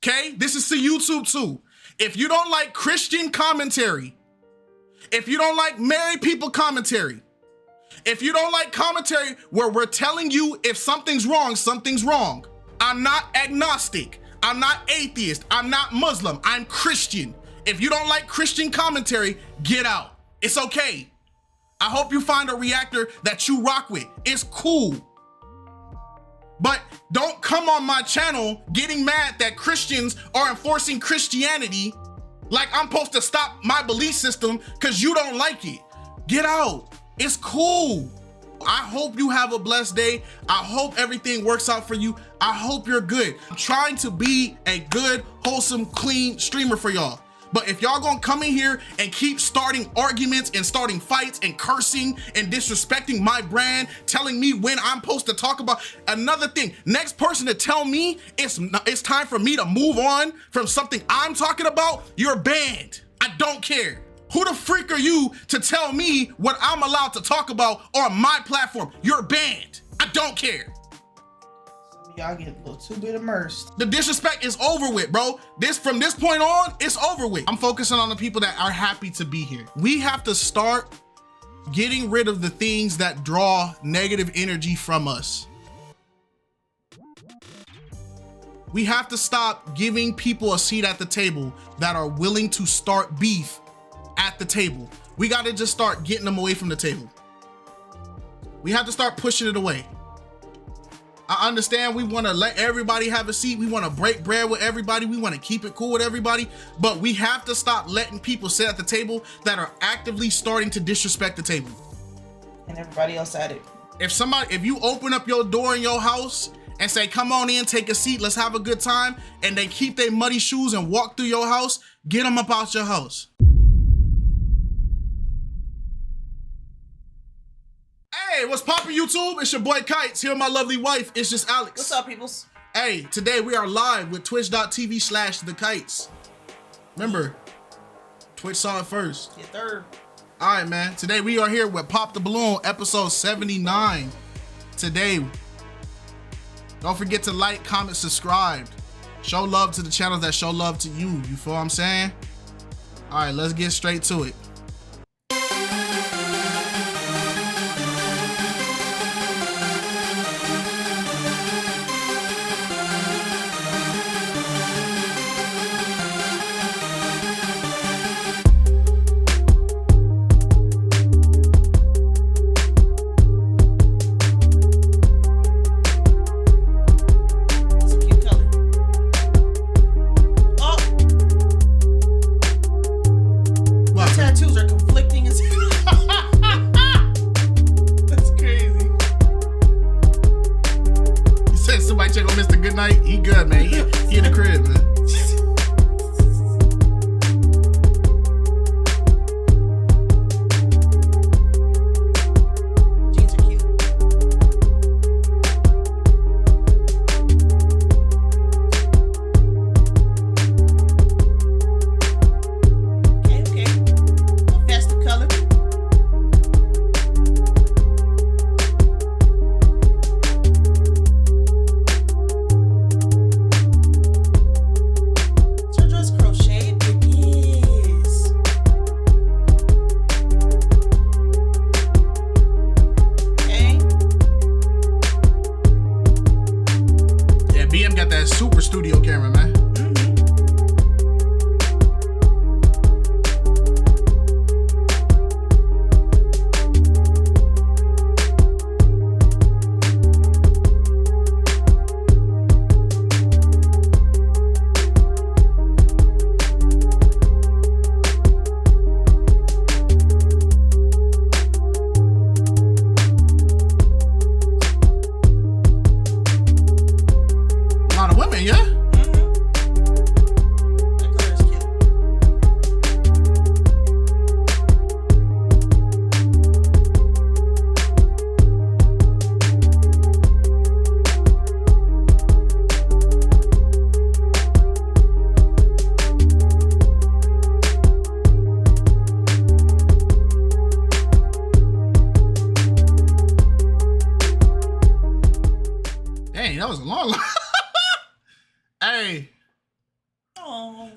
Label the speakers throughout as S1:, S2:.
S1: Okay? This is to YouTube too. If you don't like Christian commentary, if you don't like married people commentary, if you don't like commentary where we're telling you if something's wrong, something's wrong. I'm not agnostic. I'm not atheist. I'm not Muslim. I'm Christian. If you don't like Christian commentary, get out. It's okay. I hope you find a reactor that you rock with. It's cool. But don't come on my channel getting mad that Christians are enforcing Christianity like I'm supposed to stop my belief system because you don't like it. Get out. It's cool. I hope you have a blessed day. I hope everything works out for you. I hope you're good. I'm trying to be a good, wholesome, clean streamer for y'all. But if y'all gonna come in here and keep starting arguments and starting fights and cursing and disrespecting my brand, telling me when I'm supposed to talk about another thing, next person to tell me it's time for me to move on from something I'm talking about, you're banned. I don't care. Who the freak are you to tell me what I'm allowed to talk about on my platform? You're banned. I don't care.
S2: Some of y'all get a little too bit immersed.
S1: The disrespect is over with, bro. From this point on, it's over with. I'm focusing on the people that are happy to be here. We have to start getting rid of the things that draw negative energy from us. We have to stop giving people a seat at the table that are willing to start beef at the table. We got to just start getting them away from the table. We have to start pushing it away. I understand we want to let everybody have a seat. We want to break bread with everybody. We want to keep it cool with everybody, but we have to stop letting people sit at the table that are actively starting to disrespect the table.
S2: And everybody else at it.
S1: If you open up your door in your house and say, come on in, take a seat, let's have a good time, and they keep their muddy shoes and walk through your house, get them up out your house. Hey, what's poppin' YouTube? It's your boy KiteZz, here with my lovely wife, it's just Alex.
S2: What's up, peoples?
S1: Hey, today we are live with twitch.tv/thekitez. Remember, Twitch saw it first.
S2: Yes, sir.
S1: All right, man. Today we are here with Pop the Balloon, episode 79. Today, don't forget to like, comment, subscribe. Show love to the channels that show love to you. You feel what I'm saying? All right, let's get straight to it.
S2: Tattoo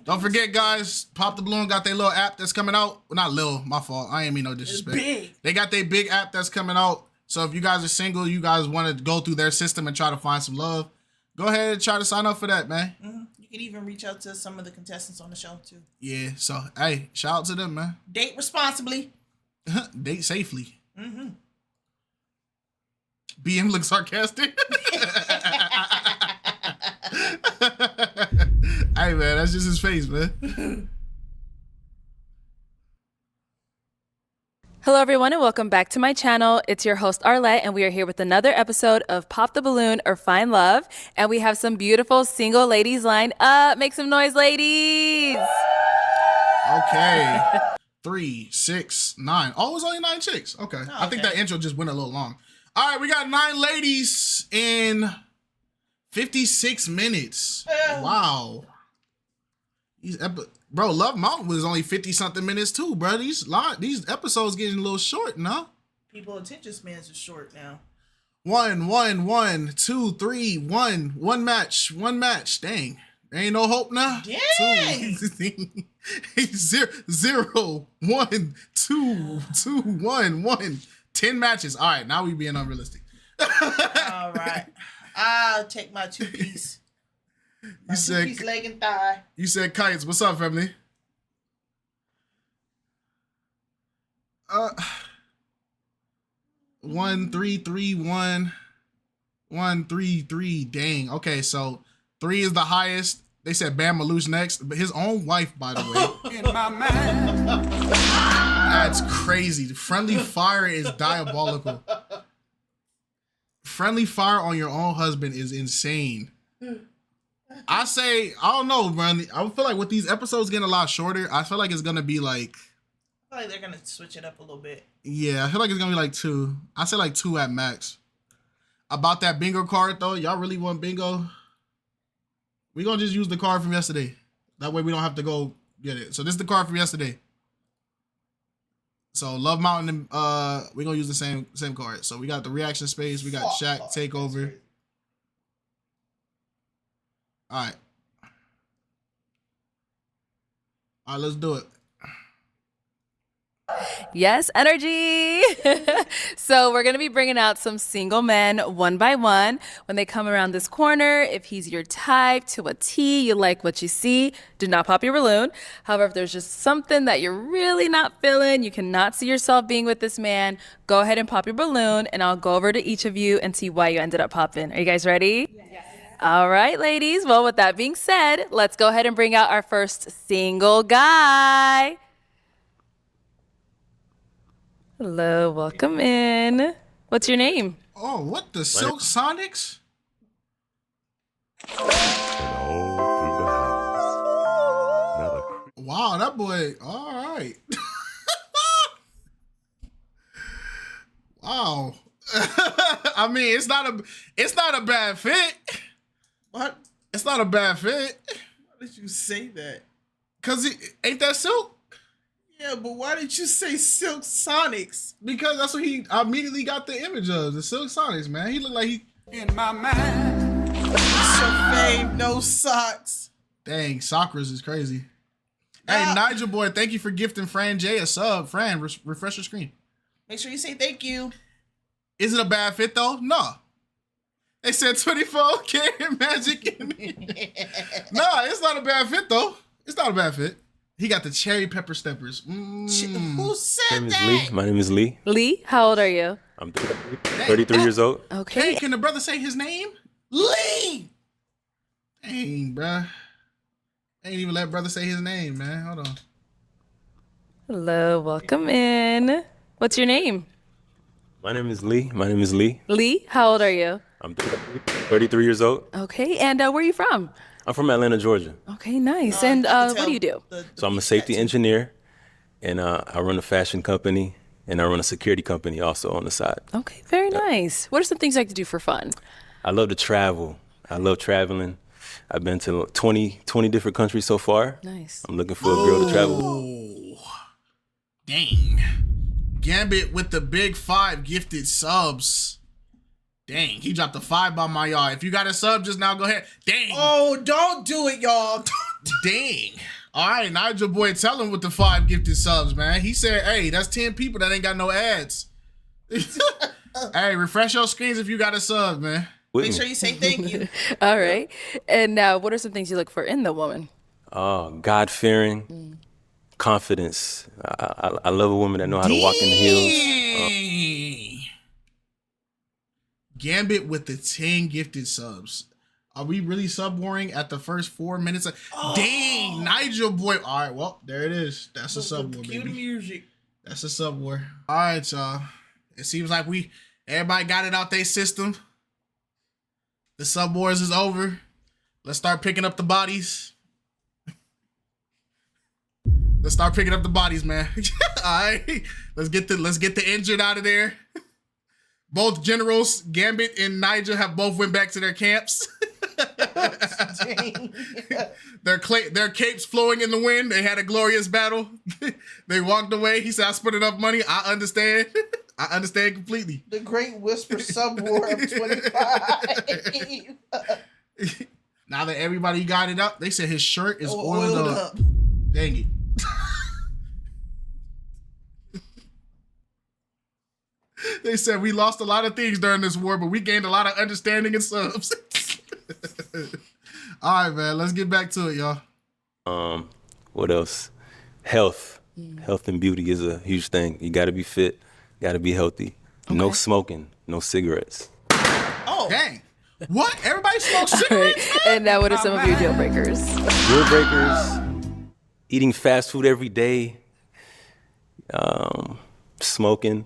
S1: Don't forget, guys, Pop the Balloon got their little app that's coming out. Well, not little, my fault. I ain't mean no disrespect.
S2: It's big.
S1: They got their big app that's coming out. So if you guys are single, you guys want to go through their system and try to find some love, go ahead and try to sign up for that, man.
S2: Mm-hmm. You can even reach out to some of the contestants on the show, too.
S1: Yeah, so, hey, shout out to them, man.
S2: Date responsibly.
S1: Date safely.
S2: Mm-hmm.
S1: BM looks sarcastic. Hey, man, that's just his face, man.
S3: Hello everyone and welcome back to my channel. It's your host Arlette and we are here with another episode of Pop the Balloon or Find Love. And we have some beautiful single ladies lined up. Make some noise, ladies.
S1: Okay. 3, 6, 9. Oh, it was only 9 chicks. Okay.
S2: Oh,
S1: I think that intro just went a little long. All right, we got 9 ladies in 56 minutes. Wow. Bro, Love Mountain was only 50-something minutes too, bro. These episodes getting a little short, no?
S2: People attention spans are short now.
S1: 1, 2, 3, 1. One match. Dang. There ain't no hope now.
S2: Dang.
S1: 0, 1, 2, 1. 10 matches. All right, now we being unrealistic.
S2: All right. I'll take my 2-piece. My 2-piece leg and thigh.
S1: You said KiteZz. What's up, family? 1, 3, 3, 1. 1, 3, 3. Dang. Okay, so 3 is the highest. They said Bam Malouche next, but his own wife, by the way.
S2: In my mind.
S1: That's crazy. Friendly fire is diabolical. Friendly fire on your own husband is insane. I don't know, man. I feel like with these episodes getting a lot shorter, I feel like it's gonna be like.
S2: I feel like they're gonna switch it up a little bit.
S1: Yeah, I feel like it's gonna be like 2. I say like 2 at max. About that bingo card though, y'all really want bingo? We gonna just use the card from yesterday. That way we don't have to go get it. So this is the card from yesterday. So Love Mountain, we gonna use the same card. So we got the reaction space. We got Shaq takeover. All right, let's do it.
S3: Yes, energy. So we're going to be bringing out some single men one by one. When they come around this corner, if he's your type to a T, you like what you see, do not pop your balloon. However, if there's just something that you're really not feeling, you cannot see yourself being with this man, go ahead and pop your balloon and I'll go over to each of you and see why you ended up popping. Are you guys ready? Yes. All right, ladies. Well, with that being said, let's go ahead and bring out our first single guy. Hello, welcome in. What's your name?
S1: Oh, what the Silk Sonics? Wow, that boy. All right. Wow. I mean, it's not a bad fit.
S2: What?
S1: It's not a bad fit.
S2: Why did you say that?
S1: Cause ain't that Silk?
S2: Yeah, but why did you say Silk Sonics?
S1: Because that's what I immediately got the image of, the Silk Sonics, man. He looked like he...
S2: In my mind. So fame, no socks.
S1: Dang, Socrates is crazy. Hey, Nigel boy, thank you for gifting Fran J a sub. Fran, refresh your screen.
S2: Make sure you say thank you.
S1: Is it a bad fit, though? No. They said 24K Magic. No, it's not a bad fit, though. It's not a bad fit. He got the cherry pepper steppers.
S2: Who said
S4: My name is
S2: that?
S4: Lee. My name is Lee.
S3: Lee, how old are you?
S4: I'm 33 years old.
S3: Okay.
S1: Hey, can the brother say his name?
S2: Lee!
S1: Dang, bruh. Ain't even let brother say his name, man. Hold on.
S3: Hello, welcome in. What's your name?
S4: My name is Lee. My name is Lee.
S3: Lee, how old are you?
S4: I'm 33 years old.
S3: Okay, and where are you from?
S4: I'm from Atlanta, Georgia.
S3: Okay, nice. And what do you do?
S4: So I'm a safety engineer, and I run a fashion company, and I run a security company also on the side.
S3: Okay, very nice. What are some things you like to do for fun?
S4: I love to travel. I love traveling. I've been to 20 different countries so far.
S3: Nice.
S4: I'm looking for a girl to travel.
S1: Oh, dang. Gambit with the big 5 gifted subs. Dang, he dropped a 5 by my y'all. If you got a sub just now, go ahead. Dang.
S2: Oh, don't do it, y'all.
S1: Dang. All right, Nigel boy, tell him with the 5 gifted subs, man. He said, hey, that's 10 people that ain't got no ads. Hey, refresh your screens if you got a sub, man.
S2: Make sure you say thank you.
S3: All right. And now, what are some things you look for in the woman?
S4: God-fearing, confidence. I love a woman that know how to walk in the heels.
S1: Gambit with the 10 gifted subs. Are we really sub warring at the first 4 minutes? Dang, Nigel boy. All right, well, there it is. That's a sub war,
S2: Cue the
S1: baby.
S2: music.
S1: That's a sub war. All right, y'all. It seems like everybody got it out their system. The sub wars is over. Let's start picking up the bodies. Let's start picking up the bodies, man. All right, let's get the injured out of there. Both generals, Gambit and Nigel, have both went back to their camps. Their capes flowing in the wind. They had a glorious battle. They walked away. He said, I spent enough money. I understand. I understand completely.
S2: The Great Whisper Sub War of 25.
S1: Now that everybody got it up, they said his shirt is oiled up. Dang it. They said we lost a lot of things during this war, but we gained a lot of understanding and subs. All right, man. Let's get back to it, y'all.
S4: What else? Health. Health and beauty is a huge thing. You got to be fit. Got to be healthy. Okay. No smoking. No cigarettes.
S1: Oh, dang. What? Everybody smokes cigarettes?
S3: Right. And now, what are some of your deal breakers?
S4: Deal breakers. Eating fast food every day. Smoking.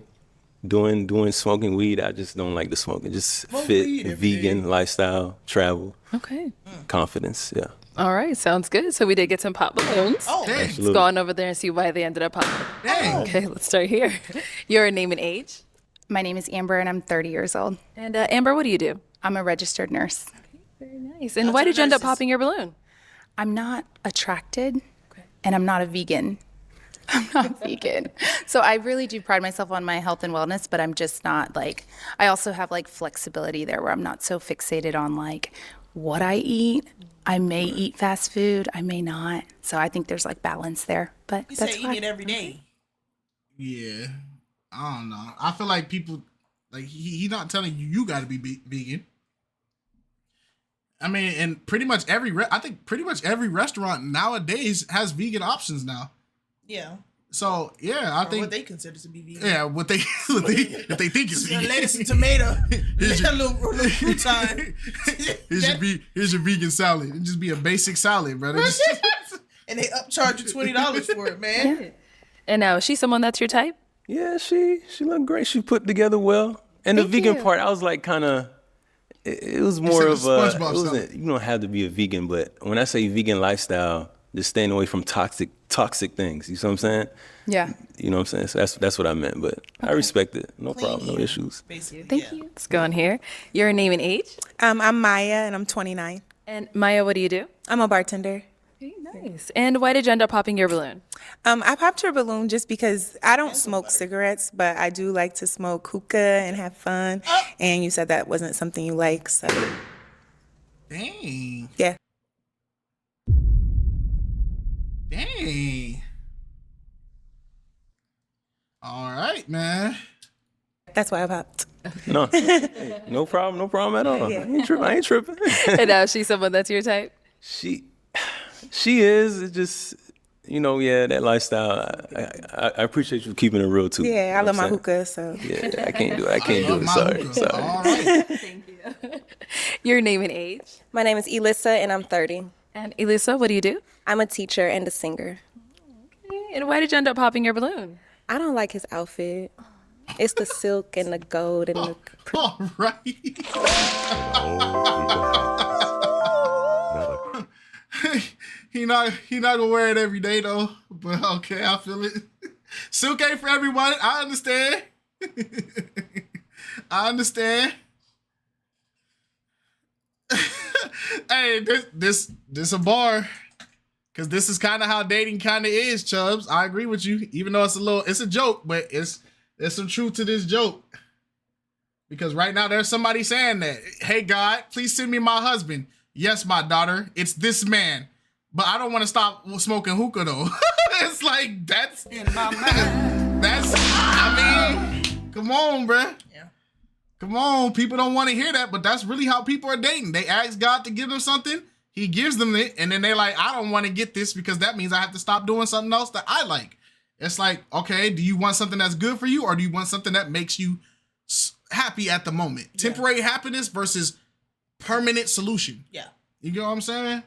S4: Doing smoking weed. I just don't like the smoking. Just fit, vegan lifestyle, travel.
S3: Okay.
S4: Confidence, yeah.
S3: All right, sounds good. So we did get some pop balloons.
S2: Oh,
S1: dang.
S3: Let's go on over there and see why they ended up popping.
S1: Dang.
S3: Okay, let's start here. Your name and age?
S5: My name is Amber, and I'm 30 years old.
S3: And Amber, what do you do?
S5: I'm a registered nurse.
S3: Okay, very nice. And why did you end up popping your balloon?
S5: I'm not attracted, and I'm not a vegan. I'm not vegan. So I really do pride myself on my health and wellness, but I'm just not I also have flexibility there where I'm not so fixated on what I eat. I may eat fast food, I may not. So I think there's balance there, but
S2: You
S5: that's
S2: say
S5: fine.
S2: eat it every day.
S1: Yeah. I don't know. I feel like people, he not telling you got to be vegan. I mean, and pretty much I think pretty much every restaurant nowadays has vegan options now.
S2: Yeah.
S1: So yeah, I think
S2: what they consider to be vegan.
S1: Yeah, what they think is vegan.
S2: Lettuce and tomato. Here's a little crouton.
S1: Here's your vegan salad. It just be a basic salad, brother.
S2: And they upcharge you $20 for it, man.
S3: Yeah. And now, is she someone that's your type?
S4: Yeah, she looked great. She put together well. And the vegan part, I was kind of, it was more of a, you don't have to be a vegan, but when I say vegan lifestyle, just staying away from toxic things. You see what I'm saying?
S5: Yeah.
S4: You know what I'm saying? So that's what I meant, but I respect it. No
S2: Clean
S4: problem, no
S2: eating,
S4: issues.
S2: Basically,
S3: Thank you. Let's go on here. Your name and age?
S6: I'm Maya, and I'm 29.
S3: And Maya, what do you do?
S6: I'm a bartender.
S3: Okay, nice. And why did you end up popping your balloon?
S6: I popped your balloon just because I don't smoke cigarettes, but I do like to smoke hookah and have fun. And you said that wasn't something you like, so.
S1: Dang.
S6: Yeah.
S1: Dang. All right, man.
S6: That's why I popped.
S4: No, no problem at all.
S6: Yeah.
S4: I ain't tripping.
S3: And now, is she someone that's your type?
S4: She is. It's just, that lifestyle. I appreciate you keeping it real too.
S6: Yeah, I love my
S4: saying?
S6: hookah, so.
S4: Yeah, I can't do it. Sorry.
S1: All right.
S3: Thank you. Your name and age?
S7: My name is Elissa, and I'm 30.
S3: And Elisa, what do you do?
S7: I'm a teacher and a singer.
S3: Okay. And why did you end up popping your balloon?
S7: I don't like his outfit. It's the silk and the gold and the...
S1: All right. He not gonna wear it every day though. But okay, I feel it. Silk ain't for everyone. I understand. I understand. Hey, this a bar. Cause this is kind of how dating kind of is, Chubbs. I agree with you. Even though it's a joke, but there's some truth to this joke. Because right now there's somebody saying that, hey God, please send me my husband. Yes, my daughter, it's this man. but I don't want to stop smoking hookah though. It's like that's in my mind. That's I mean, come on, bruh.
S2: Yeah.
S1: Come on, people don't want to hear that, but that's really how people are dating. They ask God to give them something, He gives them it, and then they're like, I don't want to get this because that means I have to stop doing something else that I like. It's like, okay, do you want something that's good for you, or do you want something that makes you happy at the moment? Yeah. Temporary happiness versus permanent solution.
S2: Yeah.
S1: You get what I'm saying?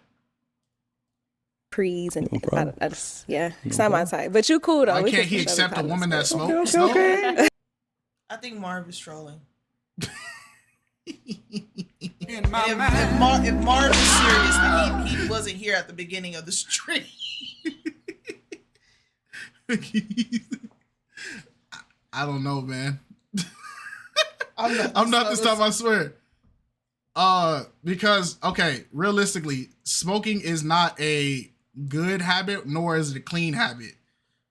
S7: Prees and it's not my type. But you cool though.
S1: Why can't he accept a woman that smokes?
S2: Okay. I think Marv is trolling. If Marv is serious, then he wasn't here at the beginning of the stream.
S1: I don't know, man.
S2: I'm not
S1: this time, I swear. Because, okay, realistically, smoking is not a good habit, nor is it a clean habit.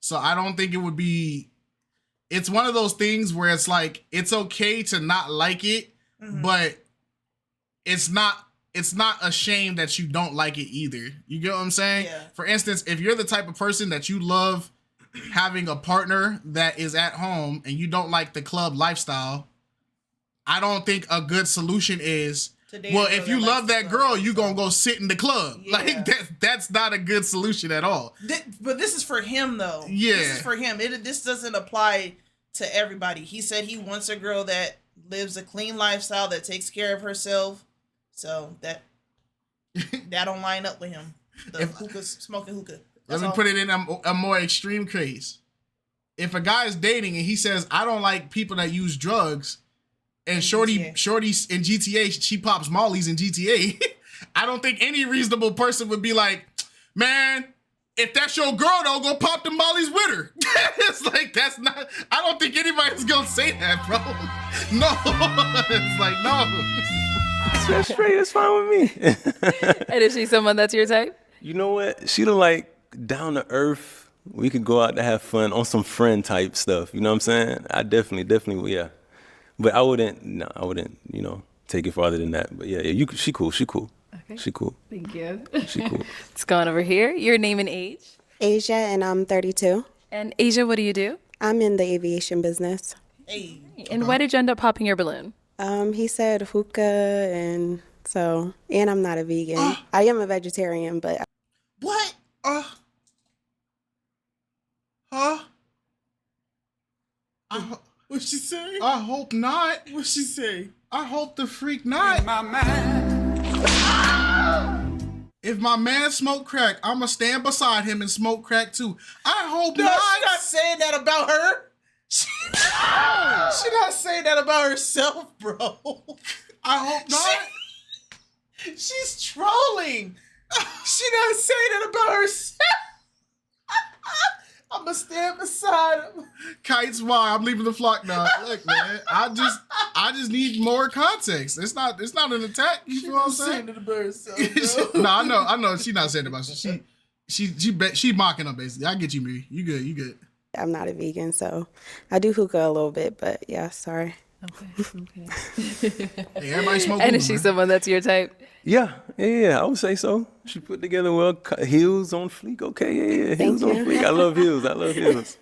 S1: So I don't think it would be, it's one of those things where it's like, it's okay to not like it, but it's not a shame that you don't like it either. You get what I'm saying?
S2: Yeah.
S1: For instance, if you're the type of person that you love having a partner that is at home and you don't like the club lifestyle, I don't think a good solution is, well, if you love that girl, you gonna go sit in the club. Yeah. Like that's not a good solution at all.
S2: But this is for him though.
S1: Yeah.
S2: This is for him. This doesn't apply to everybody. He said he wants a girl that lives a clean lifestyle, that takes care of herself. So that don't line up with him. Smoking hookah.
S1: Let me put it in a more extreme case. If a guy is dating and he says, I don't like people that use drugs, and Shorty in GTA, she pops mollies in GTA, I don't think any reasonable person would be like, man, if that's your girl, though, go pop the mollies with her. It's like, that's not, I don't think anybody's gonna say that, bro. No. It's like, no.
S4: That's straight, that's fine with me.
S3: And is she someone that's your type?
S4: You know what? She don't like down to earth. We could go out to have fun on some friend type stuff. You know what I'm saying? I definitely, yeah. But I wouldn't, take it farther than that. But yeah, she cool. Okay. She cool.
S3: Thank you.
S4: She cool.
S3: It's going over here. Your name and age?
S8: Asia, and I'm 32.
S3: And Asia, what do you do?
S8: I'm in the aviation business.
S2: Hey.
S3: And why did you end up popping your balloon?
S8: He said hookah, and I'm not a vegan. I am a vegetarian, but...
S2: What? What'd she say?
S1: I hope not.
S2: What'd she say?
S1: I hope the freak not. If my man smoke crack, I'ma stand beside him and smoke crack too. I hope not.
S2: She's not saying that about her. She's not saying that about herself, bro.
S1: I hope not.
S2: She's trolling. She's not saying that about herself. I'ma stand beside him.
S1: KiteZz, why? I'm leaving the flock now. Look, man, I just need more context. It's not an attack. You feel what I'm saying?
S2: Saying it about herself,
S1: no, I know. She's not saying it about herself. She mocking her basically. I get you, Miri. You good.
S8: I'm not a vegan, so I do hookah a little bit, but yeah, sorry.
S3: Okay.
S1: Hey, everybody smoke.
S3: And is she someone that's your type?
S4: Yeah, I would say so. She put together well, heels on fleek. Okay, heels on fleek. I love heels.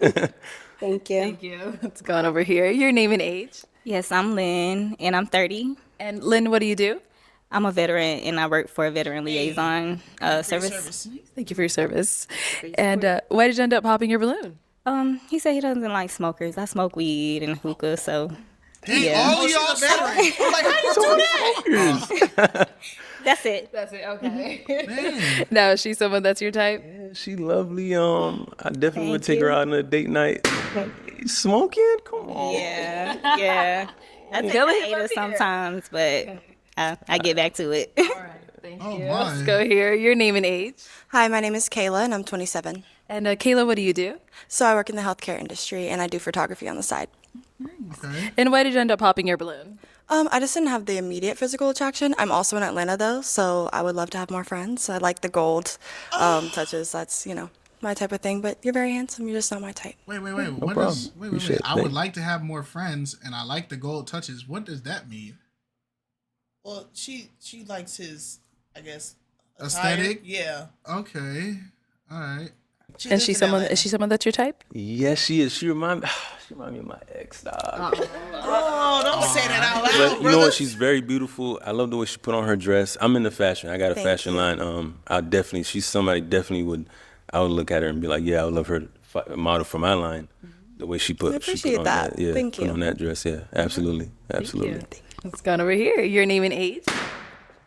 S8: Thank you.
S3: Thank you. It's gone over here. Your name and age?
S9: Yes, I'm Lynn, and I'm 30.
S3: And Lynn, what do you do?
S9: I'm a veteran, and I work for a veteran liaison service.
S3: Thank you for your service. And why did you end up popping your balloon?
S9: He said he doesn't like smokers. I smoke weed and hookah, so
S1: Hey,
S9: yeah.
S1: all y'all veterans. I'm like, how you do that?
S9: That's it.
S3: Okay. Now, is she someone that's your type?
S4: Yeah, she lovely. I definitely would take her out on a date night. Smoking? Come on.
S9: Yeah. I take a hater sometimes, but I get back to it.
S3: All right. Thank you.
S1: My.
S3: Let's go here. Your name and age?
S10: Hi, my name is Kayla, and I'm 27.
S3: And Kayla, what do you do?
S10: So I work in the healthcare industry, and I do photography on the side.
S1: Okay.
S3: And why did you end up popping your balloon?
S10: I just didn't have the immediate physical attraction. I'm also in Atlanta, though, so I would love to have more friends. I like the gold touches. That's, my type of thing. But you're very handsome. You're just not my type.
S1: Wait.
S4: Wait.
S1: I would like to have more friends, and I like the gold touches. What does that mean?
S2: Well, she likes his, I guess,
S1: Aesthetic?
S2: Yeah.
S1: Okay. All right.
S3: And she's someone. Is she someone that's your type?
S4: Yes, she is. She remind me of my ex, dog.
S2: Oh, don't say that out loud,
S4: But you know what? She's very beautiful. I love the way she put on her dress. I'm into fashion. I got a fashion line. She's somebody I would look at her and be like, yeah, I would love her to model for my line. The way she put.
S10: I appreciate
S4: on
S10: that.
S4: Yeah,
S10: Thank you.
S4: Put on that dress. Yeah, absolutely, absolutely.
S3: Let's go on over here. Your name and age.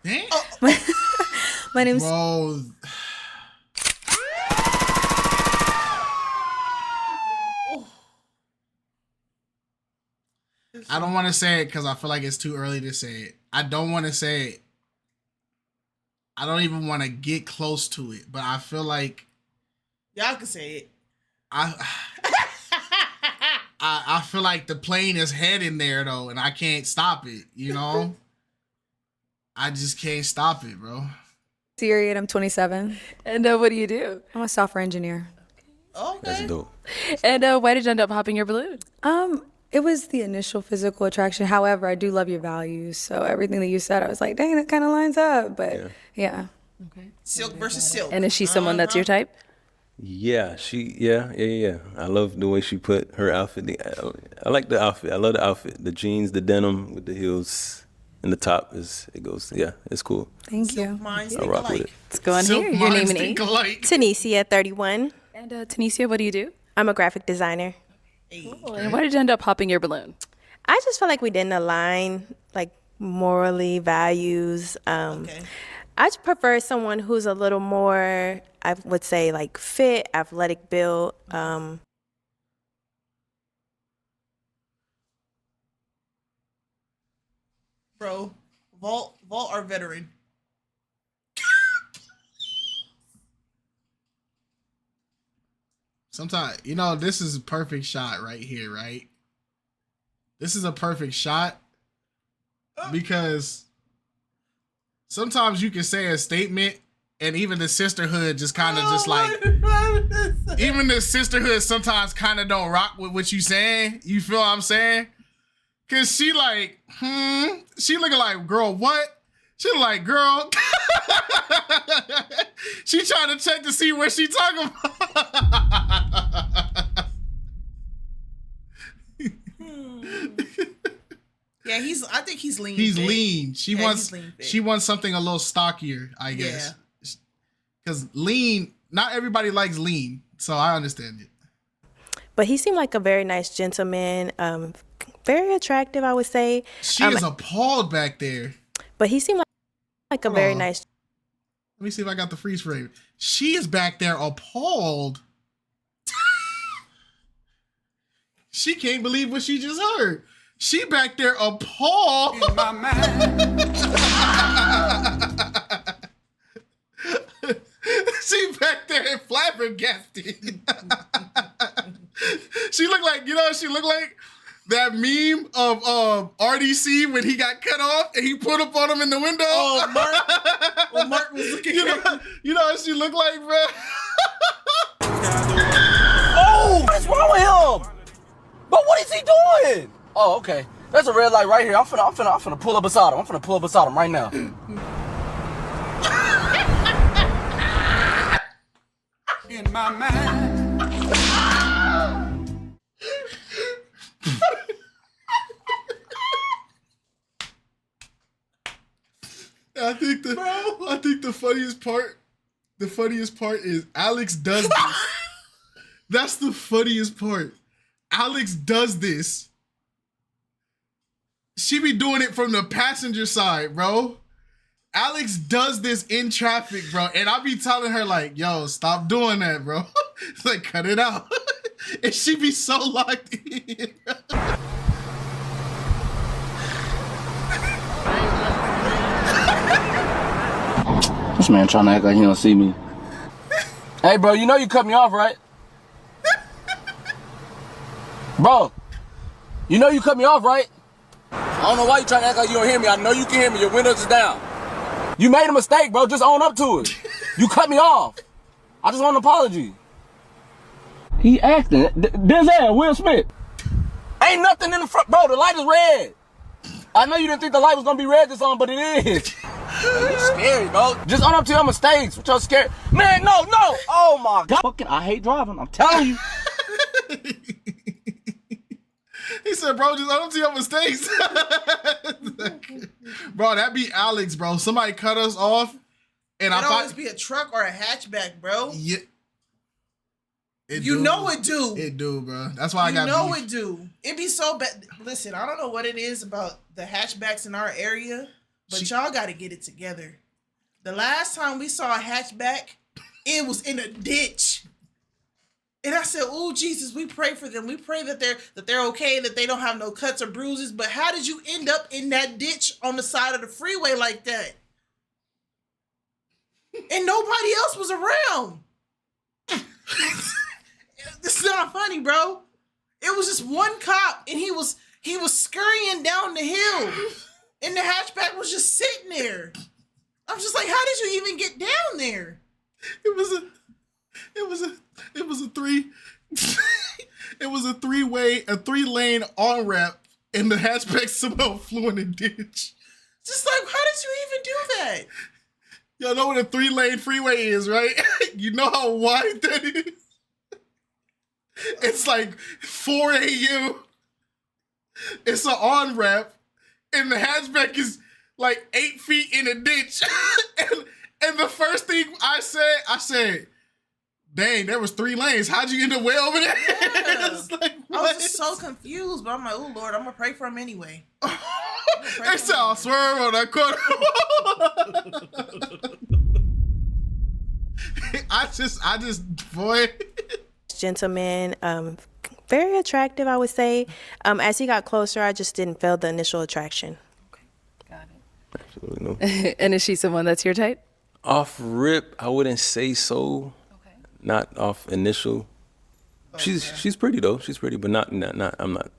S1: Dang.
S7: My name's
S1: Bro. I don't want to say it because I feel like it's too early to say it. I don't want to say it. I don't even want to get close to it, but I feel like
S2: y'all can say it.
S1: I feel like the plane is heading there though, and I can't stop it. You know, I just can't stop it, bro.
S7: Siri and I'm 27.
S3: And what do you do?
S7: I'm a software engineer.
S2: Okay.
S4: That's dope.
S3: And why did you end up popping your balloon?
S7: It was the initial physical attraction. However, I do love your values. So everything that you said, I was like, dang, that kind of lines up. But yeah.
S3: Okay.
S2: Silk versus silk.
S3: And is she someone that's your type?
S4: Yeah, yeah. I love the way she put her outfit. I like the outfit. I love the outfit. The jeans, the denim with the heels, and the top it goes. Yeah, it's cool.
S7: Thank you.
S2: Minds
S4: I rock with it.
S3: Let's go on here. Your name and age.
S8: Tanisha, 31.
S3: And Tanisha, what do you do?
S8: I'm a graphic designer.
S3: Cool. And why did you end up popping your balloon?
S8: I just felt like we didn't align, like morally, values. I just prefer someone who's a little more, I would say, like fit, athletic build.
S2: Bro, Vault or veteran?
S1: Sometimes, you know, this is a perfect shot right here, right? This is a perfect shot because sometimes you can say a statement and even the sisterhood just kind of even the sisterhood sometimes kind of don't rock with what you saying. You feel what I'm saying? Cause she like, she looking like, girl, what? She like, girl. She trying to check to see what she talking about.
S2: Yeah, I think he's lean.
S1: He's
S2: fit.
S1: lean. She wants something a little stockier, I guess. Yeah. Cause lean, not everybody likes lean, so I understand it.
S8: But he seemed like a very nice gentleman, very attractive, I would say.
S1: She is appalled back there.
S8: But he seemed like a very nice.
S1: Let me see if I got the freeze frame. She is back there appalled. She can't believe what she just heard. She back there appalled. In my mind. She back there flabbergasted. She looked like, you know what she looked like? That meme of RDC when he got cut off and he put up on him in the window.
S2: Oh, Mark. Well, Mark was looking at
S1: you know what she looked like, bro?
S11: Oh, what's wrong with him? But what is he doing? Oh, okay. There's a red light right here. I'm finna pull up beside him. I'm finna pull up beside him right now. In my mind.
S1: I think the funniest part is Alex does this. That's the funniest part. Alex does this. She be doing it from the passenger side, bro. Alex does this in traffic, bro. And I be telling her like, yo, stop doing that, bro. It's like, cut it out. And she be so locked in.
S11: This man trying to act like he don't see me. Hey, bro, you know you cut me off, right? Bro, you know you cut me off, right? I don't know why you trying to act like you don't hear me. I know you can hear me. Your windows is down. You made a mistake, bro. Just own up to it. You cut me off. I just want an apology. He acting. Denzel, Will Smith. Ain't nothing in the front. Bro, the light is red. I know you didn't think the light was going to be red this on, but it is. Man, you scary, bro. Just own up to your mistakes. What y'all scared? Man, no. Oh my God. Fucking, I hate driving. I'm telling you.
S1: He said, bro, just own up to your mistakes. Bro, that be Alex, bro. Somebody cut us off. And
S2: It'd always be a truck or a hatchback, bro.
S1: Yeah. It
S2: You know it do.
S1: It do, bro. That's why I got
S2: it do. It be so bad. Listen, I don't know what it is about the hatchbacks in our area, but y'all got to get it together. The last time we saw a hatchback, it was in a ditch. And I said, "Oh Jesus, we pray for them. We pray that they're okay, that they don't have no cuts or bruises. But how did you end up in that ditch on the side of the freeway like that? And nobody else was around." This is not funny, bro. It was just one cop, and he was scurrying down the hill, and the hatchback was just sitting there. I'm just like, how did you even get down there?
S1: It was a 3-lane on ramp, and the hatchback somehow flew in the ditch.
S2: Just like, how did you even do that?
S1: Y'all know what a 3-lane freeway is, right? You know how wide that is? It's like 4 a.m. It's an on-ramp, and the hatchback is like 8 feet in a ditch. and the first thing I said, dang, there was 3 lanes. How'd you end up way over there?
S2: Yeah.
S1: Like,
S2: I was just so confused, but I'm like, oh Lord, I'm gonna pray for him anyway.
S1: They said I'll swerve on that corner. I just, boy.
S8: Gentleman, very attractive, I would say. As he got closer, I just didn't feel the initial attraction.
S3: Okay, got it.
S4: Absolutely no.
S3: And is she someone that's your type?
S4: Off rip, I wouldn't say so. Okay. Not off initial. Okay. She's pretty though. She's pretty, but not. I'm not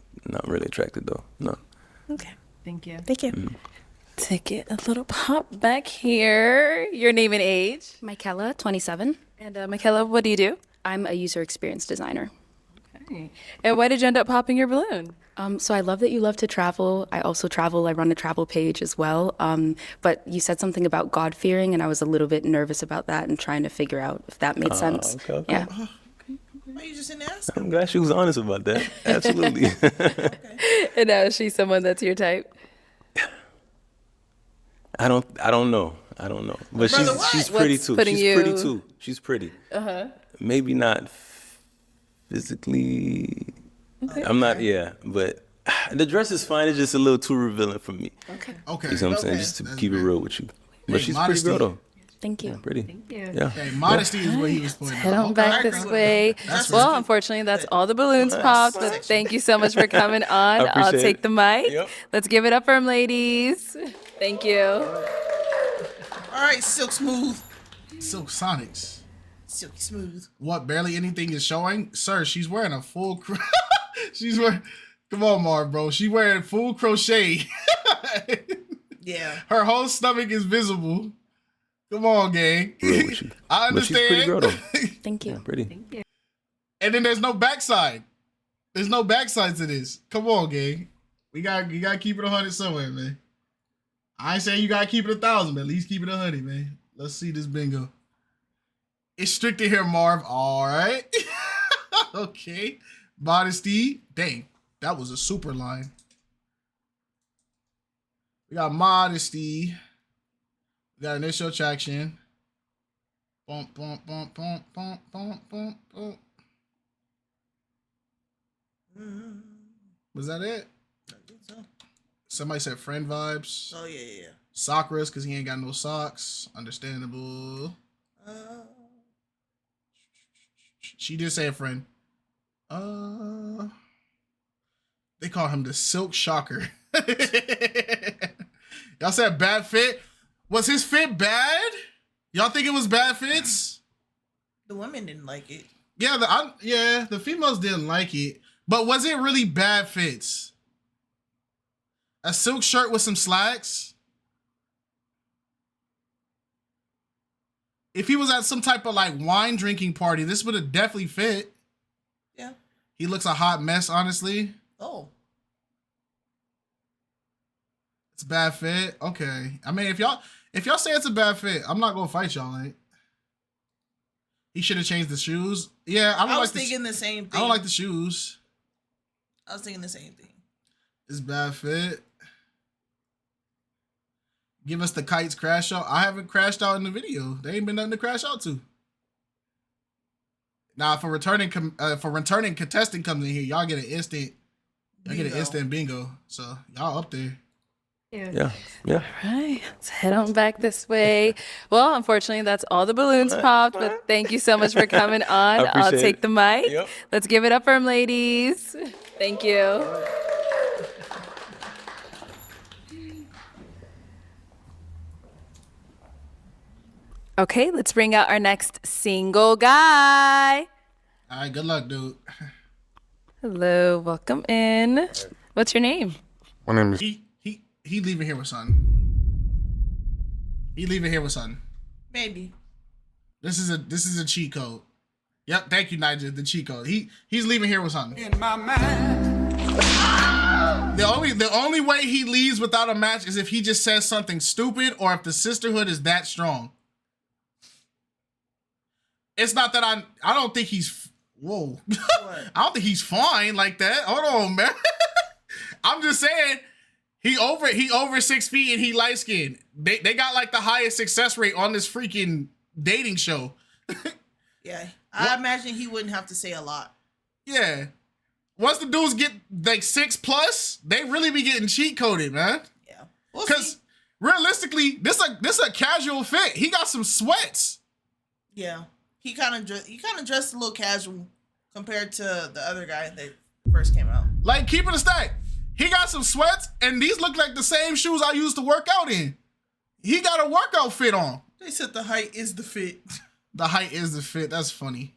S4: really attracted though. No.
S8: Okay.
S3: Thank you.
S8: Thank you.
S4: Mm.
S3: Take it a little pop back here. Your name and age?
S12: Michaela, 27.
S3: And Michaela, what do you do?
S12: I'm a user experience designer.
S3: Okay. And why did you end up popping your balloon?
S12: So I love that you love to travel. I also travel. I run a travel page as well. But you said something about God-fearing, and I was a little bit nervous about that and trying to figure out if that made sense.
S4: Okay.
S12: Yeah.
S2: Why you just didn't ask?
S4: I'm glad she was honest about that. Absolutely.
S3: Okay. And now is she someone that's your type?
S4: I don't know. But she's pretty too. Pretty too. She's pretty. Maybe not physically. Okay. I'm not. Yeah, but the dress is fine. It's just a little too revealing for me.
S3: Okay.
S4: You know what I'm saying? Just to keep it real with you. But she's
S1: modesty.
S4: pretty girl though.
S12: Thank you.
S4: Yeah, pretty.
S3: Thank you.
S4: Yeah.
S1: Hey, modesty is what he was pointing out.
S3: Head on back this way. Well, unfortunately, that's all the balloons popped. But thank you so much for coming on. I'll take the mic. Yep. Let's give it up for him, ladies. Thank you.
S2: All right, Silk Smooth.
S1: Silk Sonics.
S2: Silky Smooth.
S1: What, barely anything is showing? Sir, she's wearing a full... Come on, Marv, bro. She's wearing full crochet.
S2: Yeah.
S1: Her whole stomach is visible. Come on, gang. I understand.
S4: But she's pretty girl, though.
S12: Thank you.
S4: Yeah, pretty.
S3: Thank you.
S1: And then there's no backside. There's no backside to this. Come on, gang. You gotta keep it 100 somewhere, man. I ain't saying you gotta keep it 1,000, but at least keep it 100, man. Let's see this bingo. It's strict in here, Marv. All right. Okay. Modesty. Dang, that was a super line. We got modesty. We got initial attraction. Bump, bump, bump, bump, bump, bump, bump, bump. Was that it?
S2: I think so.
S1: Somebody said friend vibes.
S2: Oh, yeah.
S1: Sakura's because he ain't got no socks. Understandable. She did say a friend. They call him the Silk Shocker. Y'all said bad fit. Was his fit bad? Y'all think it was bad fits?
S2: The women didn't like it.
S1: Yeah, the females didn't like it. But was it really bad fits? A silk shirt with some slacks? If he was at some type of like wine drinking party, this would have definitely fit.
S2: Yeah.
S1: He looks a hot mess, honestly.
S2: Oh. It's
S1: a bad fit. Okay. I mean, if y'all If y'all say it's a bad fit, I'm not gonna fight y'all. Like, he should have changed the shoes. Yeah, I was
S2: thinking the same thing.
S1: I don't like the shoes.
S2: I was thinking the same thing.
S1: It's bad fit. Give us the KiteZz crash out. I haven't crashed out in the video. There ain't been nothing to crash out to. Now, for returning contestant comes in here, y'all get an instant. Y'all get an instant bingo. So y'all up there.
S4: Yeah.
S3: All right, let's head on back this way. Well, unfortunately, that's all the balloons popped, but thank you so much for coming on. I'll take the mic. Yep. Let's give it up for them, ladies. Thank you. Okay, let's bring out our next single guy.
S1: All right, good luck, dude.
S3: Hello, welcome in. What's your name?
S11: My name is...
S1: He leaving here with something. He leaving here with something.
S2: Maybe.
S1: This is a cheat code. Yep, thank you, Nigel. The cheat code. He's leaving here with something.
S13: In my mind.
S1: The only way he leaves without a match is if he just says something stupid or if the sisterhood is that strong. It's not that I don't think he's whoa. I don't think he's fine like that. Hold on, man. I'm just saying. He over 6 feet and he light skinned. They got like the highest success rate on this freaking dating show.
S2: Yeah, I imagine he wouldn't have to say a lot.
S1: Yeah, once the dudes get like 6+, they really be getting cheat coded, man.
S2: Yeah,
S1: because realistically, this a casual fit. He got some sweats.
S2: Yeah, he kind of dressed a little casual compared to the other guy that first came out.
S1: Like, keep it a stack. He got some sweats, and these look like the same shoes I used to work out in. He got a workout fit on.
S2: They said the height is the fit.
S1: The height is the fit. That's funny.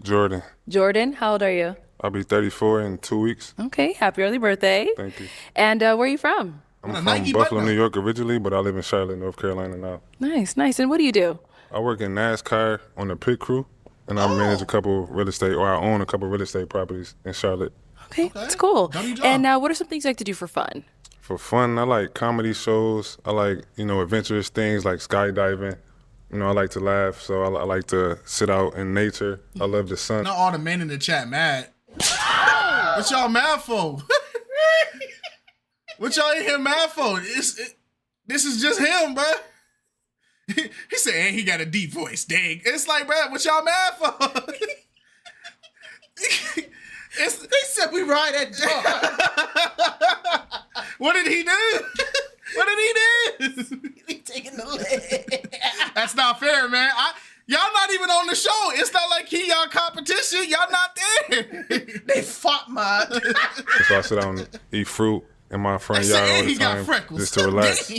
S11: Jordan.
S3: Jordan, how old are you?
S11: I'll be 34 in 2 weeks.
S3: Okay, happy early birthday.
S11: Thank you.
S3: And where are you from?
S11: I'm from Buffalo, New York originally, but I live in Charlotte, North Carolina now.
S3: Nice. And what do you do?
S11: I work in NASCAR on the pit crew, and I manage I own a couple real estate properties in Charlotte.
S3: Okay, that's cool. And what are some things you like to do for fun?
S11: For fun, I like comedy shows. I like, adventurous things like skydiving. I like to laugh, so I like to sit out in nature. I love the sun.
S1: Not all the men in the chat mad. What y'all mad for? What y'all in here mad for? This is just him, bro. He said, and he got a deep voice, dang. It's like, bro, what y'all mad for?
S2: They said we ride at John.
S1: What did he do? What did he do?
S2: He taking the leg.
S1: That's not fair, man. Y'all not even on the show. It's not like he y'all competition. Y'all not there.
S2: They fought, man.
S11: So I sit down and eat fruit in my front yard all the time just to relax.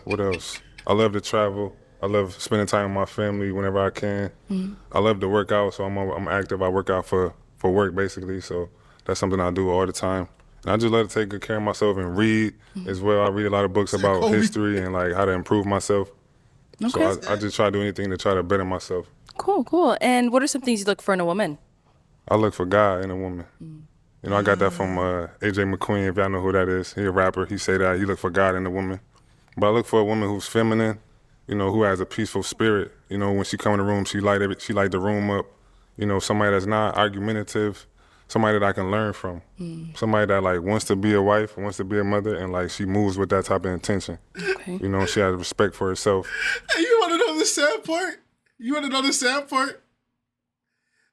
S11: What else? I love to travel. I love spending time with my family whenever I can. Mm-hmm. I love to work out, so I'm active. I work out for work, basically, so that's something I do all the time. And I just love to take good care of myself and read as well. I read a lot of books about history and like how to improve myself. Okay. So I just try to do anything to try to better myself.
S3: Cool. And what are some things you look for in a woman?
S11: I look for God in a woman. I got that from AJ McQueen, if y'all know who that is. He a rapper. He say that he look for God in a woman. But I look for a woman who's feminine, who has a peaceful spirit. When she come in the room, she light the room up. Somebody that's not argumentative, somebody that I can learn from. Somebody that like wants to be a wife, wants to be a mother, and like she moves with that type of intention. Okay. She has respect for herself.
S1: Hey, you want to know the sad part?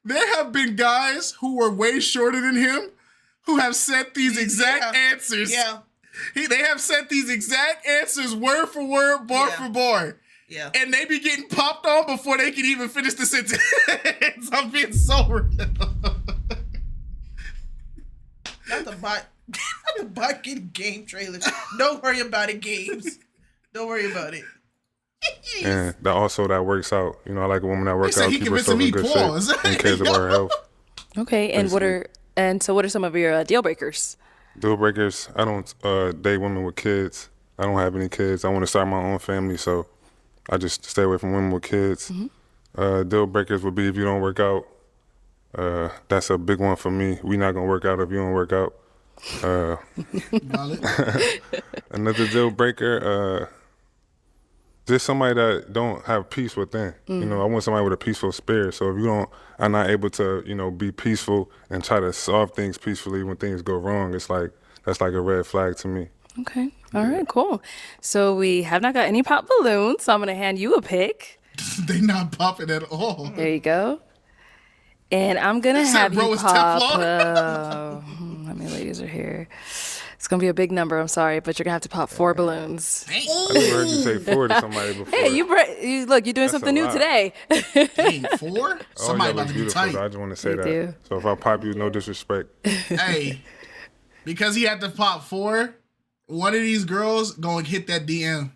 S1: There have been guys who were way shorter than him who have said these exact answers. Yeah. They have said these exact answers word for word, bar for bar. Yeah. And they be getting popped on before they can even finish the sentence. I'm being so real.
S2: Not the bot getting game trailers. Don't worry about it, games. Don't worry about it.
S11: And that works out. I like a woman that works out, keep herself in good shape, and cares about her health.
S3: Okay, and what are some of your deal breakers?
S11: Deal breakers, I don't date women with kids. I don't have any kids. I want to start my own family, so I just stay away from women with kids. Mm-hmm. Deal breakers would be if you don't work out. That's a big one for me. We not gonna work out if you don't work out. Another deal breaker,
S13: just somebody that don't have peace within. You know, I want somebody with a peaceful spirit. So if you are not able to, you know, be peaceful and try to solve things peacefully when things go wrong, it's like, that's like a red flag to me.
S3: Okay. All right, cool. So we have not got any pop balloons, so I'm going to hand you a pick.
S1: They not popping at all.
S3: There you go. And I'm going to have you pop. How many ladies are here? It's going to be a big number, I'm sorry, but you're going to have to pop 4 balloons.
S13: I never heard you say 4 to somebody before.
S3: Hey, look, you're doing something new today.
S1: Dang, 4? Somebody about to be tight.
S13: I just want to say that. So if I pop you, no disrespect.
S1: Hey, because he had to pop 4, one of these girls going to hit that DM.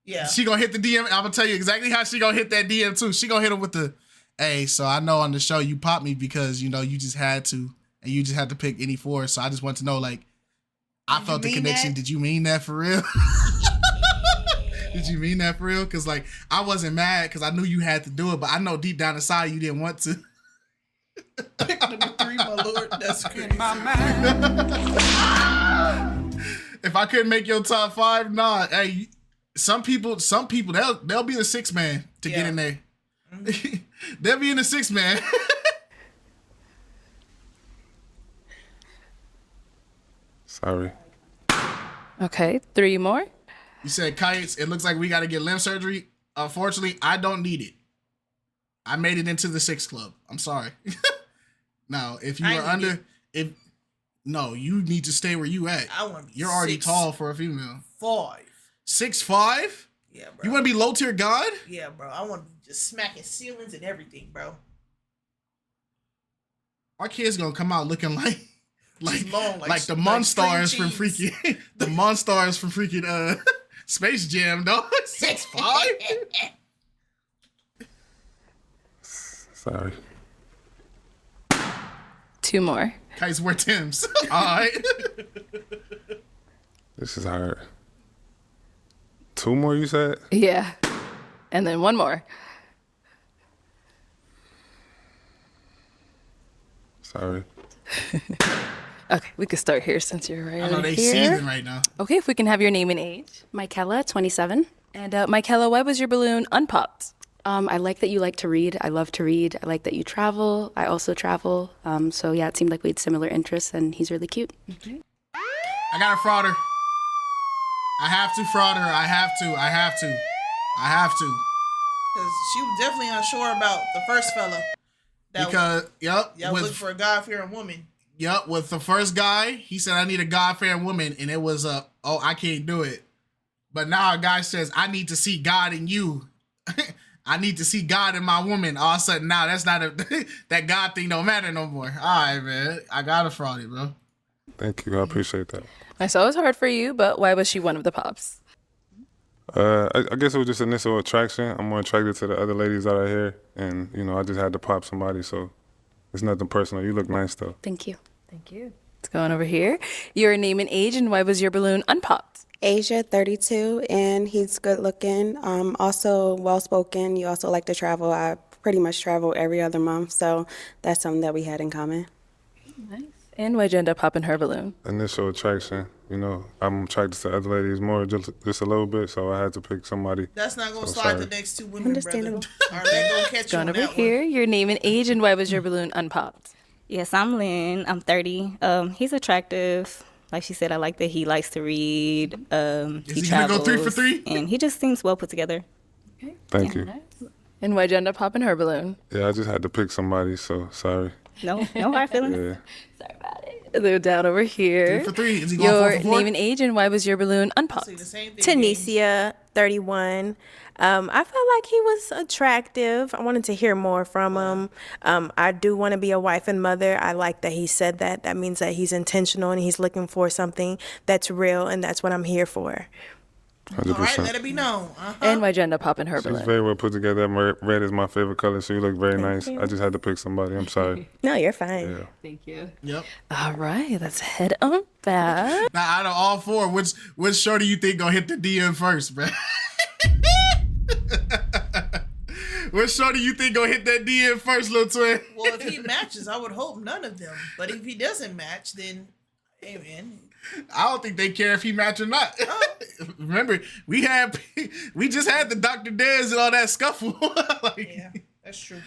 S2: Yeah.
S1: She going to hit the DM. I'm going to tell you exactly how she going to hit that DM too. She going to hit him with the, hey, so I know on the show you popped me because, you know, you just had to, and you just had to pick any 4. So I just want to know, like, I felt the connection. Did you mean that for real? Did you mean that for real? Because, like, I wasn't mad because I knew you had to do it, but I know deep down inside you didn't want to.
S2: Pick number 3, my lord. That's crazy.
S1: If I couldn't make your top 5, nah. Hey, some people, they'll be the 6th man to get in there. They'll be in the 6th man.
S13: Sorry.
S3: Okay, 3 more.
S1: You said, KiteZz, it looks like we got to get limb surgery. Unfortunately, I don't need it. I made it into the 6 club. I'm sorry. Now, if you are under, no, you need to stay where you at.
S2: I want to be
S1: You're already tall for a female.
S2: 5.
S1: 6'5"?
S2: Yeah, bro.
S1: You want to be low tier god?
S2: Yeah, bro. I want to be just smacking ceilings and everything, bro.
S1: Our kid's gonna come out looking like
S2: long,
S1: like the Monstars from freaking the Monstars from freaking Space Jam, dog. 6'5".
S13: Sorry.
S3: 2 more.
S1: KiteZz wear Timbs. All right.
S13: This is hard. 2 more, you said?
S3: Yeah. And then 1 more.
S13: Sorry.
S3: Okay, we can start here since you're right
S1: I know they
S3: here.
S1: seething right now.
S3: Okay, if we can have your name and age.
S12: Michaela, 27.
S3: And Michaela, why was your balloon unpopped?
S12: I like that you like to read. I love to read. I like that you travel. I also travel. So yeah, it seemed like we had similar interests, and he's really cute.
S3: Okay.
S1: I got to fraud her. I have to fraud her. I have to.
S2: Because she was definitely unsure about the first fella.
S1: Y'all
S2: look for a God-fearing woman.
S1: Yep, with the first guy, he said, I need a God-fearing woman, and it was I can't do it. But now a guy says, I need to see God in you. I need to see God in my woman. All of a sudden, now that's not that God thing don't matter no more. All right, man. I gotta fraud it, bro.
S13: Thank you. I appreciate that.
S3: I saw it was hard for you, but why was she one of the pops?
S13: I guess it was just initial attraction. I'm more attracted to the other ladies out here, and you know, I just had to pop somebody, so it's nothing personal. You look nice though.
S12: Thank you.
S3: Thank you. Let's go on over here. Your name and age, and why was your balloon unpopped?
S14: Asia, 32, and he's good looking. Also well spoken. You also like to travel. I pretty much travel every other month, so that's something that we had in common.
S3: Nice. And why'd you end up popping her balloon?
S13: Initial attraction. You know, I'm attracted to other ladies more, just a little bit, so I had to pick somebody.
S2: That's not gonna slide the next 2 women,
S14: Understandable.
S2: brother. Arlette gonna catch you on
S3: over
S2: that
S3: here. Your name and age, and why was your balloon unpopped?
S9: Yes, I'm Lynn. I'm 30. He's attractive. Like she said, I like that he likes to read. He
S1: he
S9: travels,
S1: gonna go 3 for 3?
S9: and he just seems well put together.
S3: Okay.
S13: Thank you.
S3: Nice. And why'd you end up popping her balloon?
S13: Yeah, I just had to pick somebody, so sorry.
S9: No hard feelings.
S13: Yeah.
S3: Sorry about it. They're down over here.
S1: 3 for 3. Is he going
S3: Your
S1: 4 for 4?
S3: name and age, and why was your balloon unpopped?
S8: Tanisha, 31. I felt like he was attractive. I wanted to hear more from him. I do want to be a wife and mother. I like that he said that. That means that he's intentional and he's looking for something that's real, and that's what I'm here for.
S13: 100%.
S2: All right, let it be known.
S3: And why'd you end up popping her
S13: She's
S3: balloon?
S13: very well put together. Red is my favorite color, so you look very nice.
S8: you.
S13: I just had to pick somebody. I'm sorry.
S8: No, you're fine.
S13: Yeah.
S3: Thank you.
S1: Yep.
S3: All right, let's head on back.
S1: Now, out of all 4, which show do you think gonna hit the DM first, bro? Which show do you think gonna hit that DM first, little twin?
S2: Well, if he matches, I would hope none of them. But if he doesn't match, then, hey, man,
S1: I don't think they care if he match or not. Remember, we just had the Dr. Dez and all that scuffle.
S2: Yeah, that's true.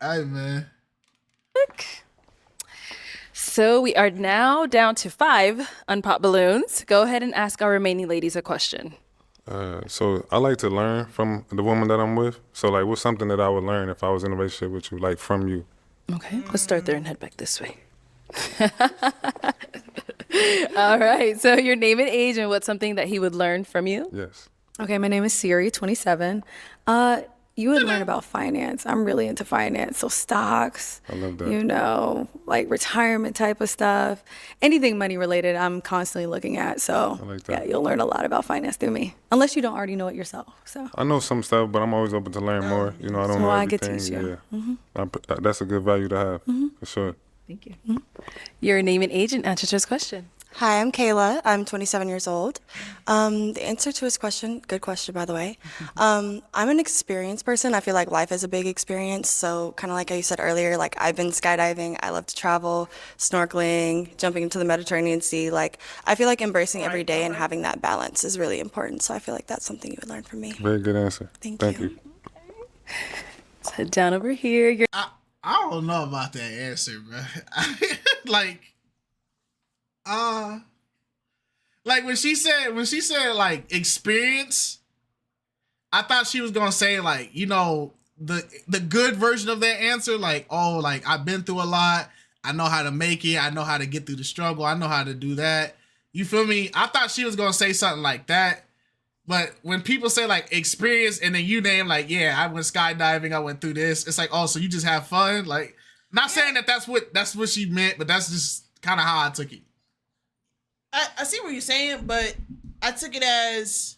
S1: All right, man.
S3: So we are now down to 5 unpopped balloons. Go ahead and ask our remaining ladies a question.
S13: So I like to learn from the woman that I'm with. So like, what's something that I would learn if I was in a relationship with you, like from you?
S3: Okay, let's start there and head back this way. All right, so your name and age and what's something that he would learn from you?
S13: Yes.
S7: Okay, my name is Siri, 27. You would learn about finance. I'm really into finance, so stocks.
S13: I love that.
S7: You know, like retirement type of stuff. Anything money related, I'm constantly looking at. So
S13: I like that.
S7: yeah, you'll learn a lot about finance through me, unless you don't already know it yourself. So
S13: I know some stuff, but I'm always open to learn more. You know, I don't
S7: So
S13: know
S7: I get to
S13: everything.
S7: teach you.
S13: Yeah. That's a good value to have, for sure.
S3: Thank you. Your name and age and answer to his question.
S10: Hi, I'm Kayla. I'm 27 years old. The answer to his question, good question, by the way. I'm an experienced person. I feel like life is a big experience. So kind of like you said earlier, like I've been skydiving. I love to travel, snorkeling, jumping into the Mediterranean Sea. Like I feel like embracing every day and having that balance is really important. So I feel like that's something you would learn from me.
S13: Very good answer.
S10: Thank
S13: you.
S3: Let's head down over here.
S1: I don't know about that answer, bro. Like when she said like experience, I thought she was gonna say like, you know, the good version of that answer, like, oh, like I've been through a lot, I know how to make it, I know how to get through the struggle, I know how to do that. You feel me? I thought she was gonna say something like that. But when people say like experience and then you name like, yeah, I went skydiving, I went through this, it's like, oh, so you just have fun? Like, not saying that that's what she meant, but that's just kind of how I took it.
S2: I see what you're saying, but I took it as,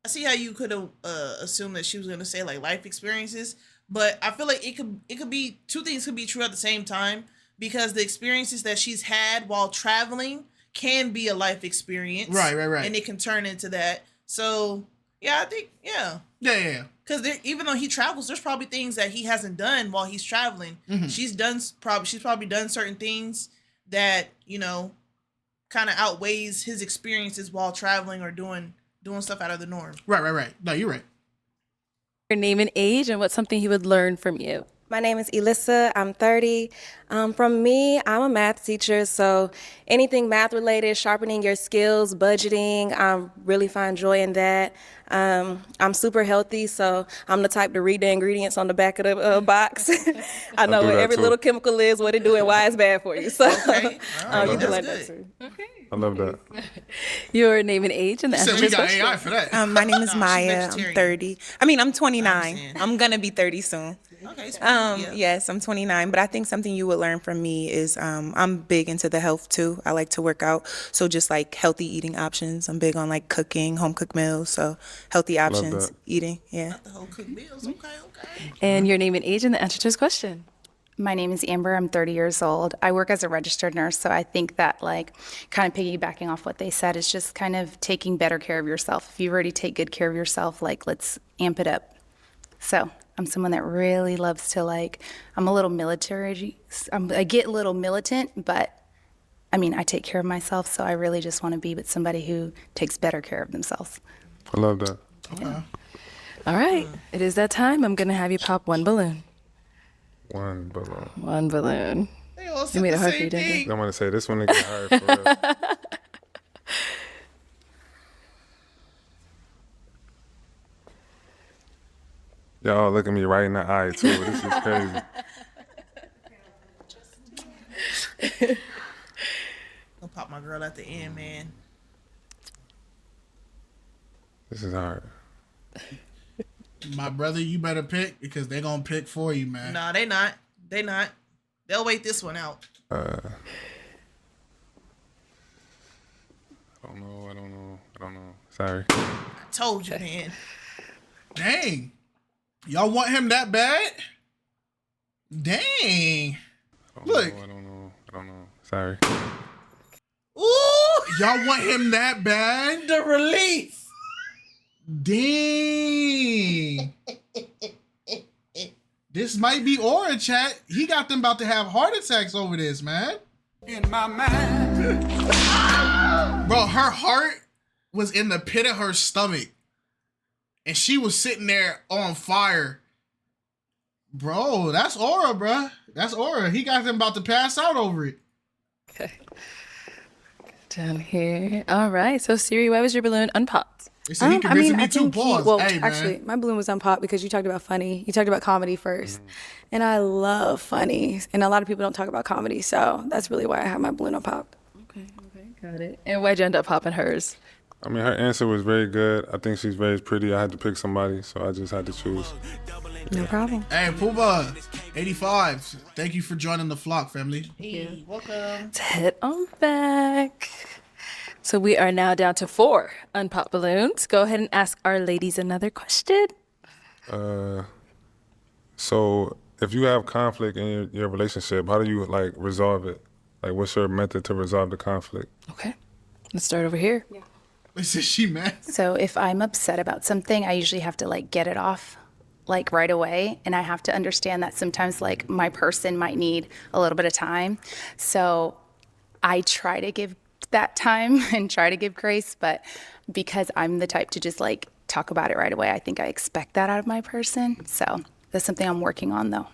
S2: I see how you could have assumed that she was gonna say like life experiences, but I feel like it could be two things could be true at the same time, because the experiences that she's had while traveling can be a life experience,
S1: right,
S2: and it can turn into that. So yeah, I think yeah. Because even though he travels, there's probably things that he hasn't done while he's traveling.
S1: Mm-hmm.
S2: She's probably done certain things that, you know, kind of outweighs his experiences while traveling or doing stuff out of the norm.
S1: Right. No, you're right.
S3: Your name and age and what's something he would learn from you.
S15: My name is Elissa. I'm 30. From me, I'm a math teacher, so anything math related, sharpening your skills, budgeting, I really find joy in that. I'm super healthy, so I'm the type to read the ingredients on the back of the box. I know what every little chemical is, what it do, and why it's bad for you. So you can learn that too.
S3: Okay.
S13: I love that.
S3: Your name and age and the answer to his question.
S1: AI for that.
S6: My name is Maya. I'm 30. I'm 29. I'm gonna be 30 soon.
S2: Okay.
S6: Yes, I'm 29, but I think something you would learn from me is I'm big into the health too. I like to work out, so just like healthy eating options. I'm big on like cooking, home cooked meals, so healthy options, eating. Yeah.
S2: Not the home cooked meals. Okay.
S3: And your name and age and the answer to his question.
S5: My name is Amber. I'm 30 years old. I work as a registered nurse, so I think that like kind of piggybacking off what they said is just kind of taking better care of yourself. If you already take good care of yourself, like let's amp it up. So I'm someone that really loves to like, I'm a little military. I get a little militant, but I mean, I take care of myself, so I really just want to be with somebody who takes better care of themselves.
S13: I love that.
S3: Yeah. All right, it is that time. I'm gonna have you pop one balloon.
S13: One balloon.
S3: One balloon.
S2: You
S3: made it hard for you, didn't you?
S13: I'm gonna say this one to get hard for real. Y'all look at me right in the eye too. This is crazy.
S2: I'll pop my girl at the end, man.
S13: This is hard.
S1: My brother, you better pick because they're gonna pick for you, man.
S2: No, they not. They'll wait this one out.
S13: I don't know. Sorry.
S2: I told you, man.
S1: Dang. Y'all want him that bad? Dang. Look.
S13: I don't know. Sorry.
S1: Ooh. Y'all want him that bad?
S2: The relief.
S1: Dang. This might be Aura chat. He got them about to have heart attacks over this, man. In my mind. Bro, her heart was in the pit of her stomach. And she was sitting there on fire. Bro, that's aura, bro. That's aura. He got them about to pass out over it.
S3: Okay. Down here. All right. So, Siri, why was your balloon unpopped?
S1: They said he convincing me too. Pause.
S7: Well,
S1: Hey, man.
S7: actually, my balloon was unpopped because you talked about funny. You talked about comedy first. And I love funny. And a lot of people don't talk about comedy. So that's really why I have my balloon unpopped.
S3: Okay. Got it. And why'd you end up popping hers?
S13: I mean, her answer was very good. I think she's very pretty. I had to pick somebody, so I just had to choose.
S7: No problem.
S1: Hey, Pooba, 85. Thank you for joining the flock, family.
S2: Hey, welcome.
S3: Let's head on back. So we are now down to 4 unpopped balloons. Go ahead and ask our ladies another question.
S13: So if you have conflict in your relationship, how do you like resolve it? Like, what's your method to resolve the conflict?
S3: Okay. Let's start over here.
S7: Yeah.
S1: Is she mad?
S5: So if I'm upset about something, I usually have to like get it off like right away. And I have to understand that sometimes like my person might need a little bit of time. So I try to give that time and try to give grace. But because I'm the type to just like talk about it right away, I think I expect that out of my person. So that's something I'm working on though.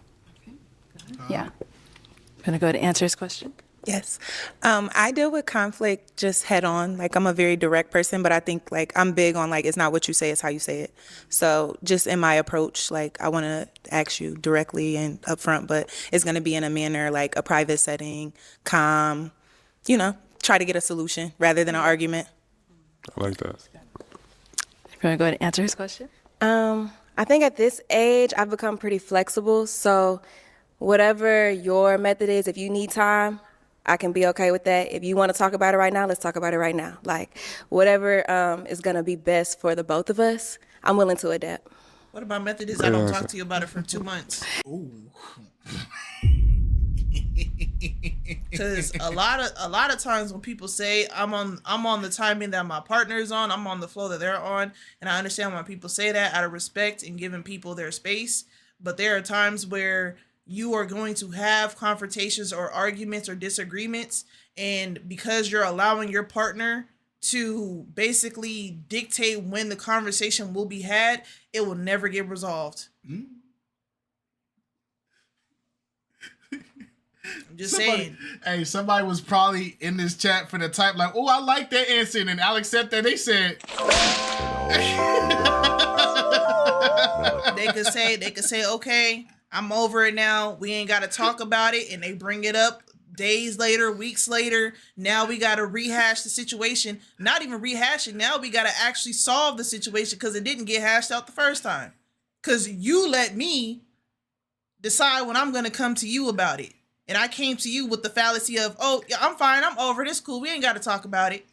S5: Yeah.
S3: Gonna go to answer his question.
S6: Yes. I deal with conflict just head on. Like, I'm a very direct person, but I think like I'm big on like, it's not what you say, it's how you say it. So just in my approach, like I want to ask you directly and upfront, but it's going to be in a manner like a private setting, calm, you know, try to get a solution rather than an argument.
S13: I like that.
S3: You want to go ahead and answer his question?
S15: I think at this age, I've become pretty flexible. So whatever your method is, if you need time, I can be okay with that. If you want to talk about it right now, let's talk about it right now. Like, whatever is going to be best for the both of us, I'm willing to adapt.
S2: What about method is I don't talk to you about it for 2 months?
S1: Ooh.
S2: Because a lot of times when people say I'm on the timing that my partner is on, I'm on the flow that they're on, and I understand why people say that out of respect and giving people their space. But there are times where you are going to have confrontations or arguments or disagreements, and because you're allowing your partner to basically dictate when the conversation will be had, it will never get resolved. I'm just saying.
S1: Hey, somebody was probably in this chat for the type like, oh, I like that answer, and Alex said that they said.
S2: They could say, okay, I'm over it now. We ain't got to talk about it. And they bring it up days later, weeks later. Now we got to rehash the situation. Not even rehash it. Now we got to actually solve the situation because it didn't get hashed out the first time. Because you let me decide when I'm going to come to you about it. And I came to you with the fallacy of, oh, yeah, I'm fine. I'm over it. It's cool. We ain't got to talk about it.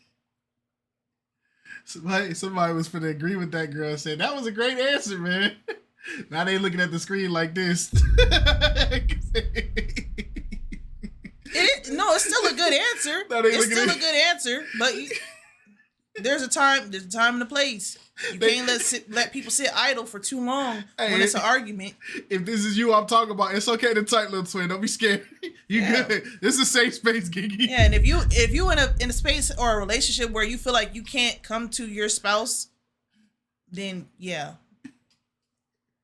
S1: Somebody was finna agree with that girl and said, that was a great answer, man. Now they looking at the screen like this.
S2: No, it's still a good answer. It's still a good answer, but there's a time and a place. You can't let people sit idle for too long when it's an argument.
S1: If this is you I'm talking about, it's okay to type, little twin. Don't be scared. You good. This is a safe space, Gigi.
S2: Yeah, and if you in a space or a relationship where you feel like you can't come to your spouse, then yeah.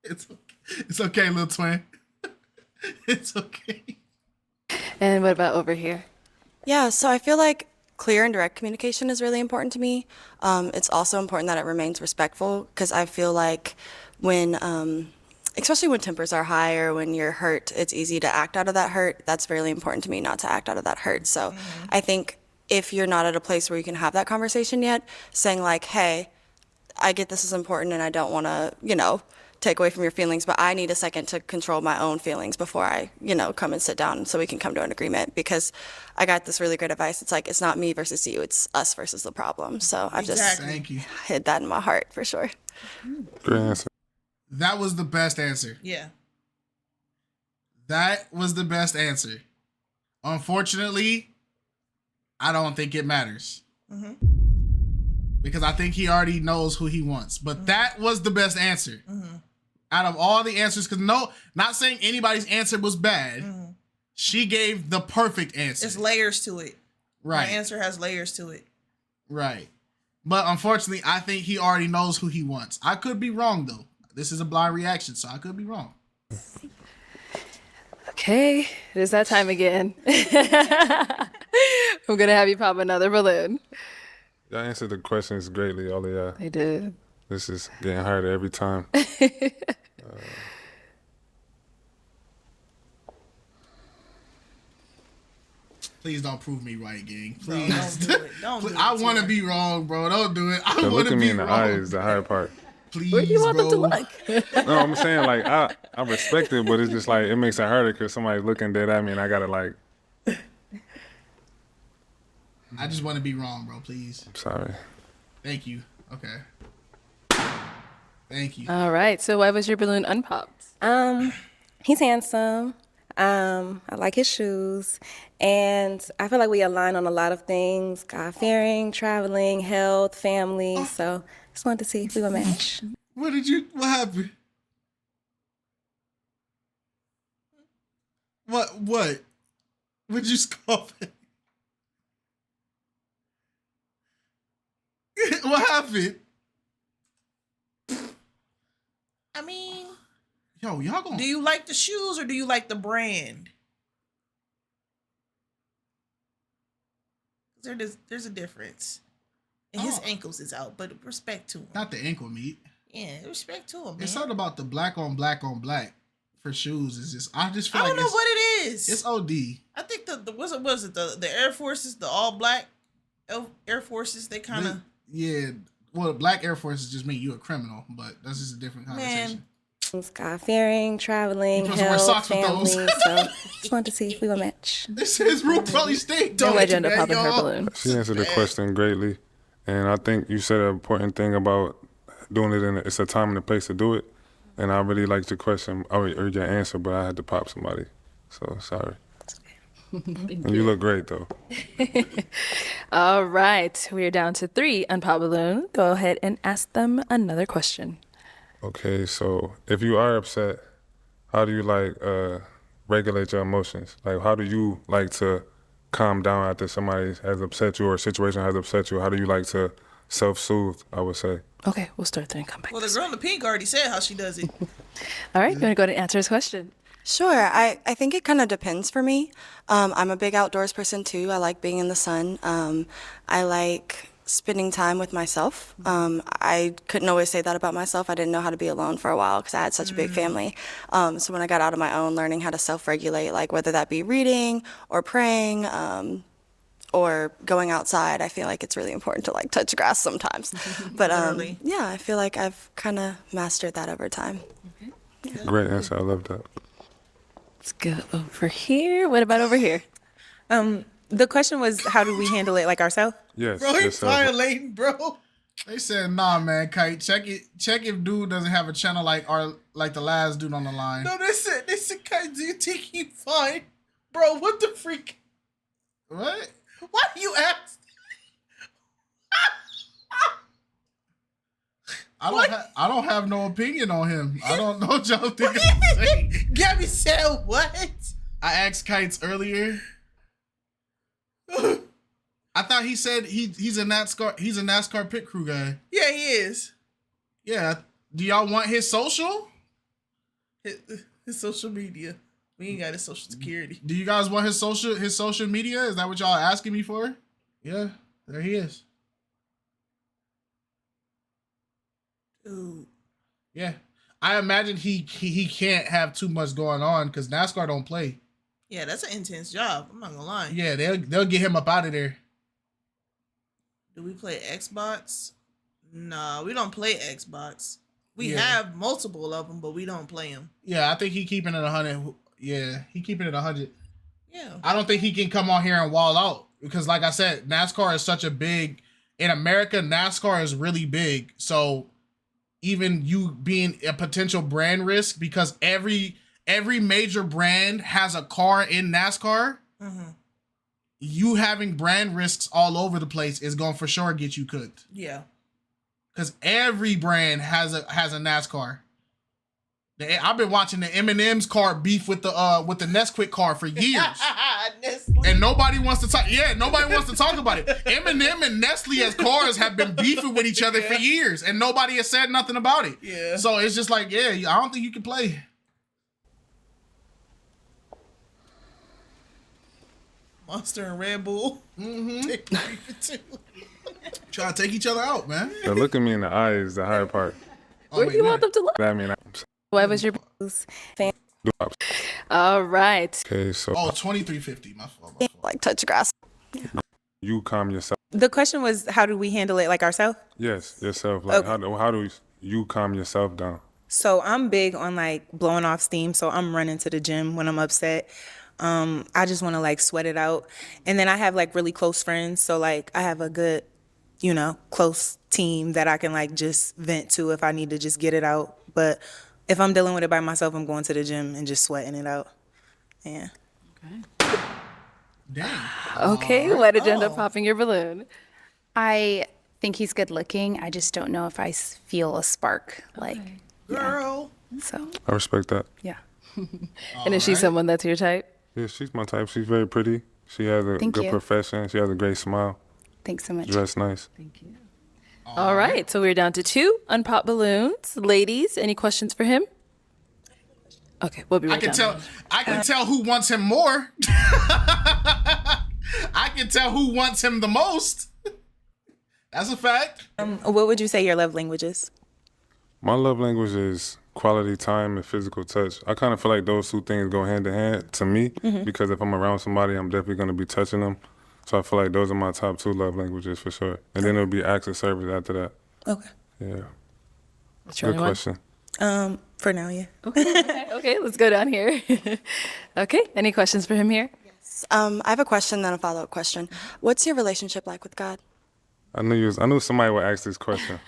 S1: It's okay, little twin. It's okay.
S3: And what about over here?
S10: Yeah, so I feel like clear and direct communication is really important to me. It's also important that it remains respectful because I feel like when, especially when tempers are high or when you're hurt, it's easy to act out of that hurt. That's really important to me, not to act out of that hurt. So I think if you're not at a place where you can have that conversation yet, saying like, hey, I get this is important and I don't want to, take away from your feelings, but I need a second to control my own feelings before I, come and sit down so we can come to an agreement, because I got this really great advice. It's like, it's not me versus you, it's us versus the problem. So I've just hid that in my heart for sure.
S13: Great answer.
S1: That was the best answer.
S2: Yeah.
S1: That was the best answer. Unfortunately, I don't think it matters. Mm-hmm. Because I think he already knows who he wants. But that was the best answer. Mm-hmm. Out of all the answers, because not saying anybody's answer was bad. Mm-hmm. She gave the perfect answer.
S2: It's layers to it.
S1: Right.
S2: My answer has layers to it.
S1: Right. But unfortunately, I think he already knows who he wants. I could be wrong, though. This is a blind reaction, so I could be wrong.
S3: Okay, it is that time again. I'm going to have you pop another balloon.
S13: Y'all answered the questions greatly, all of y'all.
S3: They did.
S13: This is getting harder every time.
S1: Please don't prove me right, gang. Please.
S2: Bro, don't do it. Don't do it.
S1: I want to be wrong, bro. Don't do it. I want
S13: Look
S1: to
S13: at me
S1: be
S13: in the
S1: wrong.
S13: eye is the hard part.
S1: Please,
S3: Where do you want them to look?
S13: No, I'm saying like I respect it, but it's just like it makes it harder because somebody's looking dead at me and I gotta like.
S1: I just want to be wrong, bro. Please.
S13: I'm sorry.
S1: Thank you. Okay. Thank you.
S3: All right, so why was your balloon unpopped?
S15: He's handsome. I like his shoes. And I feel like we align on a lot of things. God-fearing, traveling, health, family. So just wanted to see if we would match.
S1: What happened? What? What'd you scoff at? What happened?
S2: I mean,
S1: yo, y'all gonna...
S2: Do you like the shoes or do you like the brand? There's a difference. And his ankles is out, but respect to him.
S1: Not the ankle meat.
S2: Yeah, respect to him, man.
S1: It's not about the black on black for shoes. It's just I just feel
S2: I
S1: like
S2: don't know what it is.
S1: It's OD.
S2: I think the Air Forces, the all black Air Forces, they kind of...
S1: Yeah, well, black Air Forces just mean you a criminal, but that's just a different conversation.
S15: God-fearing, traveling, health, family. So just wanted to see if we would match.
S1: This is Rue Pelly State.
S3: No way to end up popping her balloon.
S13: She answered the question greatly, and I think you said an important thing about doing it it's a time and a place to do it. And I really liked your question or your answer, but I had to pop somebody, so sorry. And you look great though.
S3: All right, we are down to 3 unpop balloon. Go ahead and ask them another question.
S13: Okay, so if you are upset, how do you like regulate your emotions? Like, how do you like to calm down after somebody has upset you or a situation has upset you? How do you like to self-soothe, I would say?
S3: Okay, we'll start there and come back.
S2: Well, the girl in the pink already said how she does it.
S3: All right, you want to go ahead and answer his question?
S10: Sure. I think it kind of depends for me. I'm a big outdoors person too. I like being in the sun. I like spending time with myself. I couldn't always say that about myself. I didn't know how to be alone for a while because I had such a big family. So when I got out on my own, learning how to self-regulate, like whether that be reading or praying, or going outside, I feel like it's really important to like touch grass sometimes. But yeah, I feel like I've kind of mastered that over time.
S13: Okay. Great answer. I love that.
S3: Let's go over here. What about over here?
S6: The question was, how do we handle it like ourselves?
S13: Yes.
S1: Bro, he's violating, bro. They said, nah, man, Kite, check if dude doesn't have a channel like the last dude on the line.
S2: No, they said, Kite, do you think he fine? Bro, what the freak?
S1: What?
S2: Why do you ask?
S1: I don't have no opinion on him. I don't know what y'all think I'm saying.
S2: Gabby said what?
S1: I asked Kites earlier. I thought he said he's a NASCAR pit crew guy.
S2: Yeah, he is.
S1: Yeah. Do y'all want his social?
S2: His social media. We ain't got his social security.
S1: Do you guys want his social media? Is that what y'all asking me for? Yeah, there he is.
S2: Dude.
S1: Yeah. I imagine he can't have too much going on because NASCAR don't play.
S2: Yeah, that's an intense job. I'm not gonna lie.
S1: Yeah, they'll get him up out of there.
S2: Do we play Xbox? Nah, we don't play Xbox. We have multiple of them, but we don't play them.
S1: Yeah, I think he keeping it 100. Yeah, he keeping it 100.
S2: Yeah.
S1: I don't think he can come on here and wall out because, like I said, NASCAR is such a big. In America, NASCAR is really big. So even you being a potential brand risk because every major brand has a car in NASCAR.
S2: Mm-hmm.
S1: You having brand risks all over the place is going to for sure get you cooked.
S2: Yeah.
S1: Because every brand has a NASCAR. I've been watching the M&M's car beef with the Nesquik car for years, and nobody wants to talk. Yeah, nobody wants to talk about it. M&M and Nestle as cars have been beefing with each other for years, and nobody has said nothing about it.
S2: Yeah.
S1: So it's just like, yeah, I don't think you can play.
S2: Monster and Red Bull.
S1: Try to take each other out, man.
S13: So look at me in the eye is the hard part.
S3: Where do you want them to look?
S13: I mean,
S3: What was your fan? All right.
S13: Okay, so
S1: 2350. My fault.
S10: Like touch grass.
S13: you calm yourself.
S6: The question was, how do we handle it, like ourselves?
S13: Yes, yourself. Like
S6: Okay.
S13: how do you calm yourself down?
S6: So I'm big on like blowing off steam. So I'm running to the gym when I'm upset. I just want to like sweat it out. And then I have like really close friends. So like I have a good, close team that I can like just vent to if I need to just get it out. But if I'm dealing with it by myself, I'm going to the gym and just sweating it out. Yeah.
S1: Dang.
S3: Okay, why did you end up popping your balloon?
S5: I think he's good looking. I just don't know if I feel a spark. Like,
S2: Girl.
S5: so,
S13: I respect that.
S5: yeah.
S3: And is she someone that's your type?
S13: Yeah, she's my type. She's very pretty. She has a
S5: Thank
S13: good
S5: you.
S13: profession. She has a great smile.
S5: Thanks so much.
S13: Dressed nice.
S3: All right, so we're down to 2 unpopped balloons. Ladies, any questions for him? Okay, we'll be right down.
S1: I can tell who wants him more. I can tell who wants him the most. That's a fact.
S6: What would you say your love language is?
S13: My love language is quality time and physical touch. I kind of feel like those two things go hand in hand to me because if I'm around somebody, I'm definitely going to be touching them. So I feel like those are my top 2 love languages for sure. And then it'll be acts of service after that.
S6: Okay.
S13: Yeah.
S3: Good
S13: question.
S6: For now, yeah.
S3: Okay, let's go down here. Okay, any questions for him here?
S10: I have a question, then a follow-up question. What's your relationship like with God?
S13: I knew somebody would ask this question.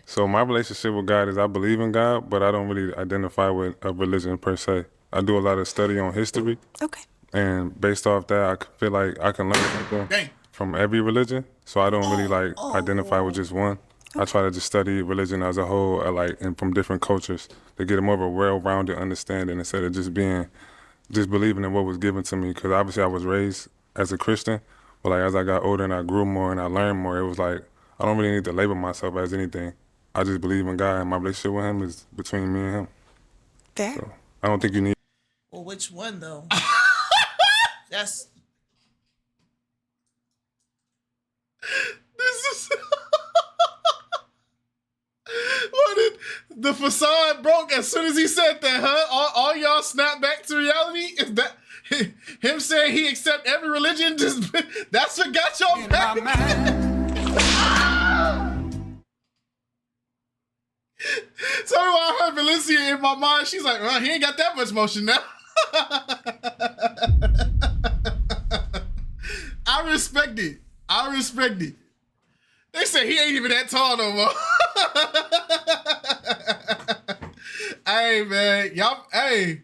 S13: So my relationship with God is I believe in God, but I don't really identify with a religion per se. I do a lot of study on history.
S10: Okay.
S13: And based off that, I feel like I can learn something from every religion. So I don't really identify with just one. I try to just study religion as a whole, and from different cultures to get a more of a well-rounded understanding instead of just believing in what was given to me. Because obviously I was raised as a Christian, but as I got older and I grew more and I learned more, it was like I don't really need to label myself as anything. I just believe in God, and my relationship with Him is between me and Him.
S10: Fair.
S13: So I don't think you need.
S2: Well, which one though? That's.
S1: This is. What did the facade broke as soon as he said that, huh? All y'all snap back to reality? Is that him saying he accept every religion? That's what got y'all back? So when I heard Valencia in my mind, she's like, well, he ain't got that much motion now. I respect it. They say he ain't even that tall no more. Hey, man. Hey.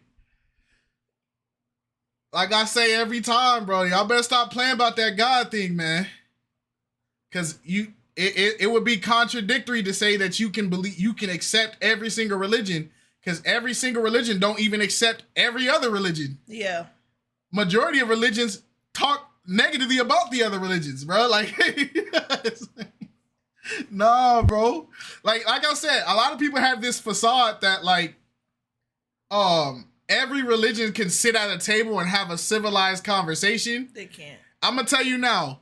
S1: Like I say every time, bro, y'all better stop playing about that God thing, man. Because it would be contradictory to say that you can accept every single religion, because every single religion don't even accept every other religion.
S2: Yeah.
S1: Majority of religions talk negatively about the other religions, bro. Like, nah, bro. Like I said, a lot of people have this facade that every religion can sit at a table and have a civilized conversation.
S2: They can't.
S1: I'm gonna tell you now,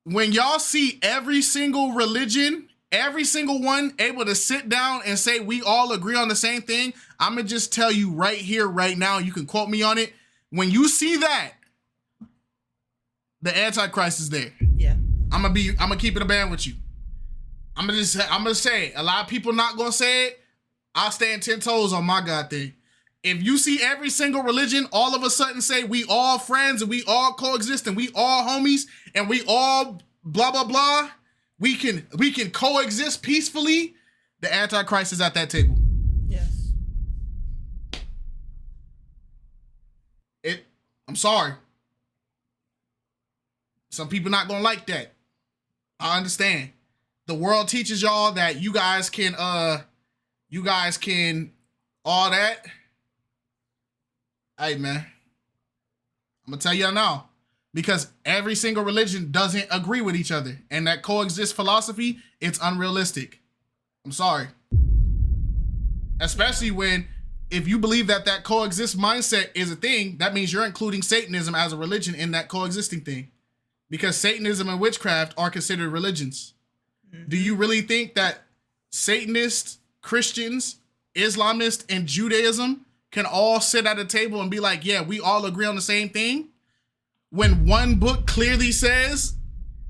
S1: when y'all see every single religion, every single one able to sit down and say we all agree on the same thing, I'm gonna just tell you right here, right now, you can quote me on it. When you see that, the Antichrist is there.
S2: Yeah.
S1: I'm gonna keep it a band with you. I'm gonna say it. A lot of people not gonna say it. I'll stand 10 toes on my God thing. If you see every single religion all of a sudden say we all friends and we all coexist and we all homies and we all blah blah blah, we can coexist peacefully, the Antichrist is at that table.
S2: Yes.
S1: I'm sorry. Some people not gonna like that. I understand. The world teaches y'all that you guys can all that. Hey, man. I'm going to tell you now. Because every single religion doesn't agree with each other. And that coexist philosophy, it's unrealistic. I'm sorry. Especially when, if you believe that that coexist mindset is a thing, that means you're including Satanism as a religion in that coexisting thing. Because Satanism and witchcraft are considered religions. Do you really think that Satanists, Christians, Islamists, and Judaism can all sit at a table and be like, yeah, we all agree on the same thing? When one book clearly says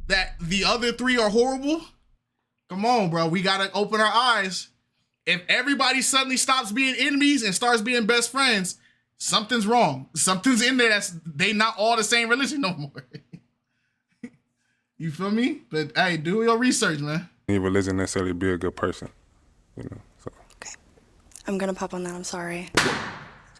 S1: that the other three are horrible? Come on, bro. We got to open our eyes. If everybody suddenly stops being enemies and starts being best friends, something's wrong. Something's in there they not all the same religion no more. You feel me? But hey, do your research, man.
S13: Any religion necessarily be a good person, you know. So.
S10: Okay, I'm gonna pop on that. I'm sorry.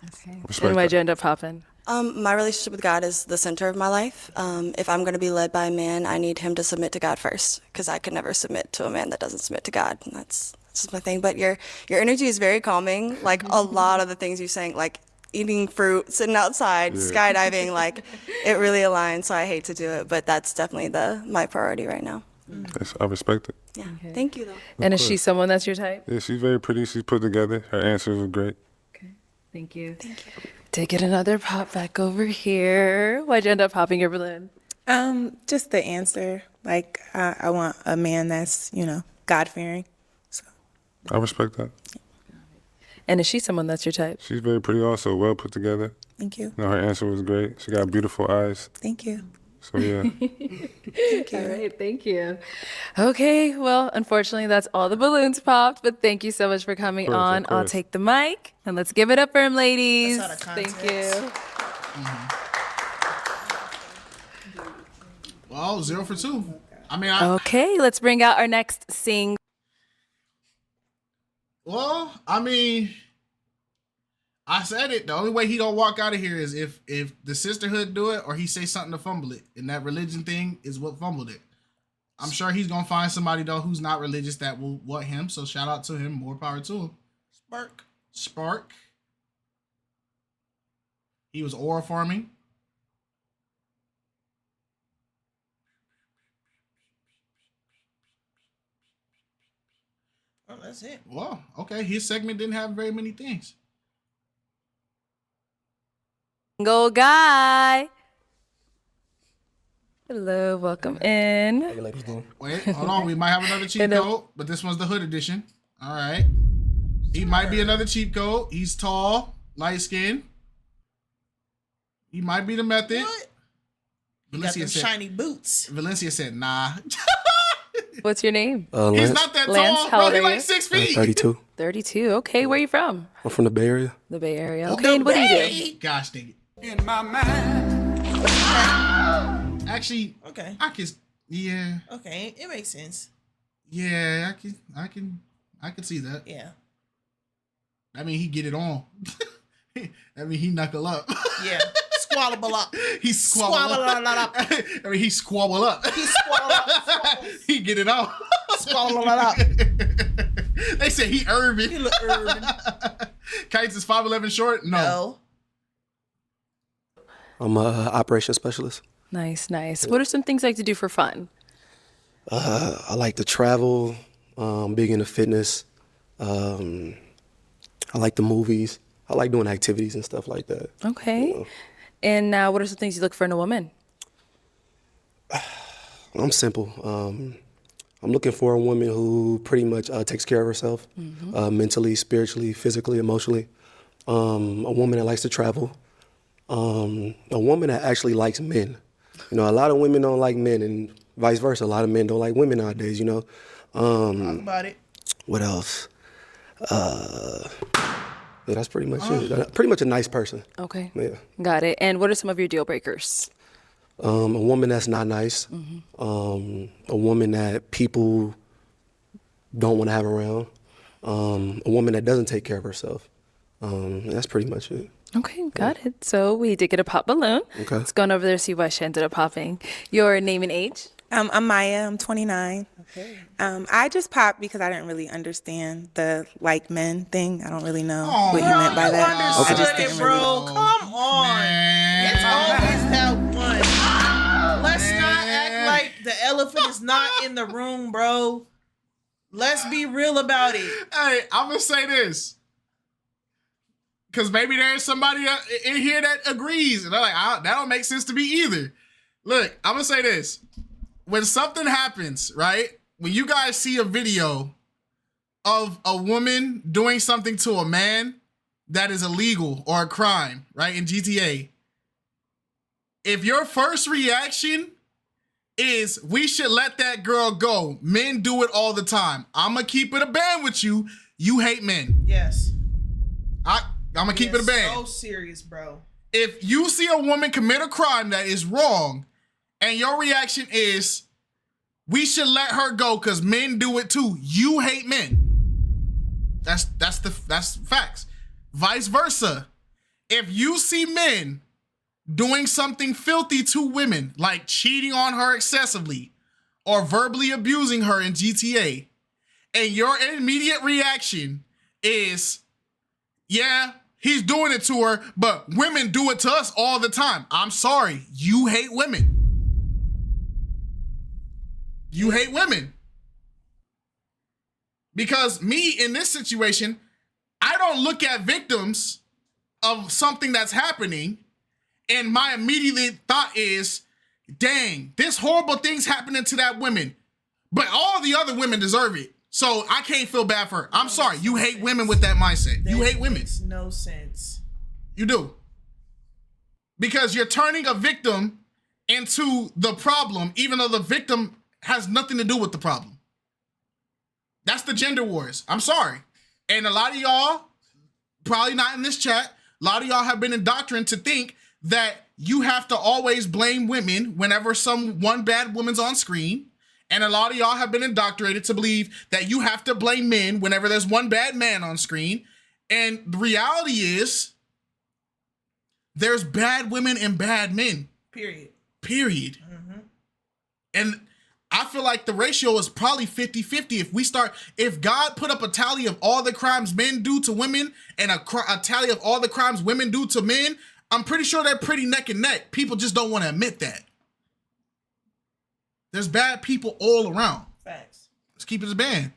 S3: Okay. And why'd you end up popping?
S10: My relationship with God is the center of my life. If I'm gonna be led by a man, I need him to submit to God first, because I could never submit to a man that doesn't submit to God. And that's just my thing. But your energy is very calming. Like a lot of the things you're saying, like eating fruit, sitting outside, skydiving, like it really aligns. So I hate to do it, but that's definitely my priority right now.
S13: Yes, I respect it.
S10: Yeah, thank you though.
S3: And is she someone that's your type?
S13: Yeah, she's very pretty. She's put together. Her answers were great.
S3: Okay, thank you.
S10: Thank you.
S3: To get another pop back over here. Why'd you end up popping your balloon?
S6: Just the answer. Like I want a man that's, God fearing. So
S13: I respect that.
S3: And is she someone that's your type?
S13: She's very pretty also, well put together.
S6: Thank you.
S13: Her answer was great. She got beautiful eyes.
S6: Thank you.
S13: So yeah.
S3: Thank you. All right, thank you. Okay, well, unfortunately, that's all the balloons popped, but thank you so much for coming on. I'll take the mic, and let's give it up for him, ladies. Thank you.
S1: Well, 0 for 2.
S3: Okay, let's bring out our next sing.
S1: Well, I said it. The only way he gonna walk out of here is if the sisterhood do it or he say something to fumble it. And that religion thing is what fumbled it. I'm sure he's gonna find somebody though who's not religious that will want him. So shout out to him. More power to him. Spark. He was oral farming.
S2: Oh, that's it.
S1: Well, okay. His segment didn't have very many things.
S3: Single guy. Hello, welcome in.
S16: How you ladies doing?
S1: Wait, hold on. We might have another cheat code, but this one's the hood edition. All right. He might be another cheat code. He's tall, light skinned. He might be the method.
S2: What? Valencia got them shiny boots.
S1: Valencia said, nah.
S3: What's your name?
S1: He's not that
S3: Lance,
S1: tall.
S3: How old
S1: He's
S3: are
S1: like
S3: you?
S1: 6 feet.
S16: 32.
S3: 32. Okay, where are you from?
S16: I'm from the Bay Area.
S3: The Bay Area. Okay, and what do you do?
S1: Gosh dang it. In my mind. Actually,
S2: okay.
S1: Yeah.
S2: Okay, it makes sense.
S1: Yeah, I can see that.
S2: Yeah.
S1: I mean, he get it on. I mean, he knuckle up.
S2: Yeah. Squabble up.
S1: He squabble up. I mean, he squabble up.
S2: He squabble up.
S1: He get it on.
S2: Squabble up.
S1: They said he urban.
S2: He look urban.
S1: KiteZz is 5'11" short? No.
S16: I'm a operations specialist.
S3: Nice. What are some things you like to do for fun?
S16: I like to travel, big into fitness. I like the movies. I like doing activities and stuff like that.
S3: Okay. And what are some things you look for in a woman?
S16: I'm simple. I'm looking for a woman who pretty much takes care of herself, mentally, spiritually, physically, emotionally. A woman that likes to travel. A woman that actually likes men. A lot of women don't like men, and vice versa. A lot of men don't like women nowadays.
S2: Talk about it.
S16: What else? Yeah, that's pretty much it. Pretty much a nice person.
S3: Okay.
S16: Yeah.
S3: Got it. And what are some of your deal breakers?
S16: A woman that's not nice. A woman that people don't want to have around. A woman that doesn't take care of herself. That's pretty much it.
S3: Okay, got it. So we did get a pop balloon.
S16: Okay.
S3: Let's go on over there to see why she ended up popping. Your name and age?
S6: I'm Maya. I'm 29.
S2: Okay.
S6: I just popped because I didn't really understand the like men thing. I don't really know what you meant by that. I just didn't
S2: bro.
S6: really.
S2: Come on. It's always that one. Let's not act like the elephant is not in the room, bro. Let's be real about it.
S1: Hey, I'm gonna say this. Because maybe there's somebody in here that agrees. And they're like, that don't make sense to me either. Look, I'm going to say this. When something happens, right? When you guys see a video of a woman doing something to a man that is illegal or a crime, right, in GTA, if your first reaction is, we should let that girl go, men do it all the time, I'm going to keep it a band with you, you hate men.
S2: Yes.
S1: I'm gonna keep it a band.
S2: So serious, bro.
S1: If you see a woman commit a crime that is wrong, and your reaction is, we should let her go because men do it too, you hate men. That's facts. Vice versa. If you see men doing something filthy to women, like cheating on her excessively or verbally abusing her in GTA, and your immediate reaction is, yeah, he's doing it to her, but women do it to us all the time. I'm sorry, you hate women. You hate women. Because me, in this situation, I don't look at victims of something that's happening and my immediate thought is, dang, this horrible thing's happening to that woman, but all the other women deserve it. So I can't feel bad for her. I'm sorry. You hate women with that mindset. You hate women.
S2: Makes no sense.
S1: You do. Because you're turning a victim into the problem, even though the victim has nothing to do with the problem. That's the gender wars. I'm sorry. And a lot of y'all, probably not in this chat, a lot of y'all have been indoctrinated to think that you have to always blame women whenever one bad woman's on screen. And a lot of y'all have been indoctrinated to believe that you have to blame men whenever there's one bad man on screen. And the reality is, there's bad women and bad men.
S2: Period.
S1: Mm-hmm. And I feel like the ratio is probably 50-50. If God put up a tally of all the crimes men do to women and a tally of all the crimes women do to men, I'm pretty sure they're pretty neck and neck. People just don't want to admit that. There's bad people all around.
S2: Facts.
S1: Let's keep it a band.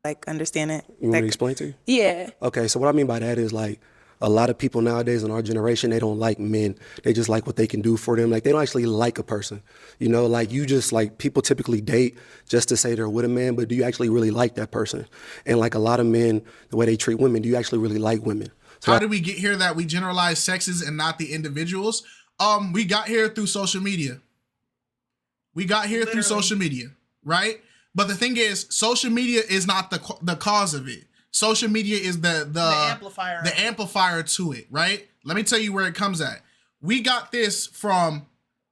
S6: Like, understand it.
S16: You want me to explain to you?
S6: Yeah.
S16: Okay, so what I mean by that is, like, a lot of people nowadays in our generation, they don't like men. They just like what they can do for them. Like, they don't actually like a person. You know, like, people typically date just to say they're with a man, but do you actually really like that person? And like a lot of men, the way they treat women, do you actually really like women? So
S1: how did we get here that we generalize sexes and not the individuals? We got here through social media. Through social media, right? But the thing is, social media is not the cause of it. Social media is the amplifier to it, right? Let me tell you where it comes at. We got this from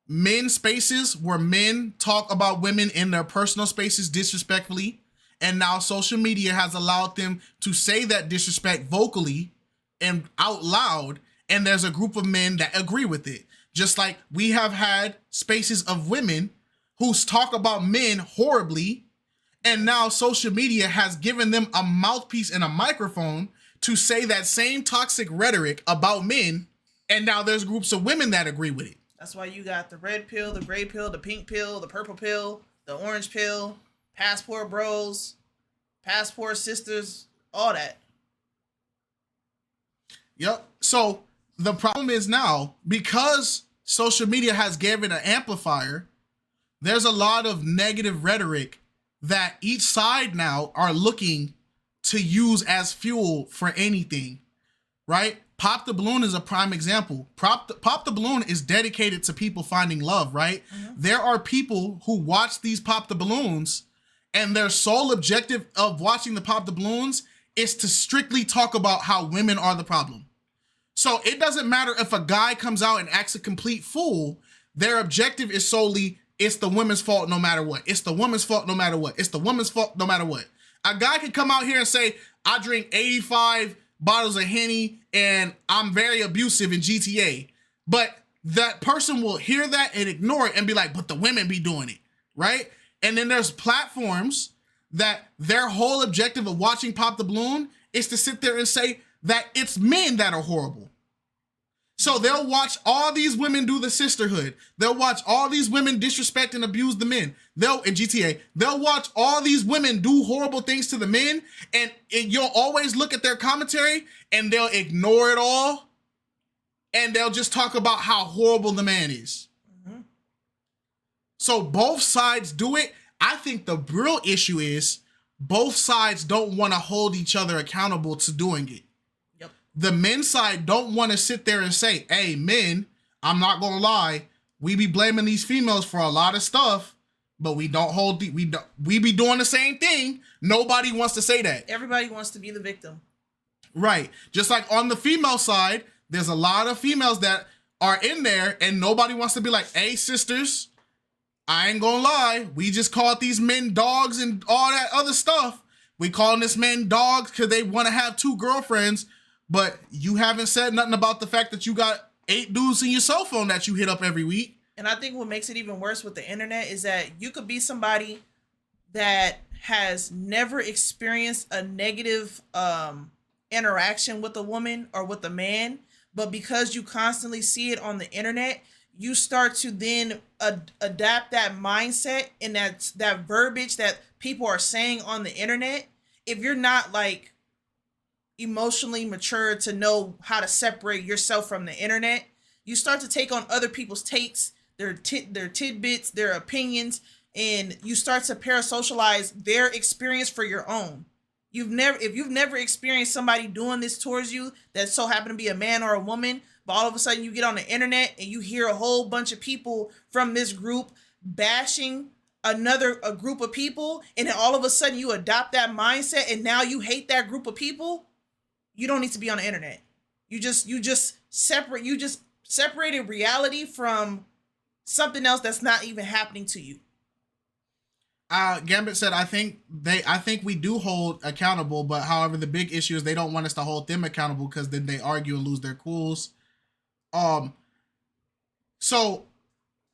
S1: men's spaces where men talk about women in their personal spaces disrespectfully, and now social media has allowed them to say that disrespect vocally and out loud, and there's a group of men that agree with it. Just like we have had spaces of women who talk about men horribly, and now social media has given them a mouthpiece and a microphone to say that same toxic rhetoric about men, and now there's groups of women that agree with it.
S2: That's why you got the red pill, the gray pill, the pink pill, the purple pill, the orange pill, passport bros, passport sisters, all that.
S1: Yep. So the problem is now, because social media has given an amplifier, there's a lot of negative rhetoric that each side now are looking to use as fuel for anything, right? Pop the Balloon is a prime example. Pop the Balloon is dedicated to people finding love, right? Mm-hmm. There are people who watch these Pop the Balloons, and their sole objective of watching the Pop the Balloons is to strictly talk about how women are the problem. So it doesn't matter if a guy comes out and acts a complete fool. Their objective is solely, it's the women's fault no matter what. It's the woman's fault no matter what. It's the woman's fault no matter what. A guy can come out here and say, I drink 85 bottles of Henny and I'm very abusive in GTA. But that person will hear that and ignore it and be like, but the women be doing it, right? And then there's platforms that their whole objective of watching Pop the Balloon is to sit there and say that it's men that are horrible. So they'll watch all these women do the sisterhood. They'll watch all these women disrespect and abuse the men. In GTA, they'll watch all these women do horrible things to the men, and you'll always look at their commentary and they'll ignore it all, and they'll just talk about how horrible the man is. Mm-hmm. So both sides do it. I think the real issue is both sides don't want to hold each other accountable to doing it. The men's side don't want to sit there and say, hey, men, I'm not going to lie, we be blaming these females for a lot of stuff, but we don't hold, we be doing the same thing. Nobody wants to say that.
S2: Everybody wants to be the victim.
S1: Right. Just like on the female side, there's a lot of females that are in there and nobody wants to be like, hey, sisters, I ain't going to lie, we just called these men dogs and all that other stuff. We calling this men dogs because they want to have 2 girlfriends. But you haven't said nothing about the fact that you got 8 dudes in your cell phone that you hit up every week.
S2: And I think what makes it even worse with the internet is that you could be somebody that has never experienced a negative interaction with a woman or with a man, but because you constantly see it on the internet, you start to then adapt that mindset and that verbiage that people are saying on the internet. If you're not like emotionally mature to know how to separate yourself from the internet, you start to take on other people's takes, their tidbits, their opinions, and you start to parasocialize their experience for your own. If you've never experienced somebody doing this towards you that so happen to be a man or a woman, but all of a sudden you get on the internet and you hear a whole bunch of people from this group bashing a group of people, and then all of a sudden you adopt that mindset and now you hate that group of people, you don't need to be on the internet. You just separated reality from something else that's not even happening to you.
S1: Gambit said, I think we do hold accountable, but however, the big issue is they don't want us to hold them accountable because then they argue and lose their cools. So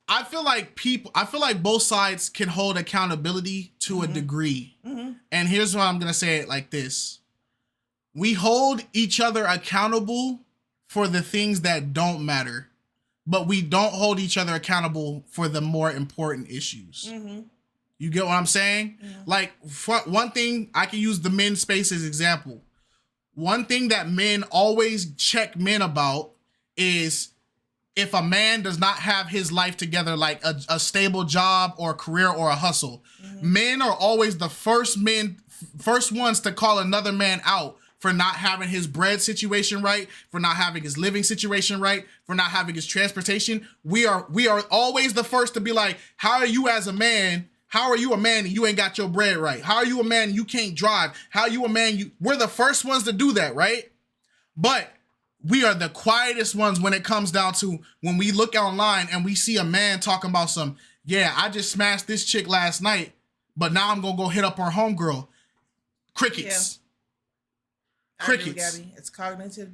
S1: I feel like both sides can hold accountability to a degree. Mm-hmm. And here's why I'm going to say it like this. We hold each other accountable for the things that don't matter, but we don't hold each other accountable for the more important issues. Mm-hmm. You get what I'm saying? Yeah. Like, one thing, I can use the men's space as example. One thing that men always check men about is if a man does not have his life together, like a stable job or a career or a hustle. Mm-hmm. Men are always the first ones to call another man out for not having his bread situation right, for not having his living situation right, for not having his transportation. We are always the first to be like, how are you as a man? How are you a man and you ain't got your bread right? How are you a man and you can't drive? How are you a man? We're the first ones to do that, right? But we are the quietest ones when it comes down to when we look online and we see a man talking about I just smashed this chick last night, but now I'm going to go hit up her homegirl. Crickets. Yeah. Crickets.
S2: Gabby. It's cognitive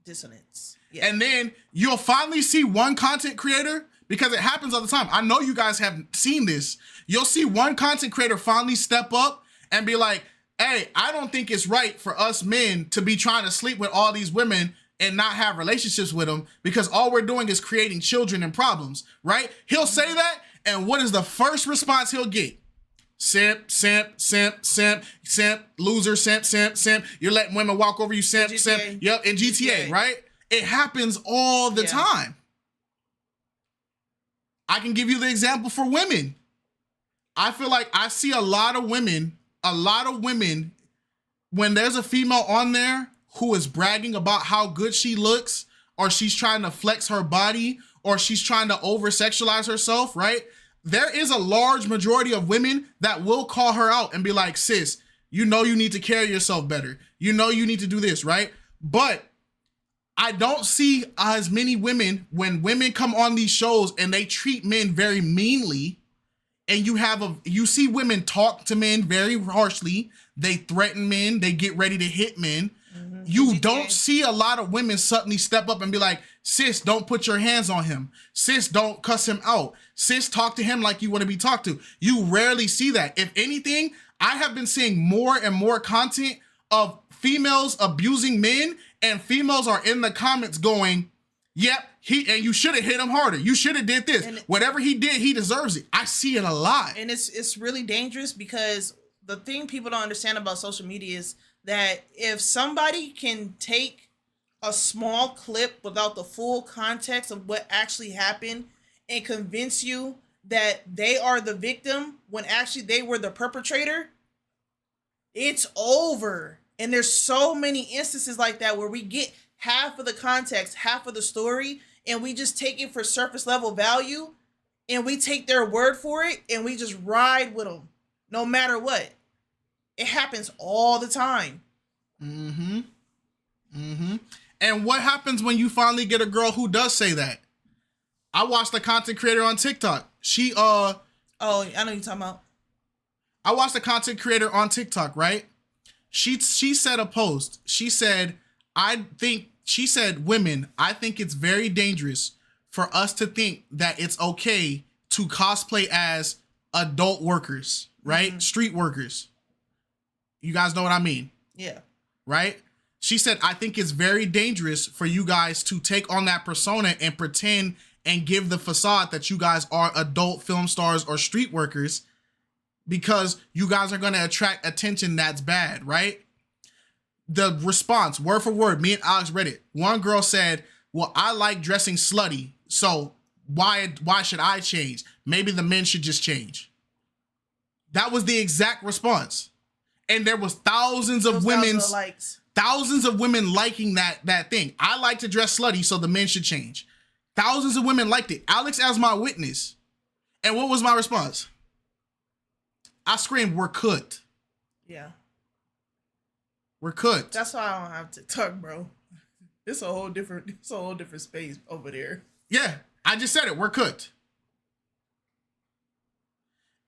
S2: dissonance. Yeah.
S1: And then you'll finally see one content creator, because it happens all the time. I know you guys have seen this. You'll see one content creator finally step up and be like, hey, I don't think it's right for us men to be trying to sleep with all these women and not have relationships with them, because all we're doing is creating children and problems, right? He'll say that, and what is the first response he'll get? Simp, simp, simp, simp, simp, loser, simp, simp, simp. You're letting women walk over you, simp, simp. Yep, in GTA, right? It happens all the time. I can give you the example for women. I feel like I see a lot of women, when there's a female on there who is bragging about how good she looks, or she's trying to flex her body, or she's trying to over-sexualize herself, right? There is a large majority of women that will call her out and be like, sis, you know you need to carry yourself better. You know you need to do this, right? But I don't see as many women, when women come on these shows and they treat men very meanly, and you see women talk to men very harshly, they threaten men, they get ready to hit men. Mm-hmm. you don't see a lot of women suddenly step up and be like, sis, don't put your hands on him. Sis, don't cuss him out. Sis, talk to him like you want to be talked to. You rarely see that. If anything, I have been seeing more and more content of females abusing men, and females are in the comments going, yep, you should have hit him harder. You should have did this. And whatever he did, he deserves it. I see it a lot.
S2: And it's really dangerous because the thing people don't understand about social media is that if somebody can take a small clip without the full context of what actually happened and convince you that they are the victim when actually they were the perpetrator, it's over. And there's so many instances like that where we get half of the context, half of the story, and we just take it for surface level value, and we take their word for it, and we just ride with them no matter what. It happens all the time.
S1: Mm-hmm. Mm-hmm. And what happens when you finally get a girl who does say that? I watched a content creator on TikTok. She
S2: Oh, I know you're talking about.
S1: I watched a content creator on TikTok, right? She said a post. She said, women, I think it's very dangerous for us to think that it's okay to cosplay as adult workers, right? Mm-hmm. Street workers. You guys know what I mean?
S2: Yeah.
S1: Right? She said, I think it's very dangerous for you guys to take on that persona and pretend and give the facade that you guys are adult film stars or street workers because you guys are going to attract attention that's bad, right? The response, word for word, me and Alex read it. One girl said, well, I like dressing slutty, so why should I change? Maybe the men should just change. That was the exact response. And there was thousands of women liking that thing. I like to dress slutty, so the men should change. Thousands of women liked it. Alex as my witness. And what was my response? I screamed, we're cooked.
S2: Yeah.
S1: We're cooked.
S2: That's why I don't have TikTok, bro. It's a whole different space over there.
S1: Yeah, I just said it. We're cooked.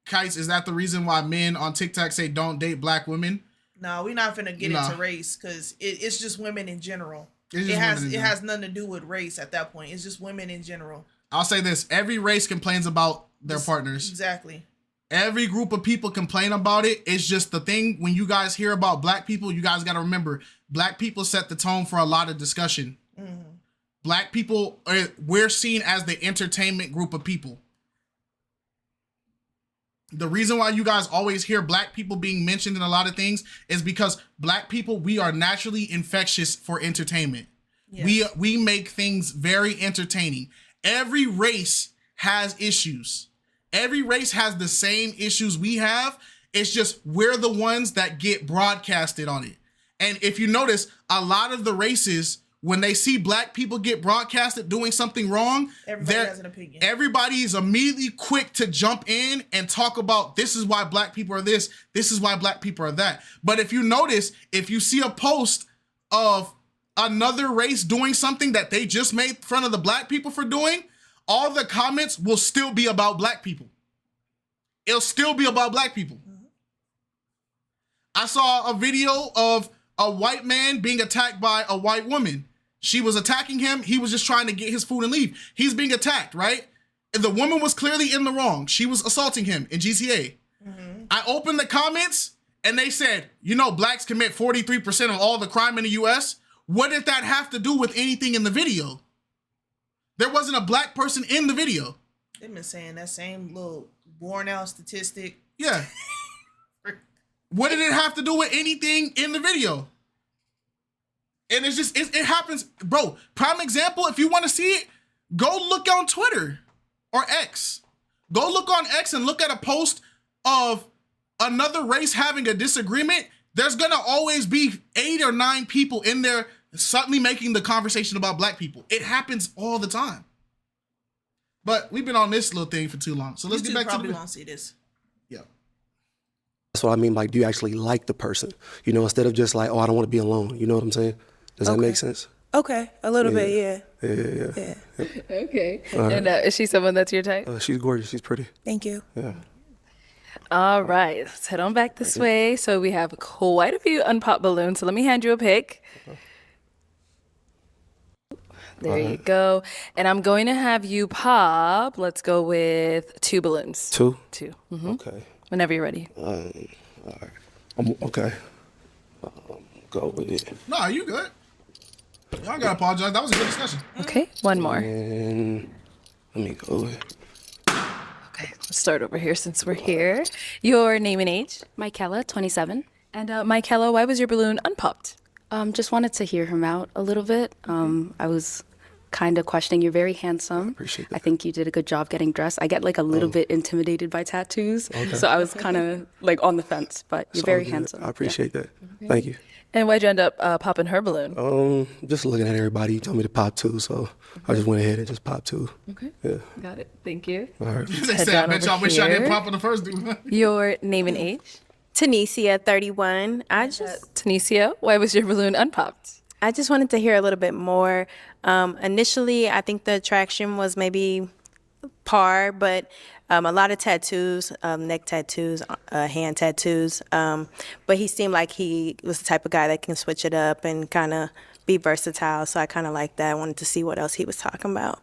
S1: KiteZz, is that the reason why men on TikTok say don't date black women?
S2: No, we're not finna get into race because it's just women in general. It has nothing to do with race at that point. It's just women in general.
S1: I'll say this. Every race complains about their partners.
S2: Exactly.
S1: Every group of people complain about it. It's just the thing when you guys hear about black people, you guys got to remember, black people set the tone for a lot of discussion. Mm-hmm. Black people, we're seen as the entertainment group of people. The reason why you guys always hear black people being mentioned in a lot of things is because black people, we are naturally infectious for entertainment. Yes. We make things very entertaining. Every race has issues. Every race has the same issues we have. It's just we're the ones that get broadcasted on it. And if you notice, a lot of the races, when they see black people get broadcasted doing something wrong,
S2: everybody has an opinion.
S1: Everybody is immediately quick to jump in and talk about this is why black people are this is why black people are that. But if you notice, if you see a post of another race doing something that they just made fun of the black people for doing, all the comments will still be about black people. It'll still be about black people. Mm-hmm. I saw a video of a white man being attacked by a white woman. She was attacking him. He was just trying to get his food and leave. He's being attacked, right? And the woman was clearly in the wrong. She was assaulting him in GCA. Mm-hmm. I opened the comments and they said, you know, blacks commit 43% of all the crime in the US. What did that have to do with anything in the video? There wasn't a black person in the video.
S2: They've been saying that same little worn out statistic.
S1: Yeah. What did it have to do with anything in the video? And it's just, it happens. Bro, prime example, if you want to see it, go look on Twitter or X. Go look on X and look at a post of another race having a disagreement. There's going to always be 8 or 9 people in there suddenly making the conversation about black people. It happens all the time. But we've been on this little thing for too long. So let's get back to the...
S2: probably won't see this.
S1: Yeah.
S16: That's what I mean. Like, do you actually like the person? You know, instead of just like, oh, I don't want to be alone. You know what I'm saying? Does that make sense?
S6: Okay, a little bit, yeah.
S16: Yeah.
S3: Okay. And is she someone that's your type?
S16: She's gorgeous. She's pretty.
S6: Thank you.
S16: Yeah.
S3: All right, let's head on back this way. So we have quite a few unpopped balloons. So let me hand you a pick. There you go. And I'm going to have you pop. Let's go with 2 balloons.
S16: 2?
S3: 2.
S16: Okay.
S3: Whenever you're ready.
S16: All right. Okay. Go with it.
S1: No, you good. Y'all gotta apologize. That was a good discussion.
S3: Okay, one more.
S16: And let me go with
S3: Okay, let's start over here since we're here. Your name and age?
S12: Michaela, 27.
S3: And Michaela, why was your balloon unpopped?
S12: Just wanted to hear him out a little bit. I was kind of questioning. You're very handsome. I
S16: appreciate that.
S12: I think you did a good job getting dressed. I get like a little bit intimidated by tattoos.
S16: Okay.
S12: So I was kind of like on the fence, but you're
S16: It's
S12: very
S16: all good.
S12: handsome.
S16: I appreciate that. Thank you.
S3: And why'd you end up popping her balloon?
S16: Just looking at everybody, you told me to pop 2, so I just went ahead and just popped 2.
S3: Okay.
S16: Yeah.
S3: Got it. Thank you.
S16: All right.
S1: They
S3: Head
S1: say, I
S3: down
S1: bet
S3: over
S1: y'all wish I didn't
S3: here.
S1: pop on the first dude.
S3: Your name and age?
S8: Tanisha, 31.
S3: Tanisha, why was your balloon unpopped?
S8: I just wanted to hear a little bit more. Initially, I think the attraction was maybe par, but a lot of tattoos, neck tattoos, hand tattoos. But he seemed like he was the type of guy that can switch it up and kind of be versatile. So I kind of like that. I wanted to see what else he was talking about.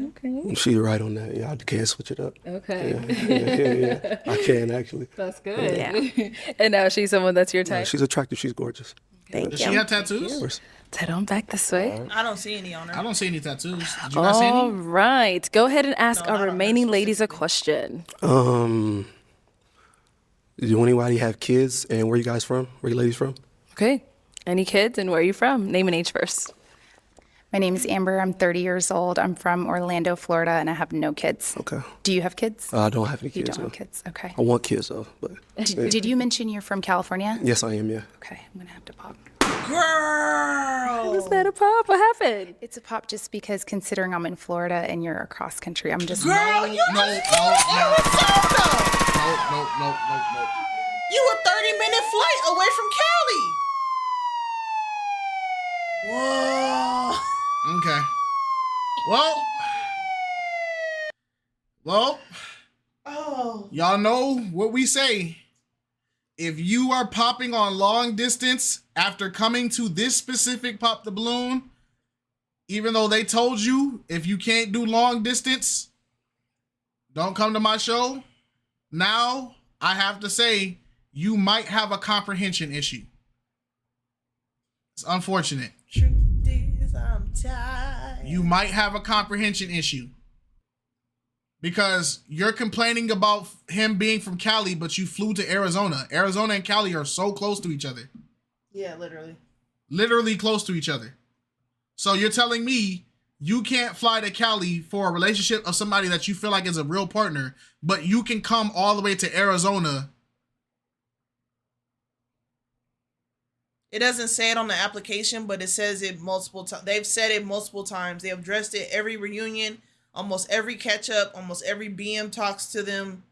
S3: Okay.
S16: She's right on that. Yeah, I can switch it up.
S3: Okay.
S16: Yeah. I can actually.
S3: That's good.
S8: Yeah.
S3: And now she's someone that's your
S16: Yeah,
S3: type?
S16: she's attractive. She's gorgeous.
S8: Thank
S1: Does
S8: you.
S1: she have tattoos?
S16: Of course.
S3: Head on back this way.
S2: I don't see any on her.
S1: I don't see any tattoos. Did you guys see
S3: All
S1: any?
S3: right. Go ahead and ask our remaining ladies a question.
S16: Do anybody have kids, and where you guys from? Where you ladies from?
S3: Okay. Any kids and where are you from? Name and age first.
S5: My name is Amber. I'm 30 years old. I'm from Orlando, Florida, and I have no kids.
S16: Okay.
S5: Do you have kids?
S16: I don't have any kids.
S5: You don't
S16: no.
S5: have kids. Okay.
S16: I want kids though, but
S5: Did you mention you're from California?
S16: yes, I am. Yeah.
S5: Okay, I'm gonna have to pop.
S2: Girl.
S3: Was that a pop? What happened?
S5: It's a pop just because considering I'm in Florida and you're across country, I'm just
S2: Girl, you just flew to Arizona.
S1: No.
S2: You a 30-minute flight away from Cali. Whoa.
S1: Okay. Well,
S2: Oh.
S1: y'all know what we say. If you are popping on long distance after coming to this specific Pop the Balloon, even though they told you if you can't do long distance, don't come to my show. Now, I have to say, you might have a comprehension issue. It's unfortunate.
S2: Truth is, I'm tired.
S1: You might have a comprehension issue. Because you're complaining about him being from Cali, but you flew to Arizona. Arizona and Cali are so close to each other.
S2: Yeah, literally.
S1: Literally close to each other. So you're telling me you can't fly to Cali for a relationship of somebody that you feel like is a real partner, but you can come all the way to Arizona.
S2: It doesn't say it on the application, but it says it multiple times. They've said it multiple times. They've addressed it every reunion. Almost every catch up, almost every BM talks to them.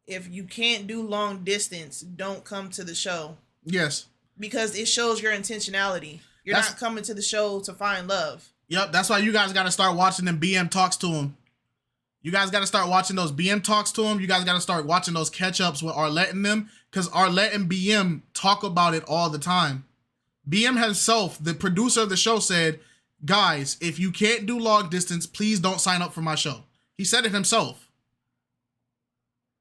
S2: If you can't do long distance, don't come to the show.
S1: Yes.
S2: Because it shows your intentionality. You're not coming to the show to find love.
S1: Yep, that's why you guys got to start watching them BM talks to him. You guys got to start watching those BM talks to him. You guys got to start watching those catch ups with Arlette and them, because Arlette and BM talk about it all the time. BM himself, the producer of the show, said, guys, if you can't do long distance, please don't sign up for my show. He said it himself.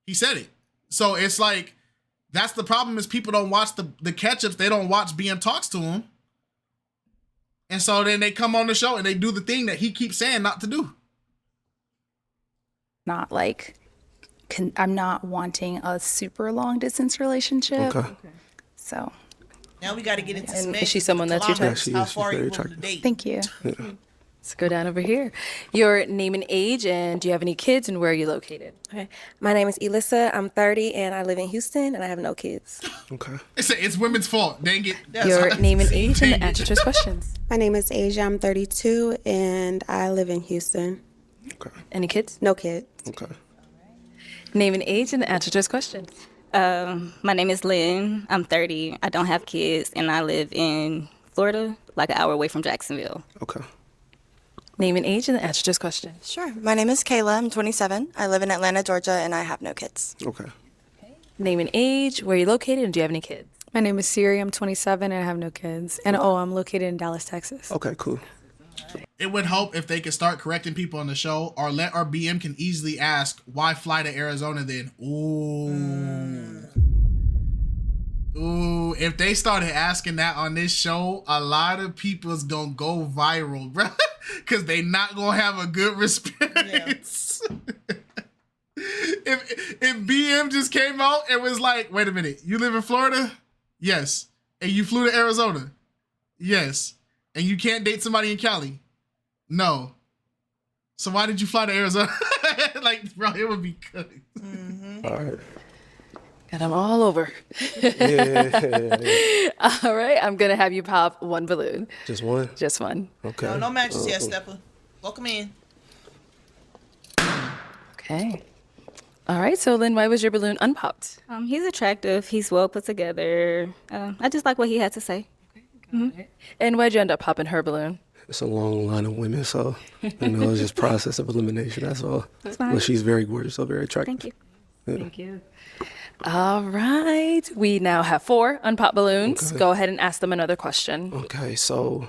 S1: He said it. So it's like, that's the problem, is people don't watch the catch-ups. They don't watch BM talks to him. And so then they come on the show and they do the thing that he keeps saying not to do.
S5: Not like, I'm not wanting a super long distance relationship.
S16: Okay.
S5: So.
S2: Now we got to get into
S3: And
S2: some
S3: is she someone that's your type?
S16: Yeah, she
S2: How
S16: is. She's
S2: far
S16: very
S2: you willing to
S16: attractive.
S2: date?
S5: Thank you.
S16: Yeah.
S3: Let's go down over here. Your name and age, and do you have any kids, and where are you located?
S15: Okay. My name is Elissa. I'm 30 and I live in Houston and I have no kids.
S16: Okay.
S1: It's women's fault. Dang it.
S3: Your name and age, and the answer to his questions.
S14: My name is Asia. I'm 32 and I live in Houston.
S16: Okay.
S3: Any kids?
S14: No kids.
S16: Okay.
S3: Name and age, and the answer to his questions.
S9: My name is Lynn. I'm 30. I don't have kids, and I live in Florida, like an hour away from Jacksonville.
S16: Okay.
S3: Name and age, and the answer to his questions.
S10: Sure. My name is Kayla. I'm 27. I live in Atlanta, Georgia, and I have no kids.
S16: Okay.
S3: Name and age, where are you located, and do you have any kids?
S7: My name is Siri. I'm 27 and I have no kids. And I'm located in Dallas, Texas.
S16: Okay. Cool.
S1: It would help if they could start correcting people on the show. Arlette or BM can easily ask, why fly to Arizona then? Ooh, if they started asking that on this show, a lot of people's gonna go viral, bro. Because they not gonna have a good response. Yeah. If BM just came out and was like, wait a minute, you live in Florida? Yes. And you flew to Arizona? Yes. And you can't date somebody in Cali? No. So why did you fly to Arizona? Like, bro, it would be good.
S16: All right.
S3: Got them all over.
S16: Yeah.
S3: All right, I'm gonna have you pop one balloon.
S16: Just one?
S3: Just one.
S16: Okay.
S2: No matches yet, Stepper. Welcome in.
S3: Okay. All right, so Lynn, why was your balloon unpopped?
S9: He's attractive. He's well put together. I just like what he had to say.
S3: And why'd you end up popping her balloon?
S16: It's a long line of women, so it's just process of elimination. That's all.
S9: That's fine.
S16: But she's very gorgeous, so very attractive.
S9: Thank you.
S16: Yeah.
S3: Thank you. All right, we now have 4 unpopped balloons.
S16: Okay.
S3: Go ahead and ask them another question.
S16: Okay, so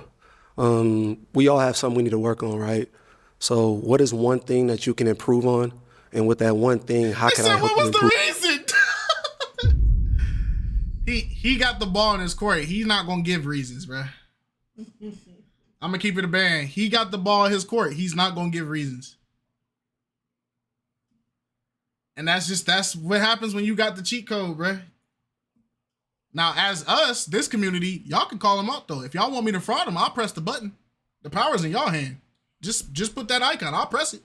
S16: we all have something we need to work on, right? So what is one thing that you can improve on? And with that one thing, how can I help you improve?
S1: What was the reason? He got the ball in his court. He's not gonna give reasons, bro. I'm gonna keep it a band. He got the ball in his court. He's not gonna give reasons. And that's what happens when you got the cheat code, bro. Now, as us, this community, y'all can call him out though. If y'all want me to fraud him, I'll press the button. The power's in y'all hand. Just put that icon. I'll press it.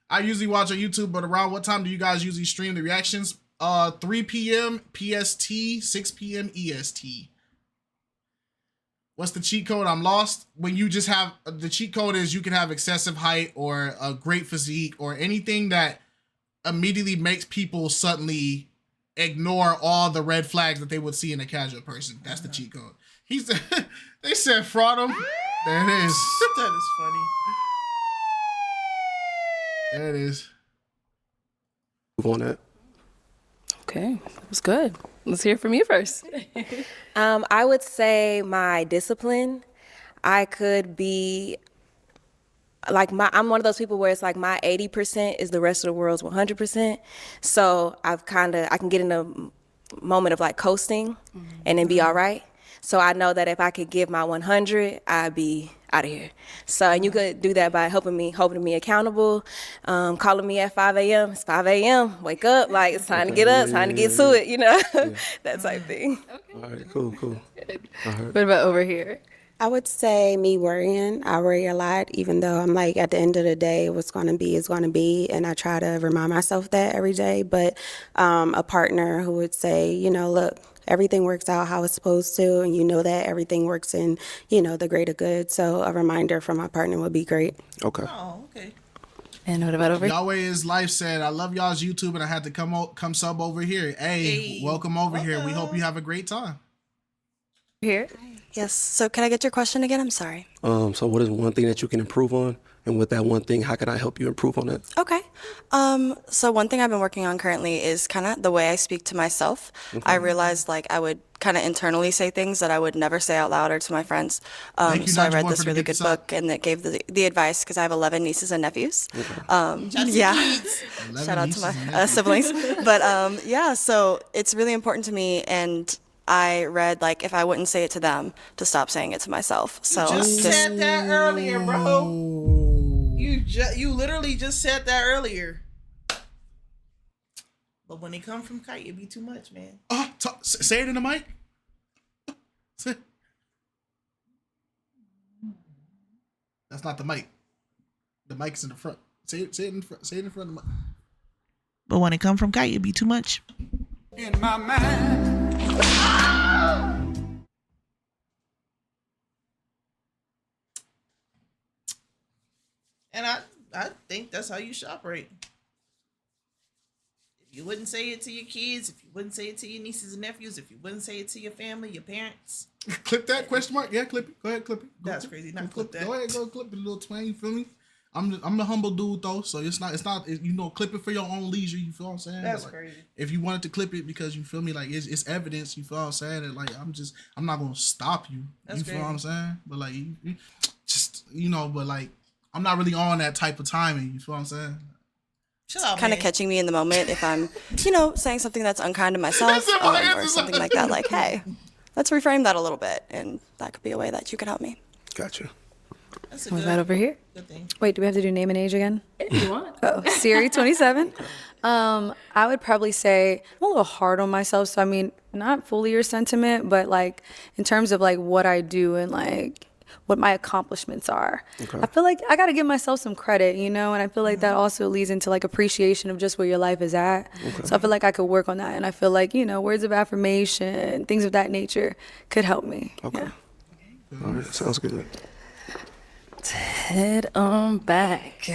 S1: I usually watch on YouTube, but around what time do you guys usually stream the reactions? 3 p.m. PST, 6 p.m. EST. What's the cheat code? I'm lost. When you just have, the cheat code is you can have excessive height or a great physique or anything that immediately makes people suddenly ignore all the red flags that they would see in a casual person. That's the cheat code. They said fraud him. There it is.
S2: That is funny.
S1: There it is.
S16: Move on that.
S3: Okay, that was good. Let's hear from you first.
S15: I would say my discipline. I could be like I'm one of those people where it's like my 80% is the rest of the world's 100%. So I can get in a moment of like coasting and then be all right. So I know that if I could give my 100, I'd be out of here. So, and you could do that by holding me accountable, calling me at 5 a.m. It's 5 a.m. Wake up, like it's time to get up, time to get to it, that type thing.
S16: Okay. All right, cool. All right.
S3: What about over here?
S14: I would say me worrying. I worry a lot, even though I'm like, at the end of the day, what's going to be is going to be. And I try to remind myself that every day. But a partner who would say, look, everything works out how it's supposed to. And that everything works in, the greater good. So a reminder from my partner would be great.
S16: Okay.
S2: Oh, okay.
S3: And what about over here?
S1: Yahweh is Life said, I love y'all's YouTube and I had to come sub over here. Hey, welcome over here. We hope you have a great time.
S3: Here?
S10: Yes. So can I get your question again? I'm sorry.
S16: So what is one thing that you can improve on? And with that one thing, how can I help you improve on it?
S10: Okay. So one thing I've been working on currently is kind of the way I speak to myself.
S16: Okay.
S10: I realized like I would kind of internally say things that I would never say out loud or to my friends. So I read this really good book and it gave the advice because I have 11 nieces and nephews. Yeah. Shout out to my siblings. But so it's really important to me, and I read like if I wouldn't say it to them, to stop saying it to myself. So
S2: You just said that earlier, bro. You literally just said that earlier. But when it comes from Kite, it'd be too much, man.
S1: Say it in the mic. That's not the mic. The mic's in the front. Say it in front. Say it in front of the mic.
S2: But when it comes from Kite, it'd be too much.
S17: In my mind.
S2: And I think that's how you should operate. If you wouldn't say it to your kids, if you wouldn't say it to your nieces and nephews, if you wouldn't say it to your family, your parents.
S1: Clip that question mark. Yeah, clip it. Go ahead, clip it.
S2: That's crazy. Not clip that.
S1: Go ahead, go clip it, a little twang. You feel me? I'm the humble dude though, so it's not clip it for your own leisure. You feel what I'm saying?
S2: That's
S1: like,
S2: crazy.
S1: If you wanted to clip it because you feel me, like it's evidence. You feel what I'm saying? And like I'm not gonna stop you.
S2: That's
S1: you feel
S2: crazy.
S1: what I'm saying? But like just you know, but like I'm not really on that type of timing. You feel what I'm saying?
S10: Kind of catching me in the moment if I'm, you know, saying something that's unkind to myself or something like that. Like, hey, let's reframe that a little bit, and that could be a way that you can help me.
S16: Gotcha.
S2: That's
S7: Was that over here?
S2: Good thing.
S7: Wait, do we have to do name and age again?
S3: If you want.
S7: Oh, Siri, 27. I would probably say I'm a little hard on myself. So, I mean, not fully your sentiment, but like in terms of like what I do and like what my accomplishments are.
S16: Okay.
S7: I feel like I got to give myself some credit, you know, and I feel like that also leads into like appreciation of just where your life is at.
S16: Okay.
S7: So I feel like I could work on that. And I feel like, you know, words of affirmation, things of that nature could help me.
S16: Okay.
S7: Yeah.
S16: All right. Sounds good.
S3: Head on back.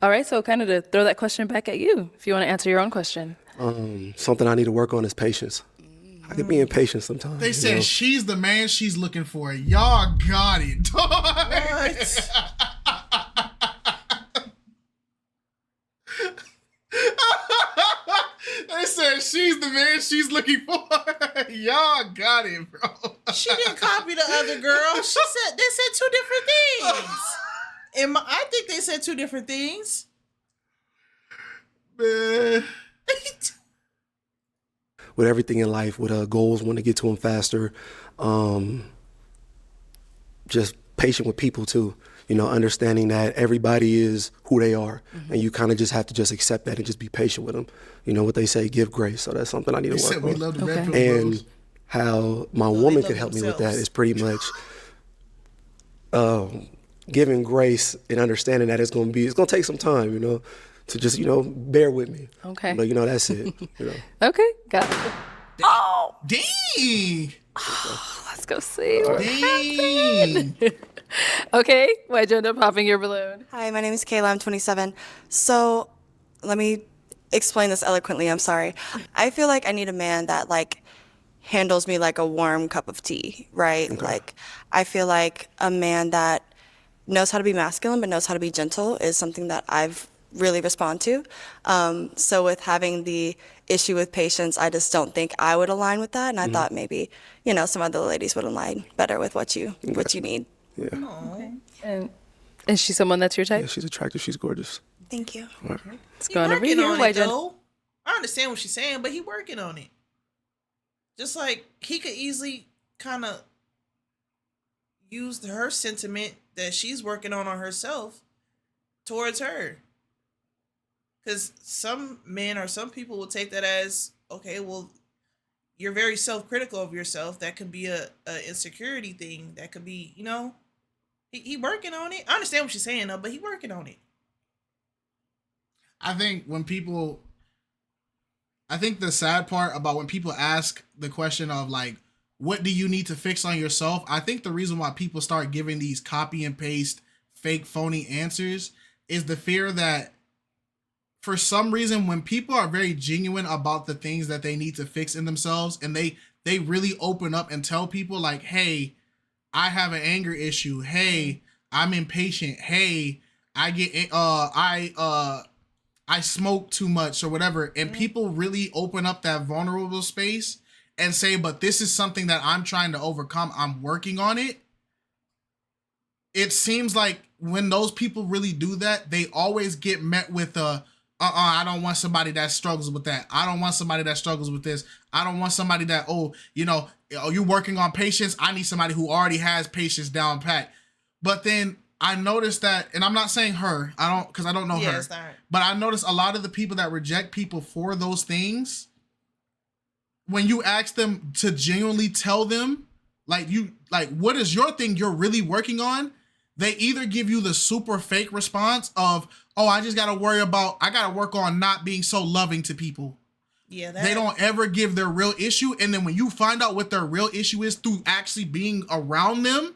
S3: All right, so kind of to throw that question back at you, if you want to answer your own question.
S16: Something I need to work on is patience. I can be impatient sometimes.
S1: They said she's the man she's looking for. Y'all got it. What? They said she's the man she's looking for. Y'all got it, bro.
S2: She didn't copy the other girl. They said two different things. I think they said two different things.
S1: Man.
S16: With everything in life, with goals, want to get to them faster. Just patient with people too. You know, understanding that everybody is who they are, and you kind of just have to just accept that and just be patient with them. You know what they say, give grace. So that's something I need to work on.
S1: We love the red pill
S16: And
S1: bros.
S16: how my woman could help me with that is pretty much giving grace and understanding that it's gonna take some time, you know, to just, you know, bear with me.
S3: Okay.
S16: But you know, that's it. You know.
S3: Okay, got it.
S1: Oh, dang!
S3: Let's go see what
S1: Dang!
S3: happened. Okay, why'd you end up popping your balloon?
S10: Hi, my name is Kayla. I'm 27. So let me explain this eloquently. I'm sorry. I feel like I need a man that like handles me like a warm cup of tea, right?
S16: Okay.
S10: Like I feel like a man that knows how to be masculine but knows how to be gentle is something that I've really respond to. So with having the issue with patience, I just don't think I would align with that. And I thought maybe, you know, some other ladies would align better with what you need.
S16: Yeah.
S3: Okay. And is she someone that's your type?
S16: Yeah, she's attractive. She's gorgeous.
S10: Thank you.
S16: All right.
S3: It's going over
S2: Working
S3: here.
S2: on
S3: Why
S2: it, though. I understand what she's saying, but he working on it. Just like he could easily kind of use her sentiment that she's working on herself towards her. Because some men or some people will take that as, okay, well, you're very self-critical of yourself. That could be a insecurity thing. That could be, you know, he working on it. I understand what she's saying, though, but he working on it.
S1: I think the sad part about when people ask the question of like, what do you need to fix on yourself? I think the reason why people start giving these copy and paste fake phony answers is the fear that for some reason, when people are very genuine about the things that they need to fix in themselves and they really open up and tell people like, hey, I have an anger issue. Hey, I'm impatient. Hey, I get, I smoke too much or whatever. And people really open up that vulnerable space and say, but this is something that I'm trying to overcome. I'm working on it. It seems like when those people really do that, they always get met with I don't want somebody that struggles with that. I don't want somebody that struggles with this. I don't want somebody that, you're working on patience. I need somebody who already has patience down pat. But then I noticed that, and I'm not saying her, because I don't know her.
S2: It's not.
S1: But I noticed a lot of the people that reject people for those things, when you ask them to genuinely tell them, what is your thing you're really working on? They either give you the super fake response of, I just got to work on not being so loving to people.
S2: Yeah,
S1: They don't ever give their real issue. And then when you find out what their real issue is through actually being around them,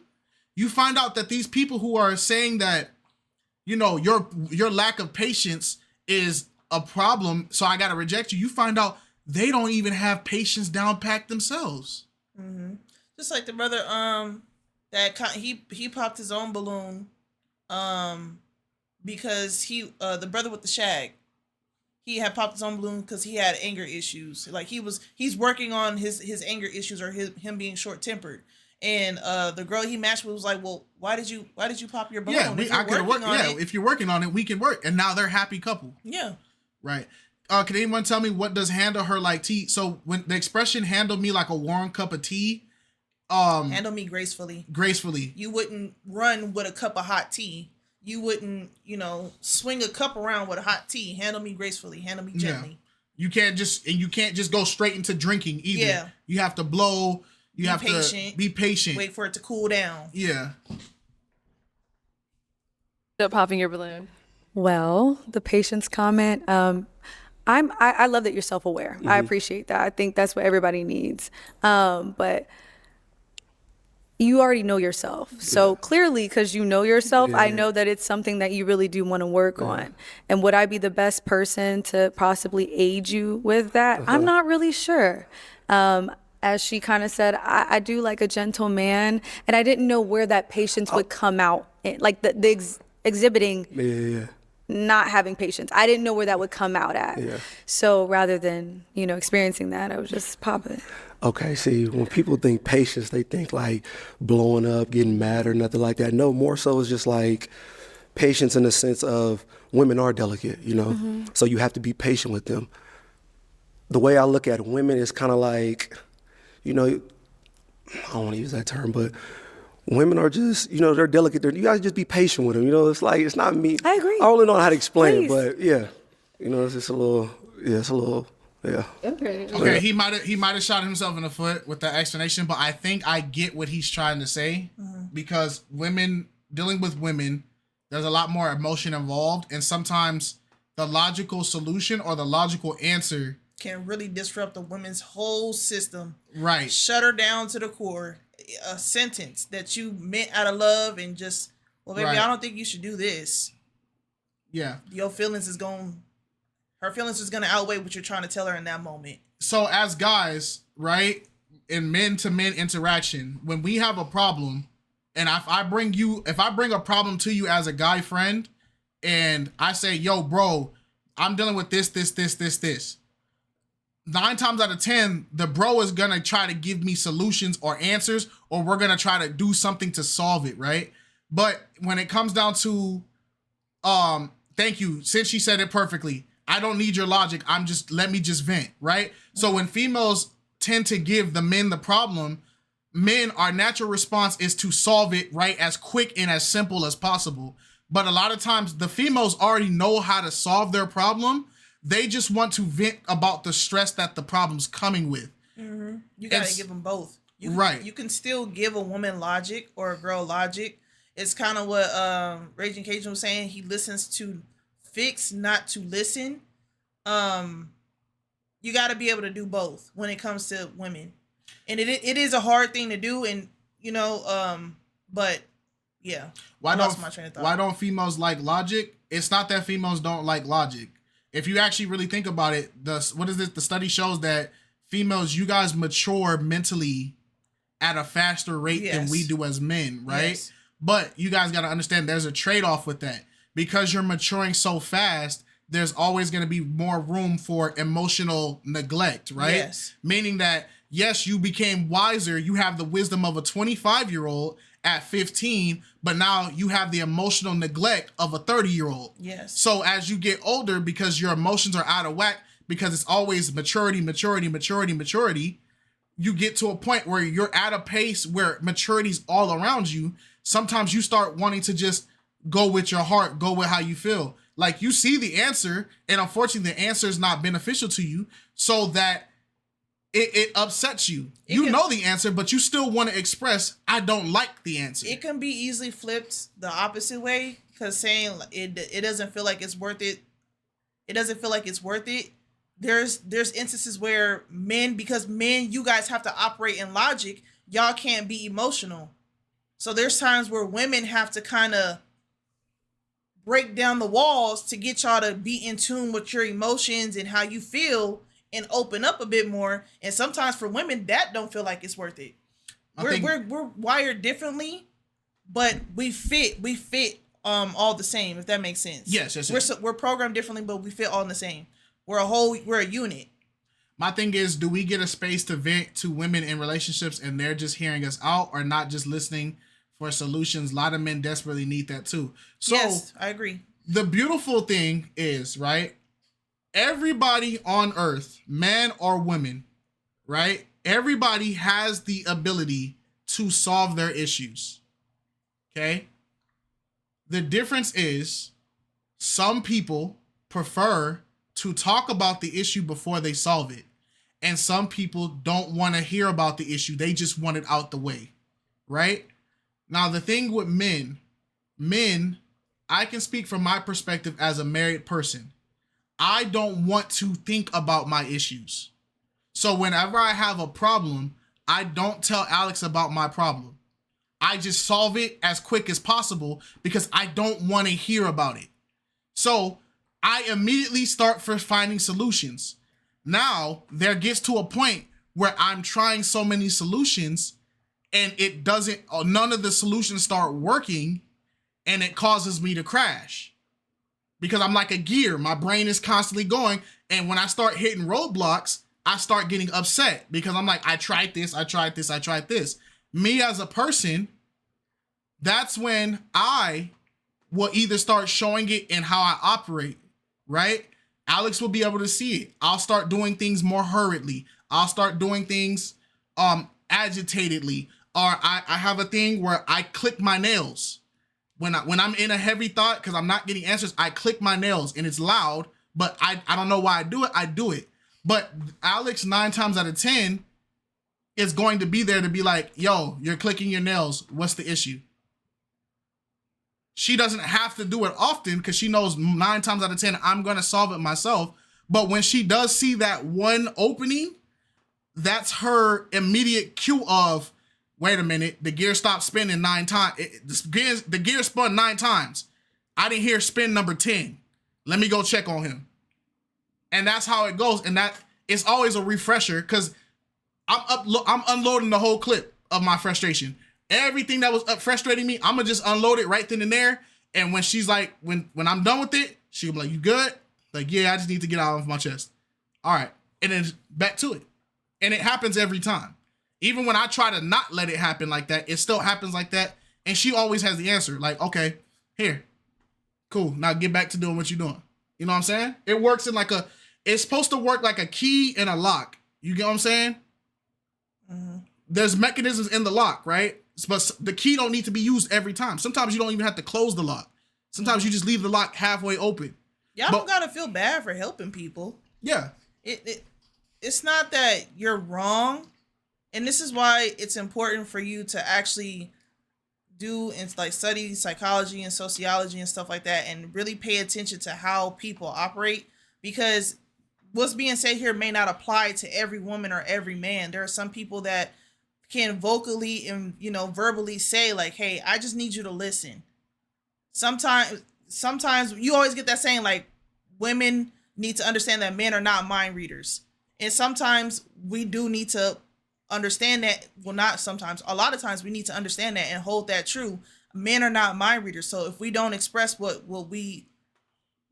S1: you find out that these people who are saying that, your lack of patience is a problem, so I got to reject you. You find out they don't even have patience down packed themselves.
S2: Mm-hmm. Just like the brother, that he popped his own balloon, because the brother with the shag, he had popped his own balloon because he had anger issues. Like he's working on his anger issues or him being short tempered, And the girl he matched with was like, well, why did you pop your balloon?
S1: Yeah, I could work. Yeah, if you're working on it, we can work. And now they're a happy couple.
S2: Yeah.
S1: Right. Can anyone tell me what does handle her like tea? So when the expression "handle me like a warm cup of tea,"
S2: handle me gracefully.
S1: Gracefully.
S2: You wouldn't run with a cup of hot tea. You wouldn't, swing a cup around with a hot tea. Handle me gracefully. Handle me gently.
S1: Yeah. You can't just go straight into drinking either.
S2: Yeah.
S1: You have to blow. You have to be patient.
S2: Wait for it to cool down.
S1: Yeah.
S3: Still popping your balloon.
S7: Well, the patience comment. I love that you're self-aware. I appreciate that. I think that's what everybody needs. But you already know yourself. So clearly, because you know yourself, I know that it's something that you really do want to work on. And would I be the best person to possibly aid you with that? I'm not really sure. As she kind of said, I do like a gentle man, and I didn't know where that patience would come out. Like the exhibiting not having patience. I didn't know where that would come out at. Yeah. So rather than, experiencing that, I was just popping.
S16: Okay, see, when people think patience, they think like blowing up, getting mad or nothing like that. No, more so it's just like patience in the sense of women are delicate, So you have to be patient with them. The way I look at women is kind of like, I don't want to use that term, but women are just, they're delicate. You guys just be patient with them. It's like, it's not me.
S7: I agree.
S16: I don't really know how to explain it, but yeah. It's just it's a little, yeah.
S1: Okay, he might have shot himself in the foot with that explanation, but I think I get what he's trying to say because dealing with women, there's a lot more emotion involved, and sometimes the logical solution or the logical answer
S2: can really disrupt a woman's whole system.
S1: Right.
S2: Shut her down to the core. A sentence that you meant out of love and just, well, baby, I don't think you should do this.
S1: Yeah.
S2: Her feelings is going to outweigh what you're trying to tell her in that moment.
S1: So as guys, right, in men-to-men interaction, when we have a problem, and if I bring a problem to you as a guy friend, and I say, yo, bro, I'm dealing with this. 9 times out of 10, the bro is gonna try to give me solutions or answers, or we're gonna try to do something to solve it, right? But when it comes down to, thank you, since she said it perfectly, I don't need your logic. Let me just vent, right? So when females tend to give the men the problem, men, our natural response is to solve it, right, as quick and as simple as possible. But a lot of times the females already know how to solve their problem. They just want to vent about the stress that the problem's coming with.
S2: Mm-hmm. You gotta give them both. You can still give a woman logic or a girl logic. It's kind of what Raging Cajun was saying. He listens to fix, not to listen. You got to be able to do both when it comes to women, and it is a hard thing to do. And but yeah,
S1: why don't females like logic? It's not that females don't like logic. If you actually really think about it, the study shows that females, you guys mature mentally at a faster rate than we do as men, right? Yes. But you guys got to understand there's a trade-off with that. Because you're maturing so fast, there's always going to be more room for emotional neglect, right? Yes. Meaning that, yes, you became wiser. You have the wisdom of a 25-year-old at 15, but now you have the emotional neglect of a 30-year-old.
S2: Yes.
S1: So as you get older, because your emotions are out of whack, because it's always maturity, you get to a point where you're at a pace where maturity's all around you. Sometimes you start wanting to just go with your heart, go with how you feel. Like you see the answer, and unfortunately the answer is not beneficial to you, so that it upsets you. You know the answer, but you still want to express, I don't like the answer.
S2: It can be easily flipped the opposite way, because saying it doesn't feel like it's worth it. It doesn't feel like it's worth it. There's instances where because men, you guys have to operate in logic. Y'all can't be emotional. So there's times where women have to kind of break down the walls to get y'all to be in tune with your emotions and how you feel, and open up a bit more. And sometimes for women, that don't feel like it's worth it. We're wired differently, but we fit all the same, if that makes sense.
S1: Yes.
S2: We're programmed differently, but we fit all in the same. We're a unit.
S1: My thing is, do we get a space to vent to women in relationships and they're just hearing us out or not just listening for solutions? A lot of men desperately need that too. So
S2: yes, I agree.
S1: The beautiful thing is, right? Everybody on earth, man or woman, right? Everybody has the ability to solve their issues. Okay? The difference is some people prefer to talk about the issue before they solve it. And some people don't want to hear about the issue. They just want it out the way. Right? Now, the thing with men, I can speak from my perspective as a married person. I don't want to think about my issues. So whenever I have a problem, I don't tell Alex about my problem. I just solve it as quick as possible because I don't want to hear about it. So I immediately start for finding solutions. Now there gets to a point where I'm trying so many solutions and none of the solutions start working and it causes me to crash. Because I'm like a gear, my brain is constantly going. And when I start hitting roadblocks, I start getting upset because I'm like, I tried this. Me as a person, that's when I will either start showing it in how I operate, right? Alex will be able to see it. I'll start doing things more hurriedly. I'll start doing things agitatedly. Or I have a thing where I click my nails. When I'm in a heavy thought, because I'm not getting answers, I click my nails and it's loud, but I don't know why I do it. But Alex, 9 times out of 10, is going to be there to be like, yo, you're clicking your nails. What's the issue? She doesn't have to do it often because she knows 9 times out of 10, I'm going to solve it myself. But when she does see that one opening, that's her immediate cue of, wait a minute, the gear stopped spinning 9 times. The gear spun 9 times. I didn't hear spin number 10. Let me go check on him. And that's how it goes. And that it's always a refresher because I'm unloading the whole clip of my frustration. Everything that was frustrating me, I'm gonna just unload it right then and there. And when she's like, when I'm done with it, she'll be like, you good? Like, yeah, I just need to get out of my chest. All right. And then back to it. And it happens every time. Even when I try to not let it happen like that, it still happens like that. And she always has the answer. Like, okay, here. Cool. Now get back to doing what you're doing. You know what I'm saying? It works in it's supposed to work like a key and a lock. You get what I'm saying? Mm-hmm. There's mechanisms in the lock, right? But the key don't need to be used every time. Sometimes you don't even have to close the lock. Sometimes you just leave the lock halfway open.
S2: Y'all don't gotta feel bad for helping people.
S1: Yeah.
S2: It's not that you're wrong. And this is why it's important for you to actually do and like study psychology and sociology and stuff like that and really pay attention to how people operate, because what's being said here may not apply to every woman or every man. There are some people that can vocally and verbally say like, hey, I just need you to listen. Sometimes you always get that saying like women need to understand that men are not mind readers. And sometimes we do need to understand that. Well, not sometimes, a lot of times we need to understand that and hold that true. Men are not mind readers. So if we don't express what we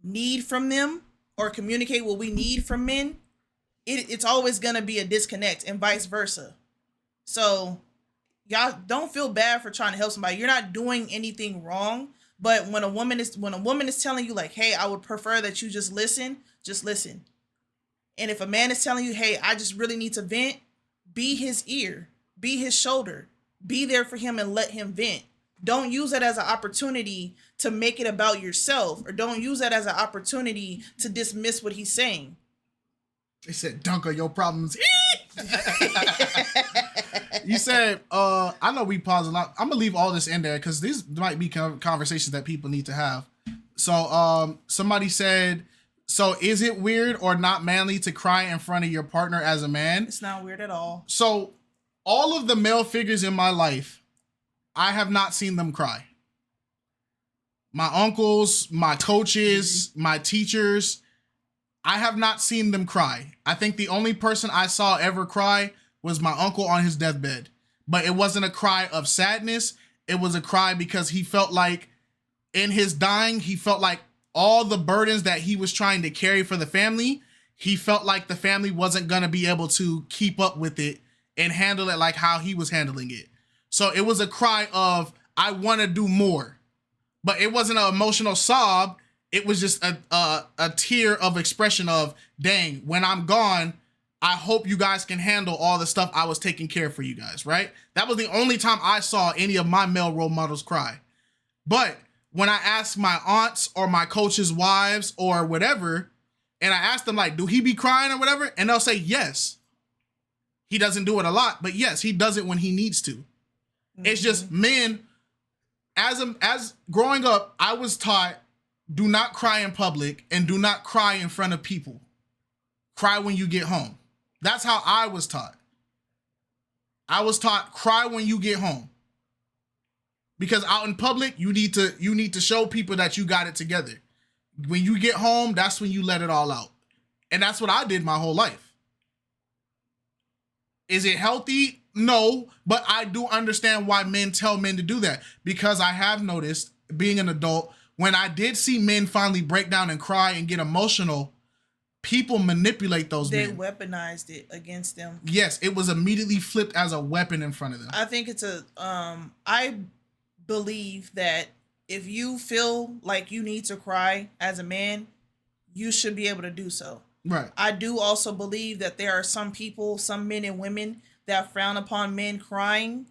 S2: need from them or communicate what we need from men, it's always going to be a disconnect, and vice versa. So y'all don't feel bad for trying to help somebody. You're not doing anything wrong. But when a woman is telling you like, hey, I would prefer that you just listen. And if a man is telling you, hey, I just really need to vent, be his ear, be his shoulder, be there for him and let him vent. Don't use that as an opportunity to make it about yourself, or don't use that as an opportunity to dismiss what he's saying.
S1: They said, dunk on your problems. You said, I know we paused a lot. I'm going to leave all this in there because these might be conversations that people need to have. So somebody said, so is it weird or not manly to cry in front of your partner as a man?
S2: It's not weird at all.
S1: So all of the male figures in my life, I have not seen them cry. My uncles, my coaches, my teachers, I have not seen them cry. I think the only person I saw ever cry was my uncle on his deathbed. But it wasn't a cry of sadness. It was a cry because he felt like in his dying, he felt like all the burdens that he was trying to carry for the family, he felt like the family wasn't going to be able to keep up with it and handle it like how he was handling it. So it was a cry of, I want to do more. But it wasn't an emotional sob. It was just a tear of expression of, dang, when I'm gone, I hope you guys can handle all the stuff I was taking care of for you guys, right? That was the only time I saw any of my male role models cry. But when I asked my aunts or my coaches' wives or whatever, and I asked them, like, do he be crying or whatever? And they'll say, yes. He doesn't do it a lot, but yes, he does it when he needs to. Mm-hmm. It's just men, as growing up, I was taught, do not cry in public and do not cry in front of people. Cry when you get home. That's how I was taught. I was taught, cry when you get home. Because out in public, you need to show people that you got it together. When you get home, that's when you let it all out. And that's what I did my whole life. Is it healthy? No, but I do understand why men tell men to do that. Because I have noticed, being an adult, when I did see men finally break down and cry and get emotional, people manipulate those men.
S2: They weaponized it against them.
S1: Yes, it was immediately flipped as a weapon in front of them.
S2: I think it's I believe that if you feel like you need to cry as a man, you should be able to do so.
S1: Right.
S2: I do also believe that there are some people, some men and women, that frown upon men crying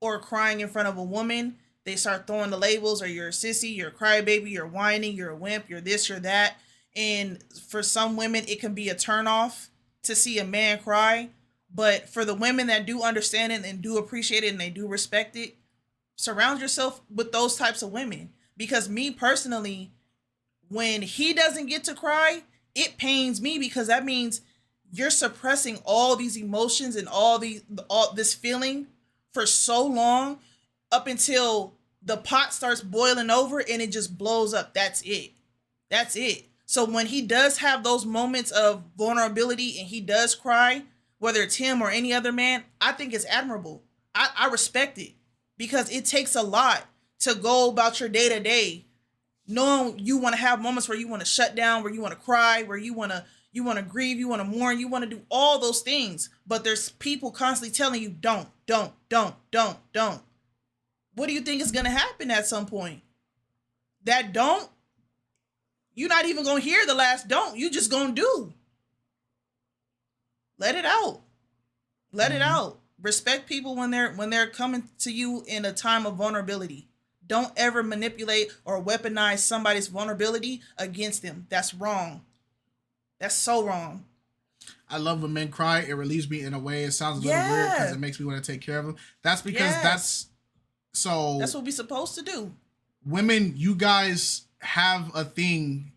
S2: or crying in front of a woman. They start throwing the labels, or you're a sissy, you're a crybaby, you're whining, you're a wimp, you're this, you're that. And for some women, it can be a turnoff to see a man cry. But for the women that do understand it and do appreciate it and they do respect it, surround yourself with those types of women. Because me personally, when he doesn't get to cry, it pains me, because that means you're suppressing all these emotions and all this feeling for so long, up until the pot starts boiling over and it just blows up. That's it. That's it. So when he does have those moments of vulnerability and he does cry, whether it's him or any other man, I think it's admirable. I respect it, because it takes a lot to go about your day to day, knowing you want to have moments where you want to shut down, where you want to cry, where you want to grieve, you want to mourn, you want to do all those things. But there's people constantly telling you, don't. What do you think is going to happen at some point? That don't, you're not even going to hear the last don't. You just going to do. Let it out. Let it out. Respect people when they're coming to you in a time of vulnerability. Don't ever manipulate or weaponize somebody's vulnerability against them. That's wrong. That's so wrong.
S1: I love when men cry. It relieves me in a way. It sounds a little weird because it makes me want to take care of them. That's because that's what we're supposed to do. Women, you guys have a thing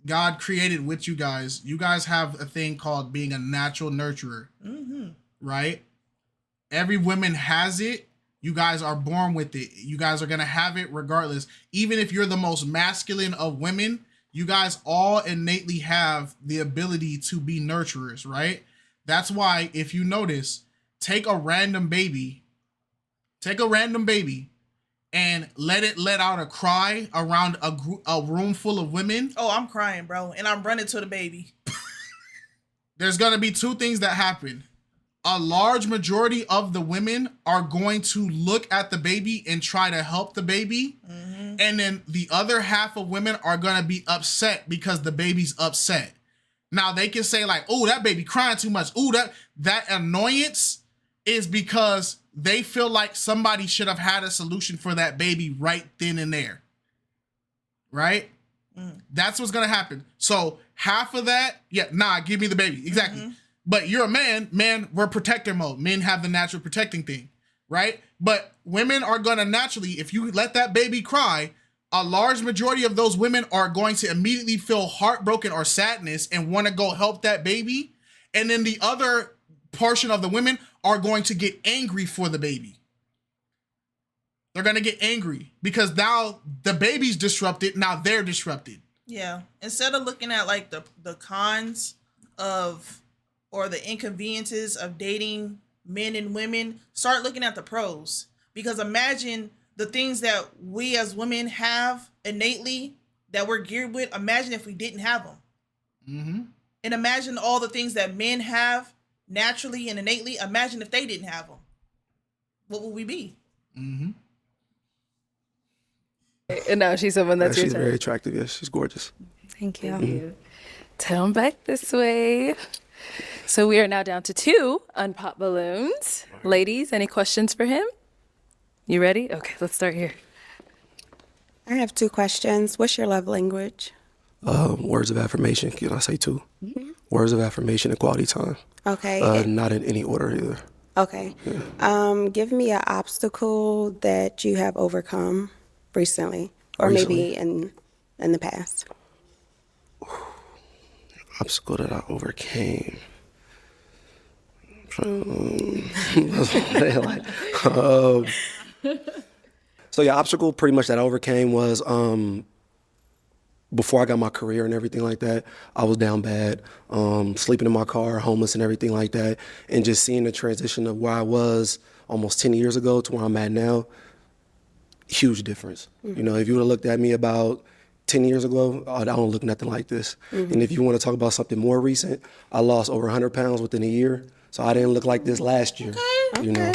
S1: God created with you guys. You guys have a thing called being a natural nurturer. Mm-hmm. Right? Every woman has it. You guys are born with it. You guys are going to have it regardless. Even if you're the most masculine of women, you guys all innately have the ability to be nurturers, right? That's why, if you notice, take a random baby and let it let out a cry around a room full of women.
S2: Oh, I'm crying, bro. And I'm running to the baby.
S1: There's going to be two things that happen. A large majority of the women are going to look at the baby and try to help the baby. Mm-hmm. And then the other half of women are going to be upset because the baby's upset. Now they can say like, oh, that baby crying too much. Oh, that annoyance is because they feel like somebody should have had a solution for that baby right then and there. Right? Mm. That's what's going to happen. So half of that, give me the baby. Exactly. Mm-hmm. But you're a man, we're protector mode. Men have the natural protecting thing, right? But women are going to naturally, if you let that baby cry, a large majority of those women are going to immediately feel heartbroken or sadness and want to go help that baby. And then the other portion of the women are going to get angry for the baby. They're going to get angry because now the baby's disrupted. Now they're disrupted.
S2: Yeah. Instead of looking at like the cons of, or the inconveniences of dating men and women, start looking at the pros. Because imagine the things that we as women have innately that we're geared with. Imagine if we didn't have them. Mm-hmm. And imagine all the things that men have naturally and innately. Imagine if they didn't have them. What would we be?
S1: Mm-hmm.
S3: And now she's someone that's
S16: Yeah,
S3: your
S16: she's
S3: type.
S16: very attractive. Yes, she's gorgeous.
S3: Thank you.
S16: Mhm.
S3: Turn back this way. So we are now down to 2 unpop balloons. Ladies, any questions for him? You ready? Okay, let's start here.
S14: I have 2 questions. What's your love language?
S16: Words of affirmation. Can I say 2?
S14: Mhm.
S16: Words of affirmation and quality time.
S14: Okay.
S16: Not in any order either.
S14: Okay. Give me an obstacle that you have overcome recently, or maybe in the past.
S16: Obstacle that I overcame. So yeah, obstacle pretty much that I overcame was before I got my career and everything like that, I was down bad, sleeping in my car, homeless and everything like that. And just seeing the transition of where I was almost 10 years ago to where I'm at now, huge difference. You know, if you would have looked at me about 10 years ago, I don't look nothing like this. And if you want to talk about something more recent, I lost over 100 pounds within a year. So I didn't look like this last year, you know.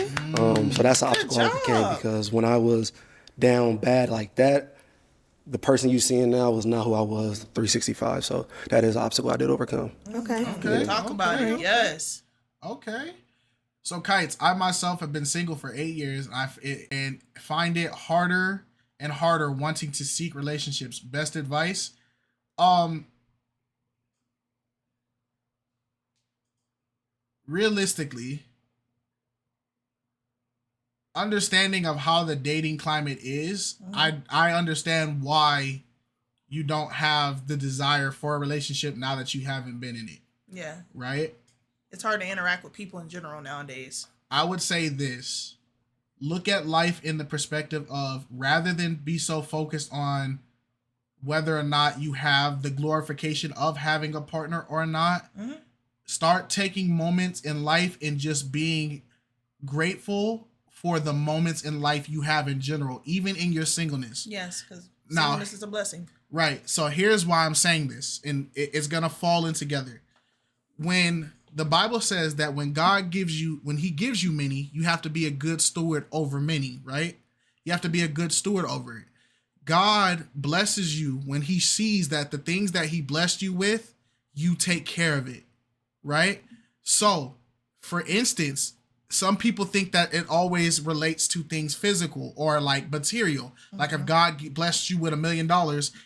S16: So that's an obstacle I overcame, because when I was down bad like that, the person you seeing now was not who I was 365. So that is an obstacle I did overcome.
S14: Okay.
S1: Okay.
S2: Talk about it. Yes.
S1: Okay. So Kites, I myself have been single for 8 years, and find it harder and harder wanting to seek relationships. Best advice? Realistically, understanding of how the dating climate is, I understand why you don't have the desire for a relationship now that you haven't been in it.
S2: Yeah.
S1: Right?
S2: It's hard to interact with people in general nowadays.
S1: I would say this. Look at life in the perspective of, rather than be so focused on whether or not you have the glorification of having a partner or not, start taking moments in life and just being grateful for the moments in life you have in general, even in your singleness.
S2: Yes, because
S1: Now-
S2: singleness is a blessing.
S1: Right. So here's why I'm saying this, and it's going to fall in together. When the Bible says that when he gives you many, you have to be a good steward over many, right? You have to be a good steward over it. God blesses you when he sees that the things that he blessed you with, you take care of it, right? So, for instance, some people think that it always relates to things physical or like material. Like if God blessed you with $1 million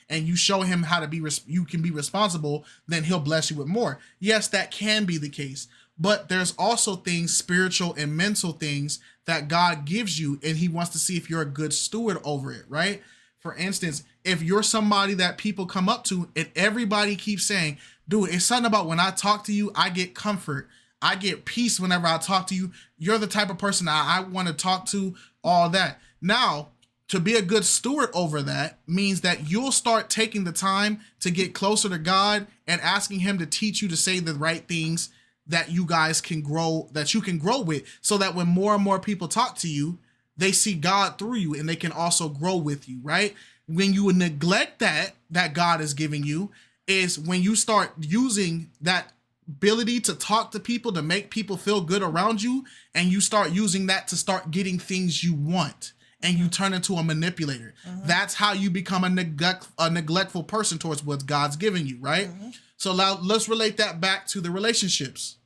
S1: and you show him how to you can be responsible, then he'll bless you with more. Yes, that can be the case. But there's also things, spiritual and mental things, that God gives you, and he wants to see if you're a good steward over it, right? For instance, if you're somebody that people come up to and everybody keeps saying, dude, it's something about when I talk to you, I get comfort. I get peace whenever I talk to you. You're the type of person I want to talk to, all that. Now, to be a good steward over that means that you'll start taking the time to get closer to God and asking him to teach you to say the right things that you guys can grow, that you can grow with, so that when more and more people talk to you, they see God through you and they can also grow with you, right? When you neglect that God is giving you, is when you start using that ability to talk to people, to make people feel good around you, and you start using that to start getting things you want, and you turn into a manipulator. That's how you become a neglectful person towards what God's giving you, right? So now let's relate that back to the relationships,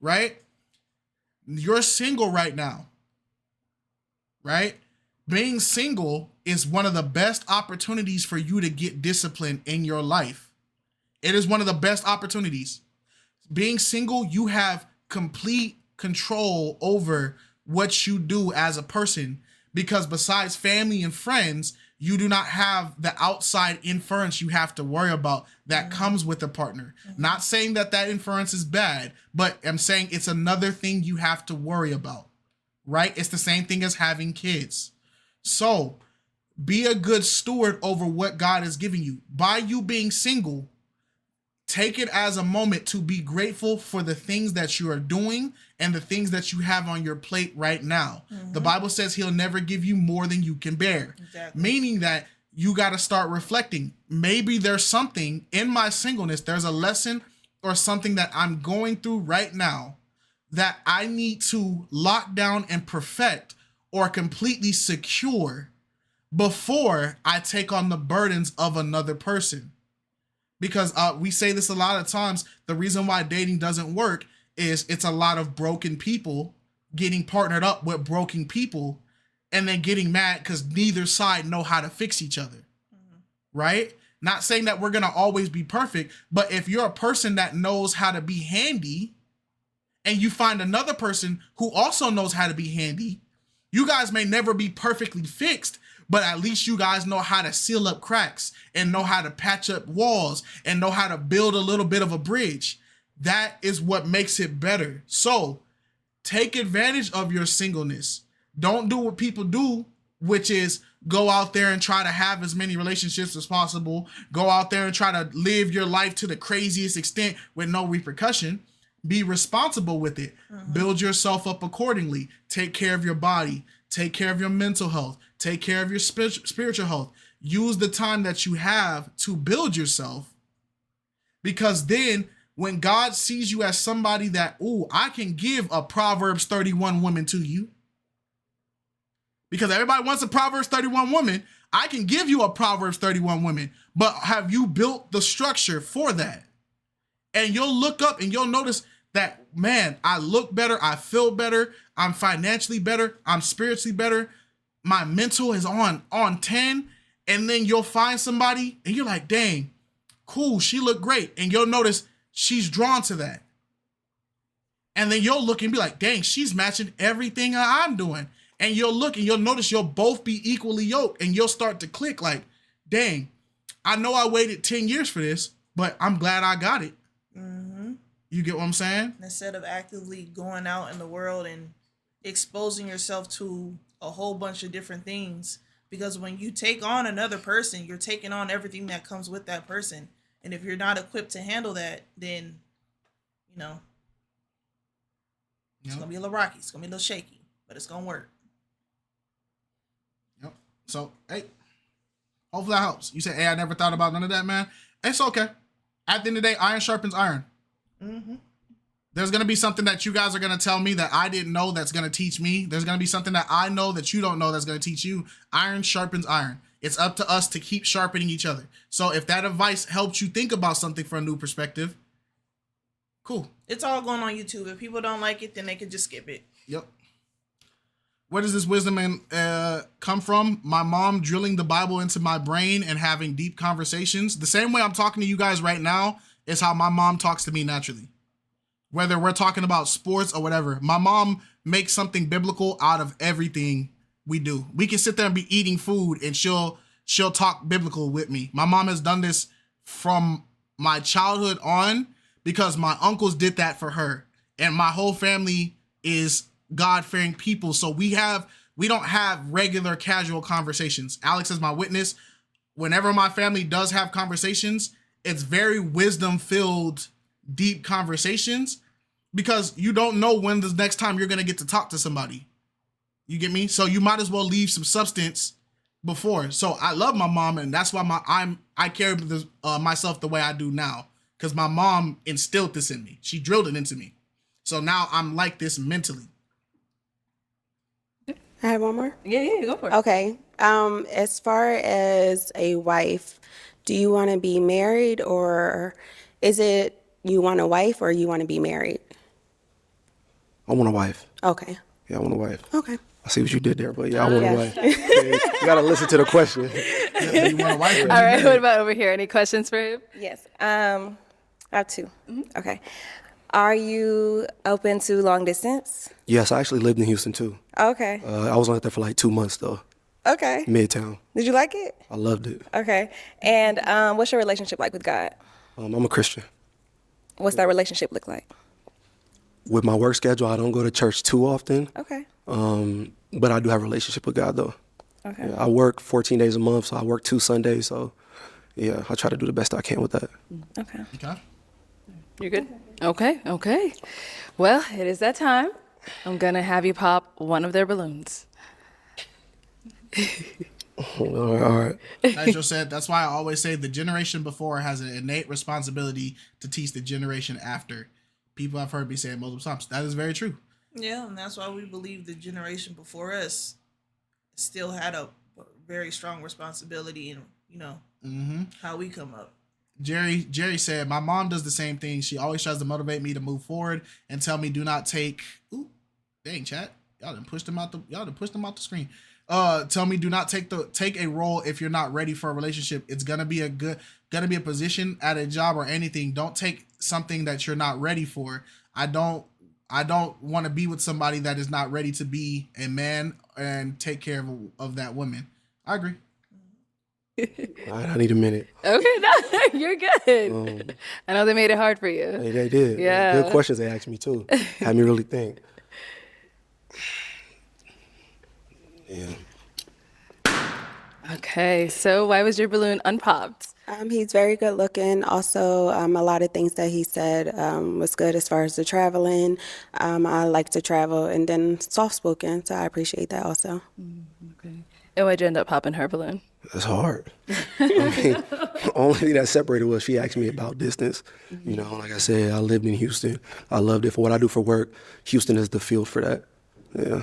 S1: right? You're single right now, right? Being single is one of the best opportunities for you to get discipline in your life. It is one of the best opportunities. Being single, you have complete control over what you do as a person, because besides family and friends, you do not have the outside inference you have to worry about that comes with a partner. Not saying that inference is bad, but I'm saying it's another thing you have to worry about, right? It's the same thing as having kids. So be a good steward over what God is giving you. By you being single, take it as a moment to be grateful for the things that you are doing and the things that you have on your plate right now. The Bible says he'll never give you more than you can bear. Meaning that you got to start reflecting. Maybe there's something in my singleness, there's a lesson or something that I'm going through right now that I need to lock down and perfect or completely secure before I take on the burdens of another person. Because we say this a lot of times, the reason why dating doesn't work is it's a lot of broken people getting partnered up with broken people and then getting mad because neither side know how to fix each other, right? Not saying that we're gonna always be perfect, but if you're a person that knows how to be handy and you find another person who also knows how to be handy, you guys may never be perfectly fixed, but at least you guys know how to seal up cracks and know how to patch up walls and know how to build a little bit of a bridge. That is what makes it better. So take advantage of your singleness. Don't do what people do, which is go out there and try to have as many relationships as possible. Go out there and try to live your life to the craziest extent with no repercussion. Be responsible with it. Build yourself up accordingly. Take care of your body. Take care of your mental health. Take care of your spiritual health. Use the time that you have to build yourself, because then when God sees you as somebody that, ooh, I can give a Proverbs 31 woman to you, because everybody wants a Proverbs 31 woman, I can give you a Proverbs 31 woman, but have you built the structure for that? And you'll look up and you'll notice that, man, I look better, I feel better, I'm financially better, I'm spiritually better, my mental is on 10, and then you'll find somebody and you're like, dang, cool, she looked great. And you'll notice she's drawn to that. And then you'll look and be like, dang, she's matching everything I'm doing. And you'll look and you'll notice you'll both be equally yoked, and you'll start to click like, dang, I know I waited 10 years for this, but I'm glad I got it. You get what I'm saying?
S2: Instead of actively going out in the world and exposing yourself to a whole bunch of different things, because when you take on another person, you're taking on everything that comes with that person. And if you're not equipped to handle that, then, you know, it's going to be a little rocky. It's going to be a little shaky, but it's going to work.
S1: Yep. So, hey, hopefully that helps. You said, hey, I never thought about none of that, man. It's okay. At the end of the day, iron sharpens iron. There's going to be something that you guys are going to tell me that I didn't know that's going to teach me. There's going to be something that I know that you don't know that's going to teach you. Iron sharpens iron. It's up to us to keep sharpening each other. So if that advice helps you think about something from a new perspective, cool.
S2: It's all going on YouTube. If people don't like it, then they can just skip it.
S1: Yep. Where does this wisdom come from? My mom drilling the Bible into my brain and having deep conversations. The same way I'm talking to you guys right now is how my mom talks to me naturally. Whether we're talking about sports or whatever, my mom makes something biblical out of everything we do. We can sit there and be eating food and she'll talk biblical with me. My mom has done this from my childhood on because my uncles did that for her. And my whole family is God-fearing people. So we don't have regular casual conversations. Alex is my witness. Whenever my family does have conversations, it's very wisdom-filled, deep conversations, because you don't know when the next time you're going to get to talk to somebody. You get me? So you might as well leave some substance before. So I love my mom, and that's why I carry myself the way I do now, because my mom instilled this in me. She drilled it into me. So now I'm like this mentally.
S14: I have one more?
S3: Yeah, go for it.
S14: Okay. As far as a wife, do you want to be married, or is it you want a wife or you want to be married?
S16: I want a wife.
S14: Okay.
S16: Yeah, I want a wife.
S14: Okay.
S16: I see what you did there, but yeah, I want a wife. Yeah, you gotta listen to the question.
S1: You want a wife?
S3: All right, what about over here? Any questions for him?
S15: Yes. I have two. Okay. Are you open to long distance?
S16: Yes, I actually lived in Houston too.
S15: Okay.
S16: I was only there for like 2 months though.
S15: Okay.
S16: Midtown.
S15: Did you like it?
S16: I loved it.
S15: Okay. And what's your relationship like with God?
S16: I'm a Christian.
S15: What's that relationship look like?
S16: With my work schedule, I don't go to church too often.
S15: Okay.
S16: But I do have a relationship with God though.
S15: Okay.
S16: Yeah, I work 14 days a month, so I work 2 Sundays. So yeah, I try to do the best I can with that.
S15: Okay.
S1: Okay.
S3: You're good? Okay. Well, it is that time. I'm gonna have you pop one of their balloons.
S16: All right.
S1: Nigel said, that's why I always say the generation before has an innate responsibility to teach the generation after. People have heard me say it multiple times. That is very true.
S2: Yeah, and that's why we believe the generation before us still had a very strong responsibility in, how we come up.
S1: Jerry said, my mom does the same thing. She always tries to motivate me to move forward and tell me do not take. Ooh, dang, chat. Y'all done pushed them out the screen. Tell me do not take a role if you're not ready for a relationship. It's gonna be a position at a job or anything. Don't take something that you're not ready for. I don't want to be with somebody that is not ready to be a man and take care of that woman. I agree.
S16: I need a minute.
S3: Okay, no, you're good. I know they made it hard for you.
S16: They did.
S3: Yeah.
S16: Good questions they asked me too. Had me really think. Yeah.
S3: Okay, so why was your balloon unpopped?
S14: He's very good looking. Also, a lot of things that he said was good as far as the traveling. I like to travel, and then soft spoken, so I appreciate that also.
S3: Okay. And why'd you end up popping her balloon?
S16: That's hard. I mean, the only thing that separated was she asked me about distance. You know, like I said, I lived in Houston. I loved it for what I do for work. Houston is the field for that. Yeah.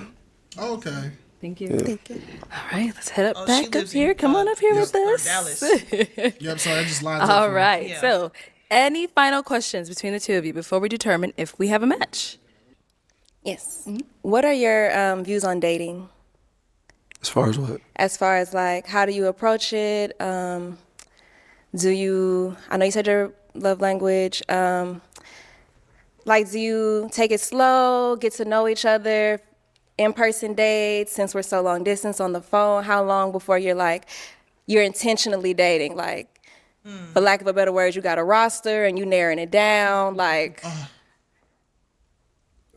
S1: Okay.
S3: Thank you.
S16: Yeah.
S14: Thank you.
S3: All right, let's head up back up here. Come on up here with us.
S2: Dallas.
S1: Yep, sorry, I just lined up.
S3: All
S1: for
S3: right.
S2: Yeah.
S3: So, any final questions between the two of you before we determine if we have a match?
S15: Yes. What are your views on dating?
S16: As far as what?
S15: As far as like, how do you approach it? I know you said your love language. Like, do you take it slow, get to know each other, in-person dates, since we're so long distance on the phone? How long before you're intentionally dating? Like, for lack of a better word, you got a roster and you narrowing it down, like.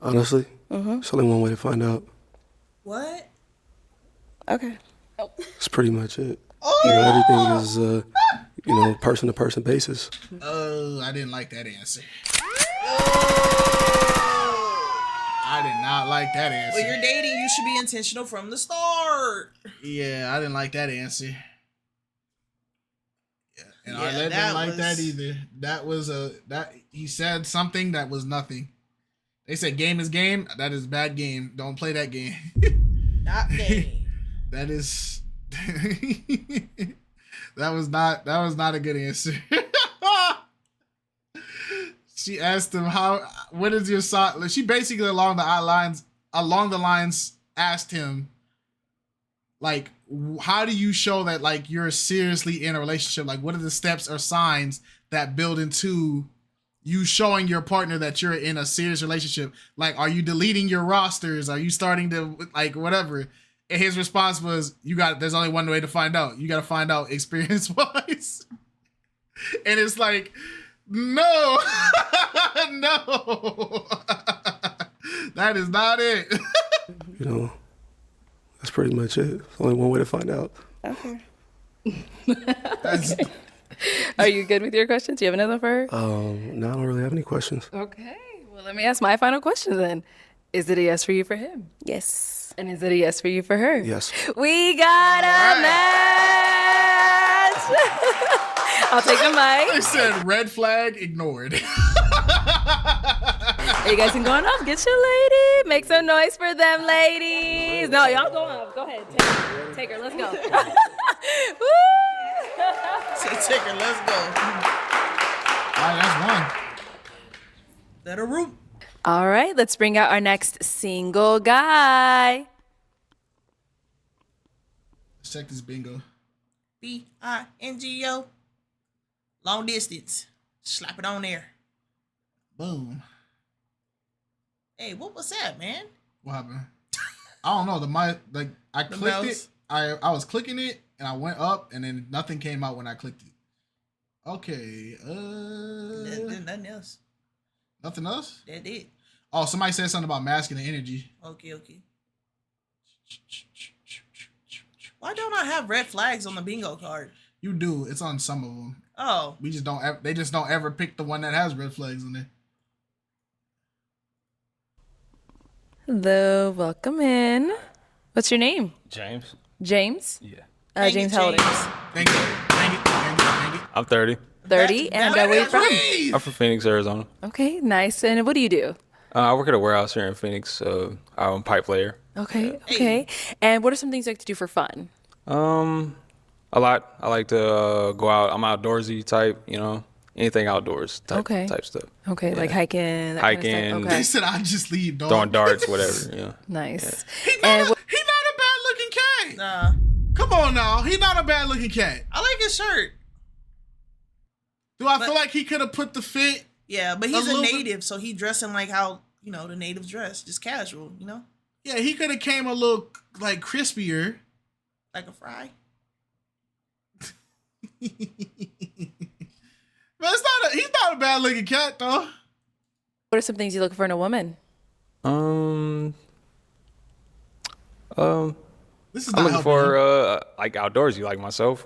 S16: Honestly, it's only one way to find out.
S2: What?
S15: Okay.
S16: That's pretty much it. You know, everything is, person-to-person basis.
S1: I didn't like that answer. I did not like that answer.
S2: When you're dating, you should be intentional from the start.
S1: Yeah, I didn't like that answer. Yeah, and Arlette didn't
S2: that
S1: like
S2: was-
S1: that either. That he said something that was nothing. They said game is game. That is bad game. Don't play that game.
S2: Not game.
S1: That is that was not a good answer. She asked him what is your side? She basically along the lines asked him, like, how do you show that like you're seriously in a relationship? Like, what are the steps or signs that build into you showing your partner that you're in a serious relationship? Like, are you deleting your rosters? Are you starting to like whatever? And his response was, there's only one way to find out. You got to find out experience-wise. And it's like, no, no, that is not it.
S16: You know, that's pretty much it. There's only one way to find out.
S15: Okay.
S3: Are you good with your questions? Do you have another for her?
S16: No, I don't really have any questions.
S3: Okay. Well, let me ask my final question then. Is it a yes for you for him?
S15: Yes.
S3: And is it a yes for you for her?
S16: Yes.
S3: We got a match! I'll take the mic.
S1: They said red flag ignored.
S3: You guys can go on up. Get your lady. Make some noise for them, ladies. No, y'all go up. Go ahead. Take her. Let's go. Woo!
S2: Take her, let's go.
S1: All right, that's one.
S2: Let her root.
S3: All right, let's bring out our next single guy.
S1: Let's check this bingo.
S2: BINGO. Long distance. Slap it on there.
S1: Boom.
S2: Hey, what was that, man?
S1: What happened? I don't know. I clicked
S2: mouse?
S1: it. I was clicking it and I went up and then nothing came out when I clicked it. Okay.
S2: Nothing else.
S1: Nothing else?
S2: That it.
S1: Oh, somebody said something about masculine energy.
S2: Okay. Why don't I have red flags on the bingo card?
S1: You do. It's on some of them.
S2: Oh.
S1: We just don't. They just don't ever pick the one that has red flags on there.
S3: Hello, welcome in. What's your name?
S4: James.
S3: James?
S4: Yeah.
S3: James, how old are you?
S1: Thank you.
S4: I'm 30.
S3: 30. And where are you from?
S4: I'm from Phoenix, Arizona.
S3: Okay, nice. And what do you do?
S4: I work at a warehouse here in Phoenix. I'm a pipe layer.
S3: Okay, okay. And what are some things you like to do for fun?
S4: A lot. I like to go out. I'm outdoorsy type, anything outdoors type stuff.
S3: Okay, like hiking. That
S4: Hiking.
S3: Kind of stuff.
S1: They
S3: Okay.
S1: said I just leave, dog.
S4: Throwing darts, whatever. Yeah.
S3: Nice.
S1: He not a bad looking cat.
S2: Nah.
S1: Come on now. He not a bad looking cat.
S2: I like his shirt.
S1: Do I feel like he could have put the fit?
S2: Yeah, but he's a
S1: little bit-
S2: native, so he dressing like how, the natives dress. Just casual,
S1: Yeah, he could have came a little like crispier.
S2: Like a fry.
S1: But he's not a bad looking cat though.
S3: What are some things you look for in a woman?
S1: This is
S4: I'm
S1: not
S4: looking for like outdoorsy, like myself.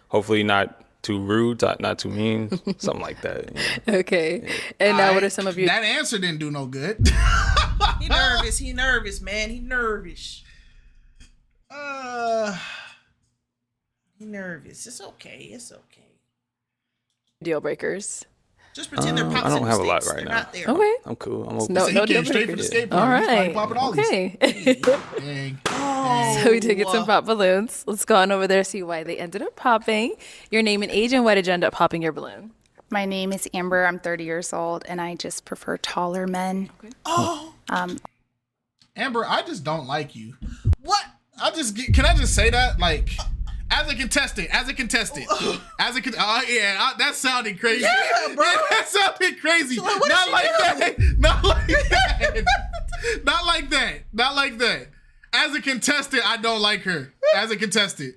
S4: Hopefully not too rude, not too mean, something like that.
S3: Okay. And now, what are some of your?
S1: That answer didn't do no good.
S2: He nervous. He nervous, man. He nervous. He nervous. It's okay. It's okay.
S3: Deal breakers.
S2: Just pretend they're pops.
S4: I don't have a lot
S2: sticks.
S4: right
S2: They're
S4: now.
S2: not there.
S3: Okay.
S4: I'm cool. I'm okay.
S3: No,
S1: So he
S3: no
S1: came
S3: deal
S1: straight for the
S3: breakers.
S1: skate
S3: All
S1: park. He's probably
S3: right.
S1: popping all these.
S3: Okay.
S1: Dang.
S3: So we did get some pop balloons. Let's go on over there, see why they ended up popping. Your name and age, and why did you end up popping your balloon?
S5: My name is Amber. I'm 30 years old, and I just prefer taller men.
S3: Okay.
S1: Oh. Amber, I just don't like you.
S2: What?
S1: Can I just say that? Like, as a contestant. That sounded crazy.
S2: Yeah, bro.
S1: Yeah, that sounded crazy.
S2: So, like, what
S1: Not
S2: is
S1: like
S2: she
S1: that. Not like that. Not like that. Not like that. As a contestant, I don't like her. As a contestant.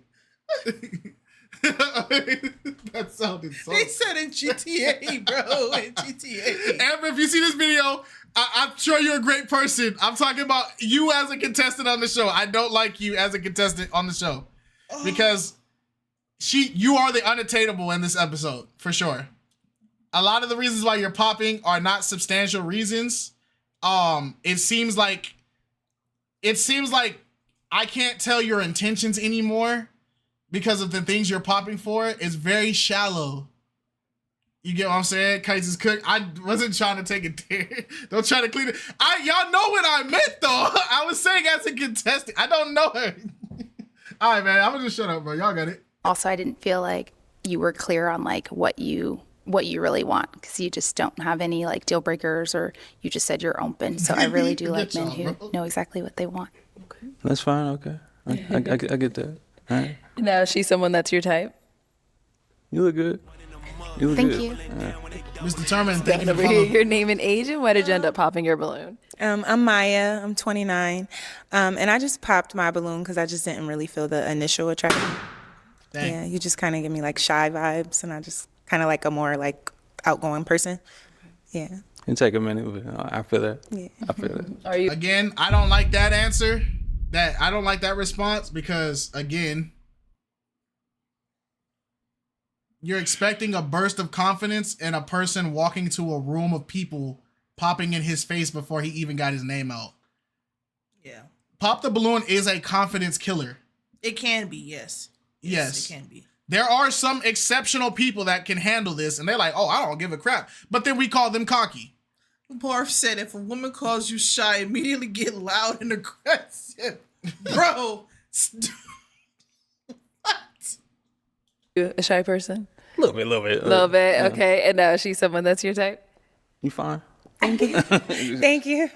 S1: That sounded so.
S2: They said in GTA, bro. In GTA.
S1: Amber, if you see this video, I'm sure you're a great person. I'm talking about you as a contestant on the show. I don't like you as a contestant on the show because you are the unattainable in this episode for sure. A lot of the reasons why you're popping are not substantial reasons. It seems like I can't tell your intentions anymore because of the things you're popping for. It's very shallow. You get what I'm saying? KiteZz cook. I wasn't trying to take it there. Don't try to clean it. Y'all know what I meant though. I was saying as a contestant. I don't know her. All right, man. I'm gonna just shut up, bro. Y'all got it.
S5: Also, I didn't feel like you were clear on like what you really want, because you just don't have any like deal breakers, or you just said you're open. So I really do like men who know exactly what they want.
S4: Okay. That's fine. Okay. I get that. All right.
S3: Now, is she someone that's your type?
S4: You look good. You look
S5: Thank
S4: good.
S5: you.
S1: Mr. Determined, thank you for
S3: Over here,
S1: following.
S3: your name and age, and why did you end up popping your balloon?
S6: I'm Maya. I'm 29. And I just popped my balloon because I just didn't really feel the initial attraction.
S1: Dang.
S6: Yeah, you just kind of give me like shy vibes, and I just kind of like a more like outgoing person. Yeah.
S4: It take a minute, but I feel that.
S6: Yeah.
S4: I feel that.
S3: Are you?
S1: Again, I don't like that answer. I don't like that response because again, you're expecting a burst of confidence in a person walking to a room of people popping in his face before he even got his name out.
S2: Yeah.
S1: Pop the balloon is a confidence killer.
S2: It can be, yes.
S1: Yes.
S2: It can be.
S1: There are some exceptional people that can handle this and they're like, oh, I don't give a crap. But then we call them cocky.
S2: Barf said if a woman calls you shy, immediately get loud and aggressive. Bro.
S3: You a shy person?
S4: A little bit.
S3: Little bit.
S4: Yeah.
S3: Okay. And now, is she someone that's your type?
S4: You fine?
S6: Thank you. Thank you.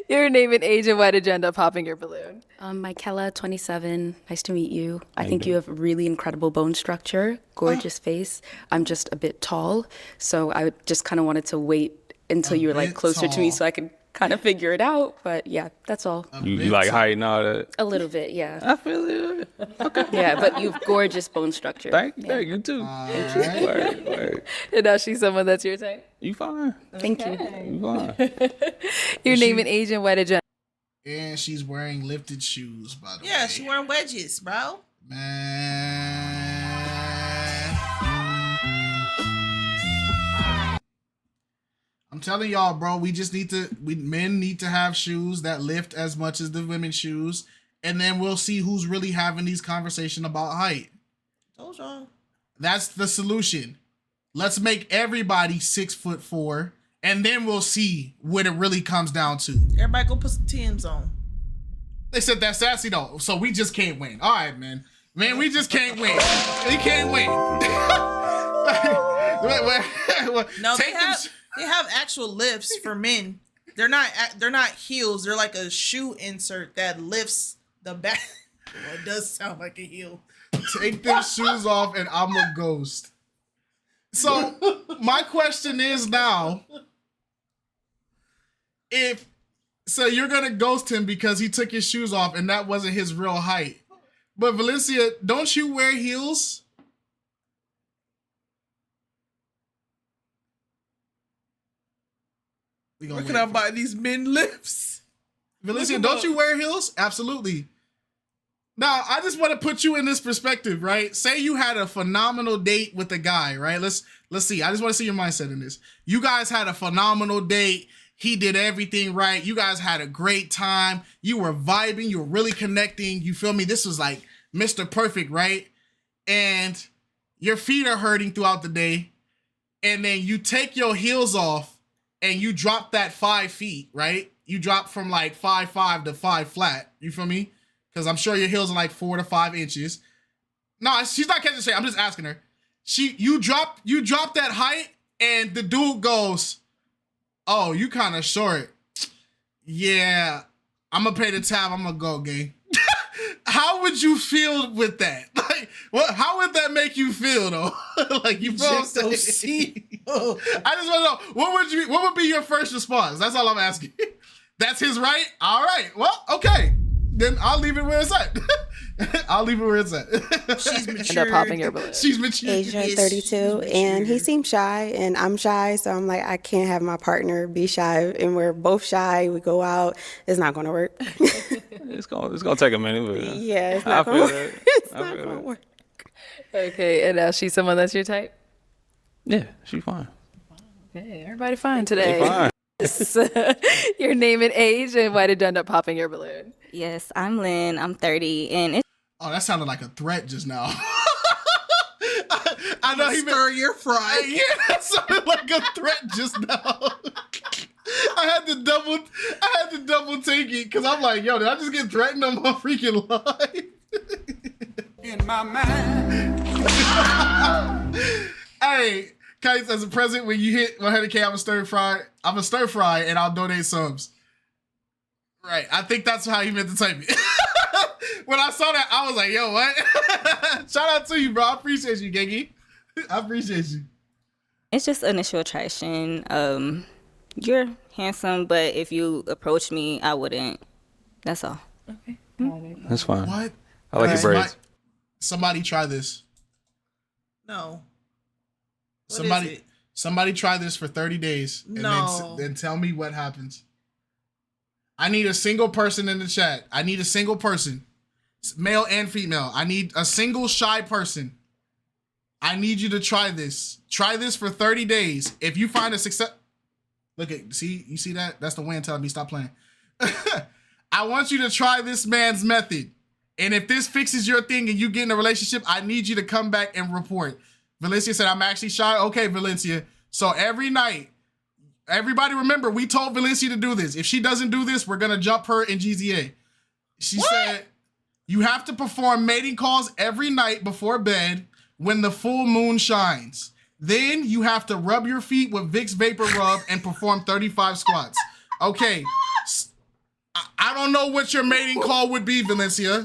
S3: Your name and age, and why did you end up popping your balloon?
S12: Michaela, 27. Nice to meet you. I
S4: you
S12: think you
S4: doing?
S12: have really incredible bone structure, gorgeous face. I'm just a bit tall, so I just kind of wanted to wait until you were like
S1: bit
S12: closer to me
S1: tall.
S12: so I could kind of figure it out. But yeah, that's all.
S4: You like height and all that?
S12: A little bit, yeah.
S4: I feel it. Okay.
S12: Yeah, but you have gorgeous bone structure.
S4: Thank
S12: Yeah.
S4: you too. Word.
S3: And now, she's someone that's your type?
S4: You fine?
S12: Thank you.
S4: You fine?
S3: Your name and age, and why did you?
S1: And she's wearing lifted shoes, by the way.
S2: Yeah, she wearing wedges, bro.
S1: Man. I'm telling y'all, bro, men need to have shoes that lift as much as the women's shoes. and then we'll see who's really having these conversations about height.
S2: Told y'all.
S1: That's the solution. Let's make everybody 6'4", and then we'll see what it really comes down to.
S2: Everybody go put some Timbs on.
S1: They said that's sassy though, so we just can't win. All right, man. Man, we just can't win. We can't win.
S2: No, they have actual lifts for men. They're not heels. They're like a shoe insert that lifts the back. Well, it does sound like a heel.
S1: Take them shoes off and I'm a ghost. So my question is now, so you're gonna ghost him because he took his shoes off and that wasn't his real height. But Valencia, don't you wear heels?
S2: Where can I buy these men lifts?
S1: Valencia, don't you wear heels? Absolutely. Now, I just want to put you in this perspective, right? Say you had a phenomenal date with a guy, right? Let's see. I just want to see your mindset in this. You guys had a phenomenal date. He did everything right. You guys had a great time. You were vibing. You were really connecting. You feel me? This was like Mr. Perfect, right? And your feet are hurting throughout the day. And then you take your heels off and you drop that 5 feet, right? You drop from like 5'5" to 5 flat. You feel me? Because I'm sure your heels are like 4 to 5 inches. No, she's not catching straight. I'm just asking her. You drop that height, and the dude goes, "Oh, you kind of short. Yeah, I'm gonna pay the tab. I'm gonna go, gang." How would you feel with that? Like, what? How would that make you feel, though? Like, you feel so see. I just want to know what would be your first response? That's all I'm asking. That's his right. All right. Well, okay. Then I'll leave it where it's at. I'll leave it where it's at.
S2: She's mature.
S3: End up popping your balloon.
S1: She's mature.
S14: Asia 32, and he seems shy, and I'm shy, so I'm like, I can't have my partner be shy, and we're both shy. We go out, it's not gonna work.
S4: It's gonna take a minute, but
S14: yeah, it's not gonna work. It's not gonna work.
S3: Okay, and now she's someone that's your type?
S4: Yeah, she's fine.
S3: Okay, everybody fine today.
S4: They fine.
S3: Your name and age, and why did you end up popping your balloon?
S9: Yes, I'm Lynn. I'm 30, and it's...
S1: Oh, that sounded like a threat just now. I know he
S2: stir your fry.
S1: Yeah, that sounded like a threat just now. I had to double take it because I'm like, yo, did I just get threatened on my freaking live?
S17: In my mind.
S1: Hey, KiteZz, as a present, when you hit 100K, I'm a stir fry and I'll donate subs. Right. I think that's how he meant to type it. When I saw that, I was like, yo, what? Shout out to you, bro. I appreciate you, Gigi. I appreciate you.
S9: It's just initial attraction. You're handsome, but if you approach me, I wouldn't. That's all.
S3: Okay.
S4: That's fine.
S1: What?
S4: I like your braids.
S1: Somebody try this.
S2: No.
S1: Somebody try this for 30 days and then tell me what happens. I need a single person in the chat. I need a single person, male and female. I need a single shy person. I need you to try this. Try this for 30 days. If you find a success, you see that? That's the wind telling me stop playing. I want you to try this man's method. And if this fixes your thing and you get in a relationship, I need you to come back and report. Valencia said, I'm actually shy. Okay, Valencia. So every night, everybody remember, we told Valencia to do this. If she doesn't do this, we're going to jump her in GZA. She said, you have to perform mating calls every night before bed when the full moon shines. Then you have to rub your feet with Vicks Vapor Rub and perform 35 squats. Okay. I don't know what your mating call would be, Valencia.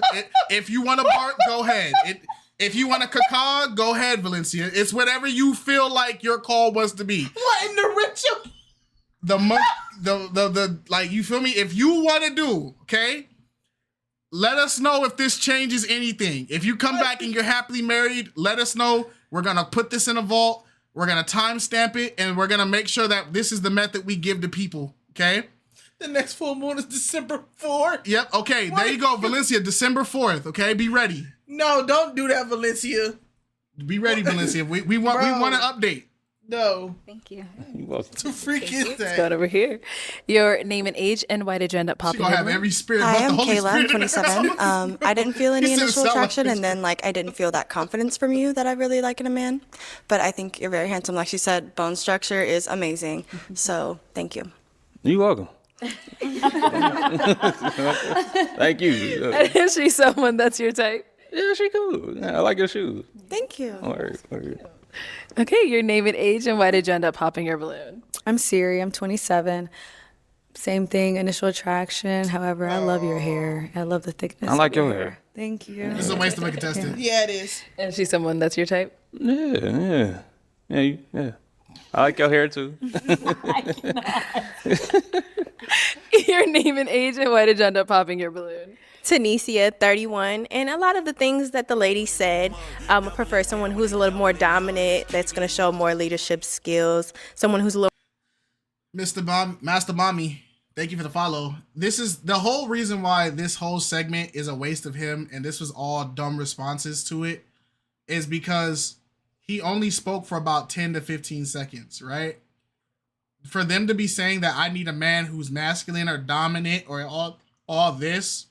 S1: If you want to bark, go ahead. If you want to caca, go ahead, Valencia. It's whatever you feel like your call was to be.
S2: What in the ritual?
S1: The like, you feel me? If you want to do, okay, let us know if this changes anything. If you come back and you're happily married, let us know. We're going to put this in a vault. We're going to timestamp it, and we're going to make sure that this is the method we give to people, okay?
S2: The next full moon is December 4th.
S1: Yep, okay, there you go, Valencia, December 4th, okay? Be ready.
S2: No, don't do that, Valencia.
S1: Be ready, Valencia. We want an update.
S2: No.
S9: Thank you.
S4: You welcome.
S1: What the freak is
S3: Let's
S1: that?
S3: go over here. Your name and age, and why did you end up
S1: She
S3: popping
S1: gonna
S3: in?
S1: have every spirit
S10: Hi,
S1: but the
S10: I'm
S1: Holy
S10: Kayla. I'm
S1: Spirit.
S10: 27. I didn't feel any
S1: He said
S10: initial
S1: sound like
S10: attraction,
S1: Chris.
S10: and then like I didn't feel that confidence from you that I really like in a man. But I think you're very handsome. Like she said, bone structure is amazing. So thank you.
S4: You welcome. Thank you.
S3: Is she someone that's your type?
S4: Yeah, she cool. Yeah, I like your shoes.
S10: Thank you.
S4: Word.
S3: Okay, your name and age, and why did you end up popping your balloon?
S7: I'm Siri. I'm 27. Same thing, initial attraction. However, I love your hair. I love the thickness.
S4: I like
S7: of
S4: your hair.
S7: Thank you.
S1: This is a waste of a contestant.
S2: Yeah, it is.
S3: Is she someone that's your type?
S4: Yeah. I like your hair too.
S3: Your name and age, and why did you end up popping your balloon?
S8: Tanisha, 31, and a lot of the things that the lady said, I prefer someone who's a little more dominant, that's going to show more leadership skills, someone who's a little
S1: Master Mommy, thank you for the follow. This is the whole reason why this whole segment is a waste of him, and this was all dumb responses to it, is because he only spoke for about 10 to 15 seconds, right? For them to be saying that I need a man who's masculine or dominant or all this,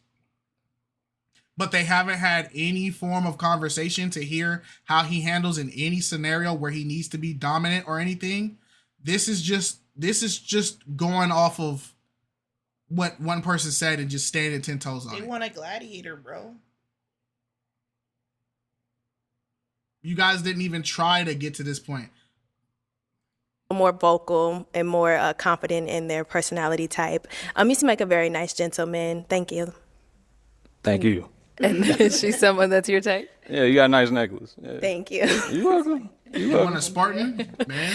S1: but they haven't had any form of conversation to hear how he handles in any scenario where he needs to be dominant or anything. This is just going off of what one person said and just standing 10 toes on
S2: They
S1: it.
S2: want a gladiator, bro.
S1: You guys didn't even try to get to this point.
S8: more vocal and more confident in their personality type. You seem like a very nice gentleman. Thank you.
S4: Thank you.
S3: And is she someone that's your type?
S4: Yeah, you got a nice necklace. Yeah.
S8: Thank you.
S4: You welcome.
S1: You want a Spartan, man?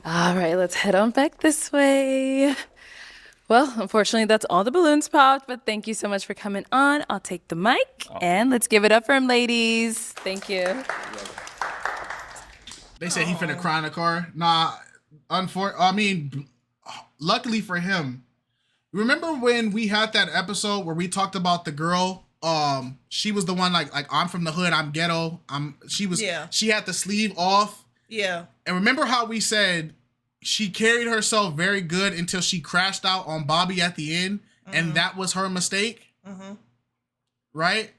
S3: All right, let's head on back this way. Well, unfortunately, that's all the balloons popped, but thank you so much for coming on. I'll take the mic, and let's give it up for him, ladies. Thank you.
S1: They said he finna cry in the car. Nah, luckily for him. Remember when we had that episode where we talked about the girl? She was the one like I'm from the hood, I'm ghetto. She had the sleeve off.
S2: Yeah.
S1: And remember how we said she carried herself very good until she crashed out on Bobby at the end, and that was her mistake.
S2: Mm-hmm.
S1: Right?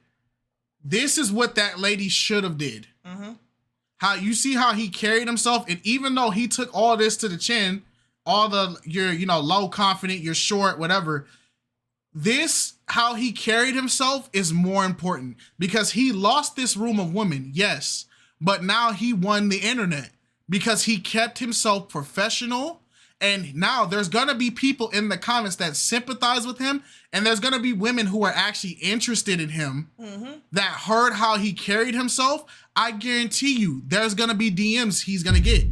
S1: This is what that lady should have did.
S2: Mm-hmm.
S1: How you see how he carried himself, and even though he took all this to the chin, you're low confident, you're short, whatever. This, how he carried himself, is more important because he lost this room of women, yes, but now he won the internet because he kept himself professional. And now there's gonna be people in the comments that sympathize with him, and there's gonna be women who are actually interested in him that heard how he carried himself. I guarantee you there's gonna be DMs he's gonna get.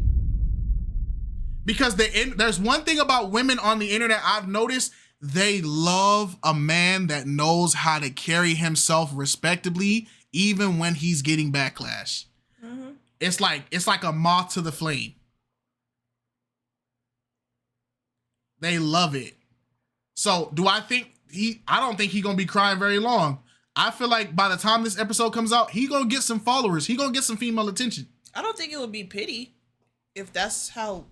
S1: Because there's one thing about women on the internet I've noticed, they love a man that knows how to carry himself respectably, even when he's getting backlash.
S2: Mm-hmm.
S1: It's like a moth to the flame. They love it. So do I think I don't think he's gonna be crying very long. I feel like by the time this episode comes out, he gonna get some followers. He gonna get some female attention.
S2: I don't think it would be pity if that's how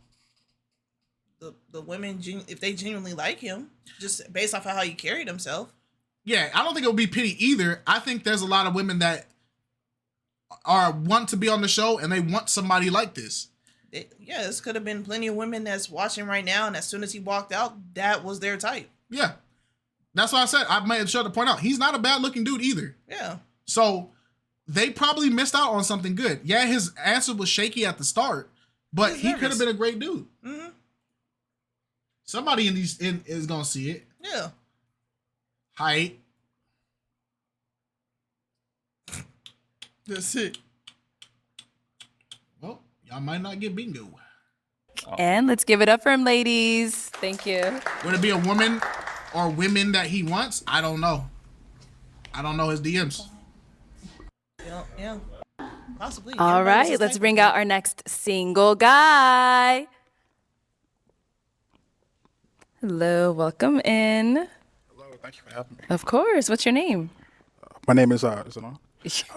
S2: the women, if they genuinely like him, just based off of how he carried himself.
S1: Yeah, I don't think it would be pity either. I think there's a lot of women that want to be on the show and they want somebody like this.
S2: This could have been plenty of women that's watching right now, and as soon as he walked out, that was their type.
S1: Yeah. That's why I said I made sure to point out he's not a bad looking dude either.
S2: Yeah.
S1: So they probably missed out on something good. Yeah, his answer was shaky at the start, but he could have been a great dude.
S2: Mm-hmm.
S1: Somebody is gonna see it.
S2: Yeah.
S1: Height.
S2: That's it.
S1: Well, y'all might not get bingo.
S3: And let's give it up for him, ladies. Thank you.
S1: Would it be a woman or women that he wants? I don't know. I don't know his DMs.
S2: Yeah. Possibly.
S3: All right, let's bring out our next single guy. Hello, welcome in.
S18: Hello, thank you for having me.
S3: Of course. What's your name?
S18: My name is is it on?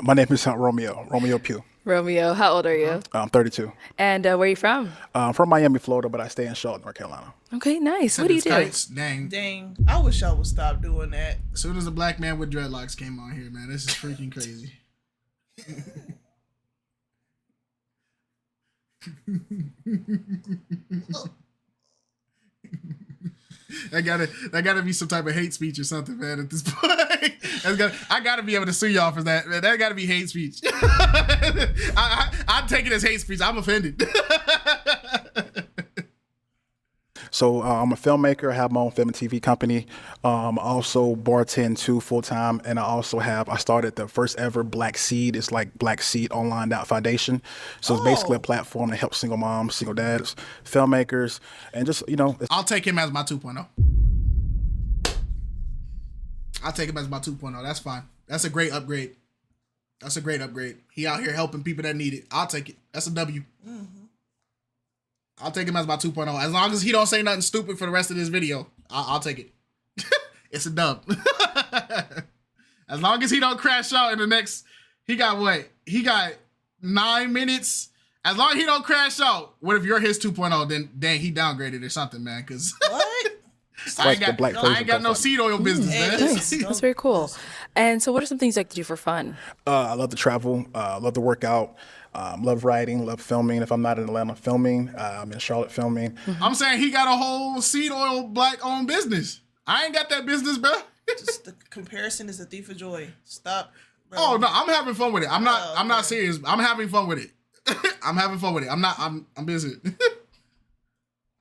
S18: My name is Romeo Pugh.
S3: Romeo, how old are you?
S18: I'm 32.
S3: And where are you from?
S18: I'm from Miami, Florida, but I stay in Charlotte, North Carolina.
S3: Okay, nice. What do you do?
S1: Kites? Dang.
S2: Dang. I wish I would stop doing that.
S1: As soon as a black man with dreadlocks came on here, man, this is freaking crazy. That gotta be some type of hate speech or something, man. At this point, I gotta be able to sue y'all for that. Man. That gotta be hate speech. I take it as hate speech. I'm offended.
S18: So I'm a filmmaker. I have my own film and TV company. Also bartend too full time, and I started the first ever Black Seed. It's like Black Seed Online Foundation. So it's basically a platform to help single moms, single dads, filmmakers, and just
S1: I'll take him as my 2.0. I'll take him as my 2.0. That's fine. That's a great upgrade. He out here helping people that need it. I'll take it. That's a W. Mm-hmm. I'll take him as my 2.0. As long as he don't say nothing stupid for the rest of this video, I'll take it. It's a dub. As long as he don't crash out in the next, he got 9 minutes. As long as he don't crash out, what if you're his 2.0, then dang, he downgraded or something, man. Cause
S2: what?
S1: I ain't got no seed oil business, man.
S3: Nice. That's very cool. And so what are some things you like to do for fun?
S18: I love to travel, love to work out, love writing, love filming. If I'm not in Atlanta filming, I'm in Charlotte filming.
S3: Mm-hmm.
S1: I'm saying he got a whole seed oil black owned business. I ain't got that business, bro.
S2: Just the comparison is a thief of joy. Stop. Bro.
S1: Oh no, I'm having fun with it. I'm not serious. I'm having fun with it. I'm busy.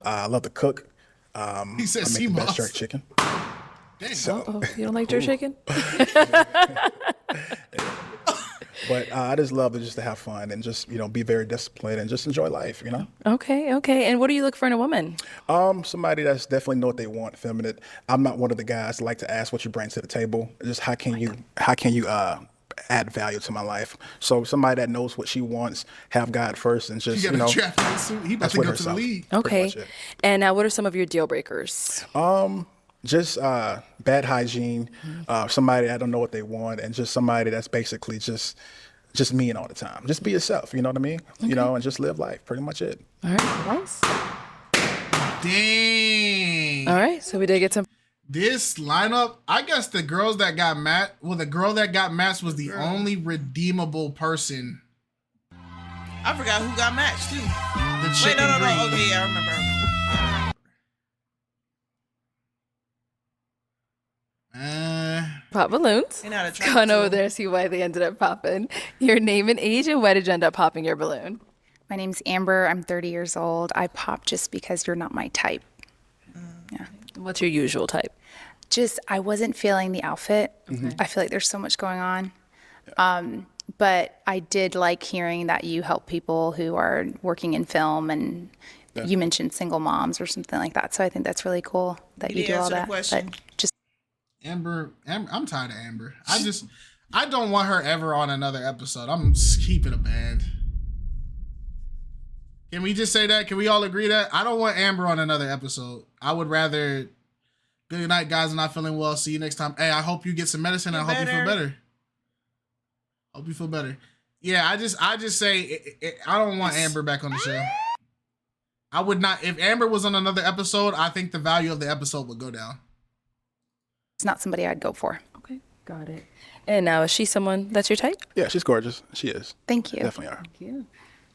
S18: I love to cook.
S1: He said
S18: I make the best jerk chicken.
S1: Dang.
S3: So, you don't like jerk chicken?
S18: But I just love to have fun and just be very disciplined and just enjoy life.
S3: Okay. And what do you look for in a woman?
S18: Somebody that's definitely know what they want, feminine. I'm not one of the guys that like to ask what you bring to the table. Just how can you add value to my life? So somebody that knows what she wants, have God first, and just
S1: he about to go to the league.
S3: Okay. And now, what are some of your deal breakers?
S18: Just bad hygiene, somebody I don't know what they want, and just somebody that's basically just mean all the time. Just be yourself, you know what I mean? Okay. And just live life. Pretty much it.
S3: All right, nice.
S1: Dang.
S3: All right, so we did get some.
S1: This lineup, I guess the girls that got matched, the girl that got matched was the only redeemable person.
S2: I forgot who got matched too.
S1: The chick in green.
S2: No. Okay, I remember.
S3: Pop balloons. Going over there, see why they ended up popping. Your name and age, and why did you end up popping your balloon?
S5: My name's Amber. I'm 30 years old. I popped just because you're not my type. Yeah.
S3: What's your usual type?
S5: I wasn't feeling the outfit. Mm-hmm. I feel like there's so much going on. But I did like hearing that you help people who are working in film, and you mentioned single moms or something like that. So I think that's really cool that you do all that. But just
S1: Amber, I'm tired of Amber. I don't want her ever on another episode. I'm just keeping a band. Can we just say that? Can we all agree that? I don't want Amber on another episode. I would rather, good night, guys, I'm not feeling well. See you next time. Hey, I hope you get some medicine. I hope you feel better. Hope you feel better. Yeah, I just say, I don't want Amber back on the show. I would not, if Amber was on another episode, I think the value of the episode would go down.
S5: It's not somebody I'd go for.
S3: Okay, got it. And now, is she someone that's your type?
S18: Yeah, she's gorgeous. She is.
S5: Thank you.
S18: Definitely are.
S3: Thank you.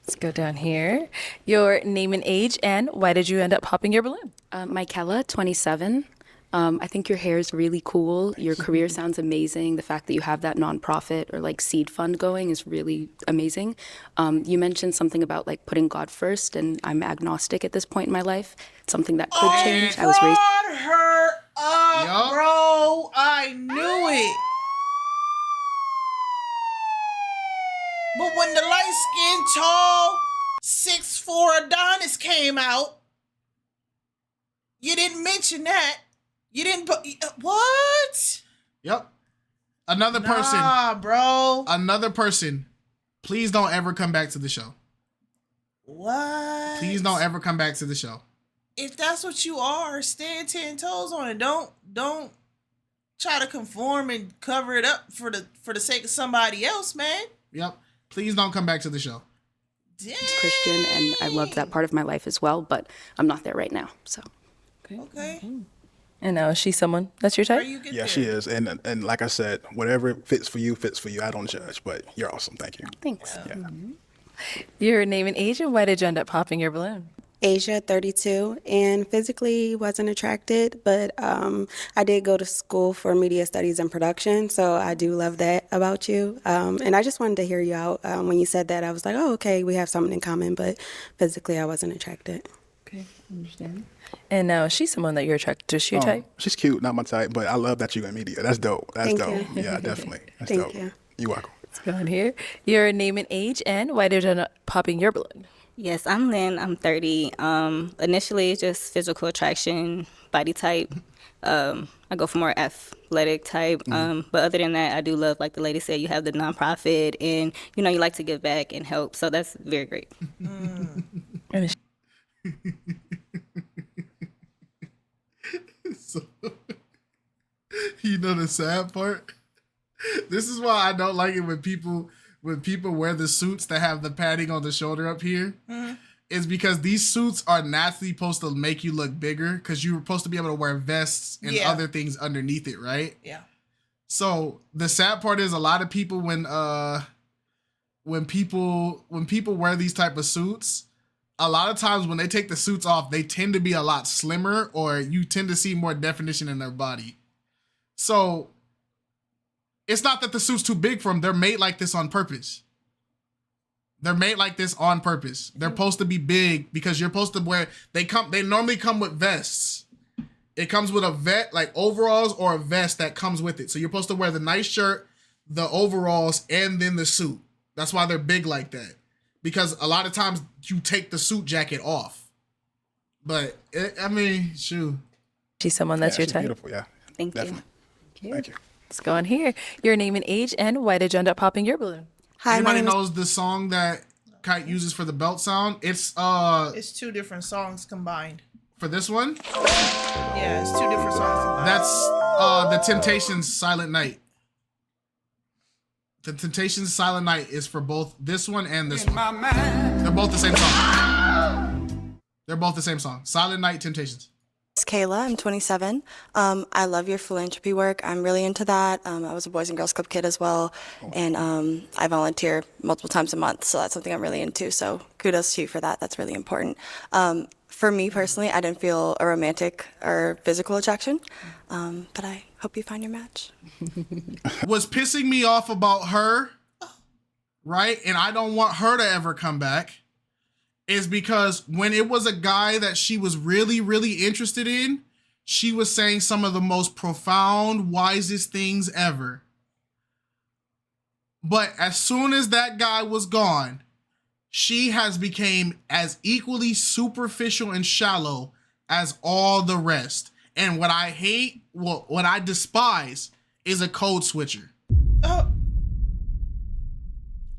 S3: Let's go down here. Your name and age, and why did you end up popping your balloon?
S12: Michaela, 27. I think your hair is really cool. Your career sounds amazing. The fact that you have that nonprofit or seed fund going is really amazing. You mentioned something about putting God first, and I'm agnostic at this point in my life. It's something that could change. I was raised.
S2: Her up, bro. I knew it. But when the light-skinned, tall, 6'4" Adonis came out, you didn't mention that. You didn't put... What?
S1: Yep. Another person.
S2: Bro.
S1: Another person. Please don't ever come back to the show.
S2: What?
S1: Please don't ever come back to the show.
S2: If that's what you are, stand 10 toes on it. Don't try to conform and cover it up for the sake of somebody else, man.
S1: Yep. Please don't come back to the show.
S12: It's Christian, and I loved that part of my life as well, but I'm not there right now. So.
S2: Okay.
S3: And now is she someone that's your type?
S18: Yeah, she is. And like I said, whatever fits for you, fits for you. I don't judge, but you're awesome. Thank you.
S12: Thanks.
S18: Yeah.
S3: Your name and age, and why did you end up popping your balloon?
S14: Asia, 32, and physically wasn't attracted, but I did go to school for media studies and production, so I do love that about you. And I just wanted to hear you out. When you said that, I was like, oh, okay, we have something in common, but physically I wasn't attracted.
S3: Okay, understand. And now is she someone that you're attracted to? Is she your type?
S18: She's cute, not my type, but I love that you're in media. That's dope. That's
S14: Thank
S18: dope.
S14: you.
S18: Yeah, definitely. That's
S14: Thank
S18: dope.
S14: you.
S18: You're welcome.
S3: Let's go on here. Your name and age, and why did you end up popping your balloon?
S9: Yes, I'm Lynn. I'm 30. Initially, just physical attraction, body type. I go for more athletic type. But other than that, I do love, like the lady said, you have the nonprofit, and you like to give back and help. So that's very great.
S1: So, you know the sad part? This is why I don't like it when people wear the suits that have the padding on the shoulder up here. Is because these suits are naturally supposed to make you look bigger because you're supposed to be able to wear vests and other things underneath it, right?
S2: Yeah.
S1: So the sad part is a lot of people when people wear these type of suits, a lot of times when they take the suits off, they tend to be a lot slimmer, or you tend to see more definition in their body. So it's not that the suit's too big for them. They're made like this on purpose. They're made like this on purpose. They're supposed to be big because you're supposed to wear, they normally come with vests. It comes with a like overalls or a vest that comes with it. So you're supposed to wear the nice shirt, the overalls, and then the suit. That's why they're big like that. Because a lot of times you take the suit jacket off. But, shoot.
S3: She's someone that's your
S18: she's
S3: type?
S18: Beautiful, yeah.
S9: Thank
S18: Definitely.
S3: you.
S18: Thank you.
S3: Let's go on here. Your name and age, and why did you end up popping your balloon?
S14: Hi,
S1: Anybody knows the song that Kite uses for the belt sound? It's
S2: two different songs combined.
S1: For this one?
S2: Yeah, it's two different songs combined.
S1: That's the Temptations' Silent Night. The Temptations' Silent Night is for both this one and this one. They're both the same song. They're both the same song. Silent Night, Temptations.
S10: It's Kayla. I'm 27. I love your philanthropy work. I'm really into that. I was a Boys and Girls Club kid as well. And I volunteer multiple times a month. So that's something I'm really into. So kudos to you for that. That's really important. For me personally, I didn't feel a romantic or physical attraction. But I hope you find your match.
S1: What's pissing me off about her, right? And I don't want her to ever come back. Is because when it was a guy that she was really, really interested in, she was saying some of the most profound, wisest things ever. But as soon as that guy was gone, she has become as equally superficial and shallow as all the rest. And what I hate, what I despise, is a code switcher.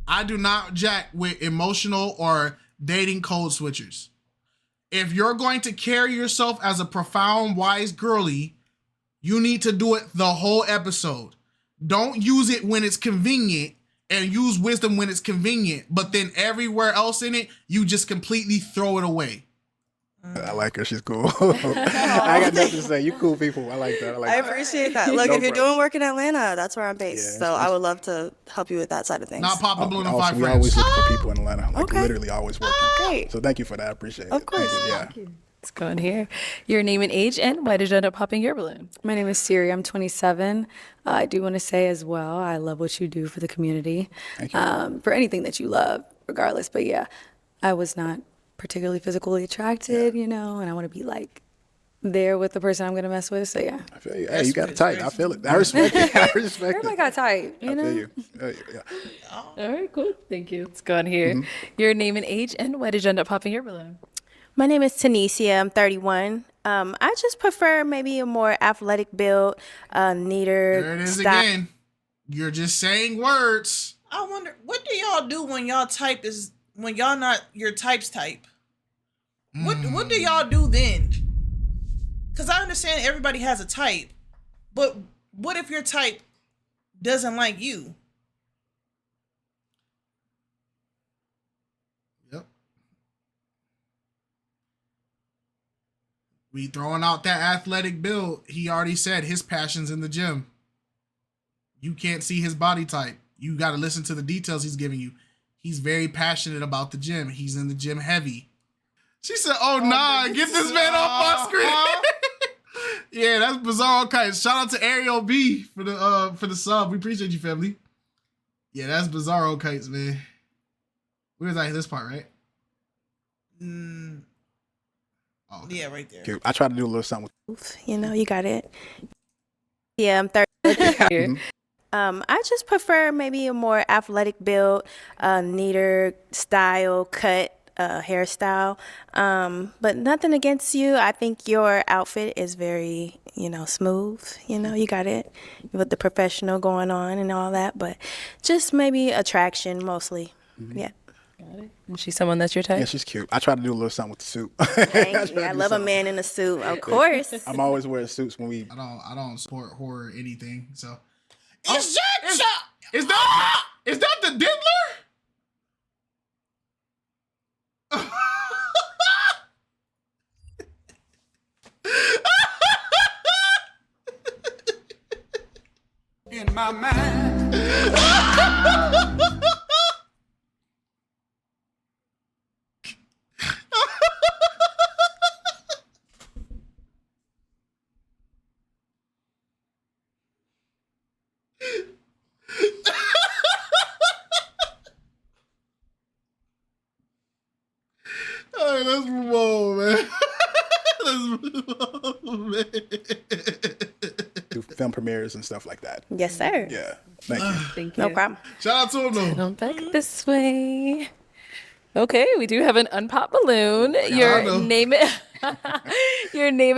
S1: I do not jack with emotional or dating code switchers. If you're going to carry yourself as a profound, wise girly, you need to do it the whole episode. Don't use it when it's convenient, and use wisdom when it's convenient, but then everywhere else in it, you just completely throw it away.
S18: I like her. She's cool. I got nothing to say. You cool people. I like that.
S10: I appreciate that. Look, if you're doing work in Atlanta, that's where I'm based. So I would love to help you with that side of things.
S1: Not pop the balloon in 5 friends.
S18: We always look for people in Atlanta. Like literally always working.
S10: Great.
S18: So thank you for that. I appreciate it.
S10: Of course.
S18: Thank you.
S3: Let's go in here. Your name and age, and why did you end up popping your balloon?
S7: My name is Siri. I'm 27. I do want to say as well, I love what you do for the community.
S18: Thank you.
S7: For anything that you love, regardless. But yeah, I was not particularly physically attracted, and I want to be like there with the person I'm going to mess with. So yeah.
S18: I feel you. Hey, you got it tight. I feel it. I respect it. I respect it.
S7: Everybody got tight,
S18: I feel you. Yeah.
S3: All right, cool. Thank you. Let's go on here. Your name and age, and why did you end up popping your balloon?
S8: My name is Tanisha. I'm 31. I just prefer maybe a more athletic build, neater
S1: There it is
S8: style.
S1: again. You're just saying words.
S2: I wonder, what do y'all do when y'all not your type's type? What do y'all do then? Because I understand everybody has a type, but what if your type doesn't like you?
S1: We throwing out that athletic build. He already said his passion's in the gym. You can't see his body type. You got to listen to the details he's giving you. He's very passionate about the gym. He's in the gym heavy. She said, oh nah, get this man off my screen. Yeah, that's Bizarro Kites. Shout out to Ariel B for the sub. We appreciate you, family. Yeah, that's Bizarro Kites, man. We was at this part, right?
S2: Oh, okay. Yeah, right there.
S18: Cute. I tried to do a little something.
S8: You know, you got it. Yeah, I'm 30. I just prefer maybe a more athletic build, neater style, cut, hairstyle. But nothing against you. I think your outfit is very, smooth. You got it with the professional going on and all that. But just maybe attraction mostly. Mm-hmm. Yeah.
S3: Got it. And she's someone that's your type?
S18: Yeah, she's cute. I try to do a little something with the suit.
S8: Thank you. I love a man in a suit, of course.
S18: I'm always wearing suits when we.
S1: I don't support horror or anything. So.
S2: Is
S1: that the Diddler?
S17: In my mind.
S1: All right, let's move on, man. Let's move on, man.
S18: Do film premieres and stuff like that.
S8: Yes, sir.
S18: Yeah. Thank you.
S3: Thank you.
S8: No problem.
S1: Shout out to him, though.
S3: Come back this way. Okay, we do have an unpopped balloon. Your name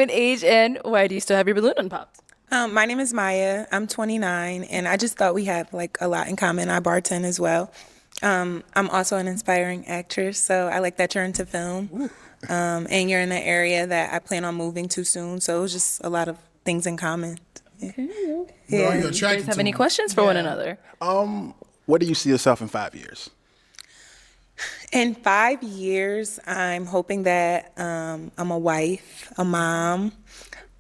S3: and age, and why do you still have your balloon unpopped?
S6: My name is Maya. I'm 29, and I just thought we have a lot in common. I bartend as well. I'm also an inspiring actress, so I like that you're into film. And you're in an area that I plan on moving to soon, so it was just a lot of things in common. Yeah.
S3: Yeah. Do you guys have any questions for one another?
S18: What do you see yourself in 5 years?
S6: In 5 years, I'm hoping that I'm a wife, a mom,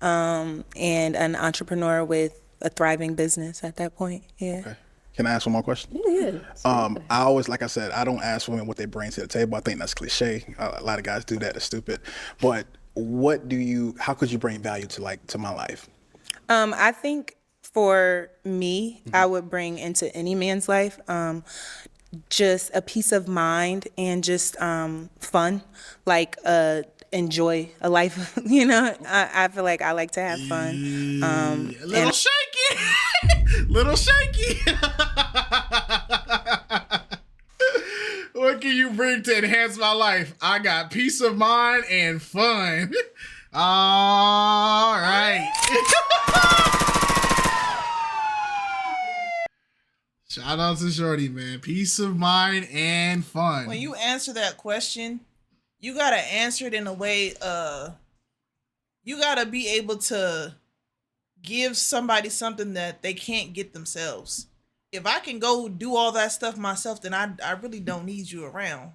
S6: and an entrepreneur with a thriving business at that point. Yeah.
S18: Okay. Can I ask one more question?
S3: Yeah.
S18: I always, like I said, I don't ask women what they bring to the table. I think that's cliche. A lot of guys do that. It's stupid. But how could you bring value to my life?
S6: I think for me, I would bring into any man's life just a peace of mind and just fun, enjoy a life. I feel like I like to have fun.
S1: A little shaky. Little shaky. What can you bring to enhance my life? I got peace of mind and fun. All right. Shout out to Shorty, man. Peace of mind and fun.
S2: When you answer that question, you gotta answer it in a way. You gotta be able to give somebody something that they can't get themselves. If I can go do all that stuff myself, then I really don't need you around.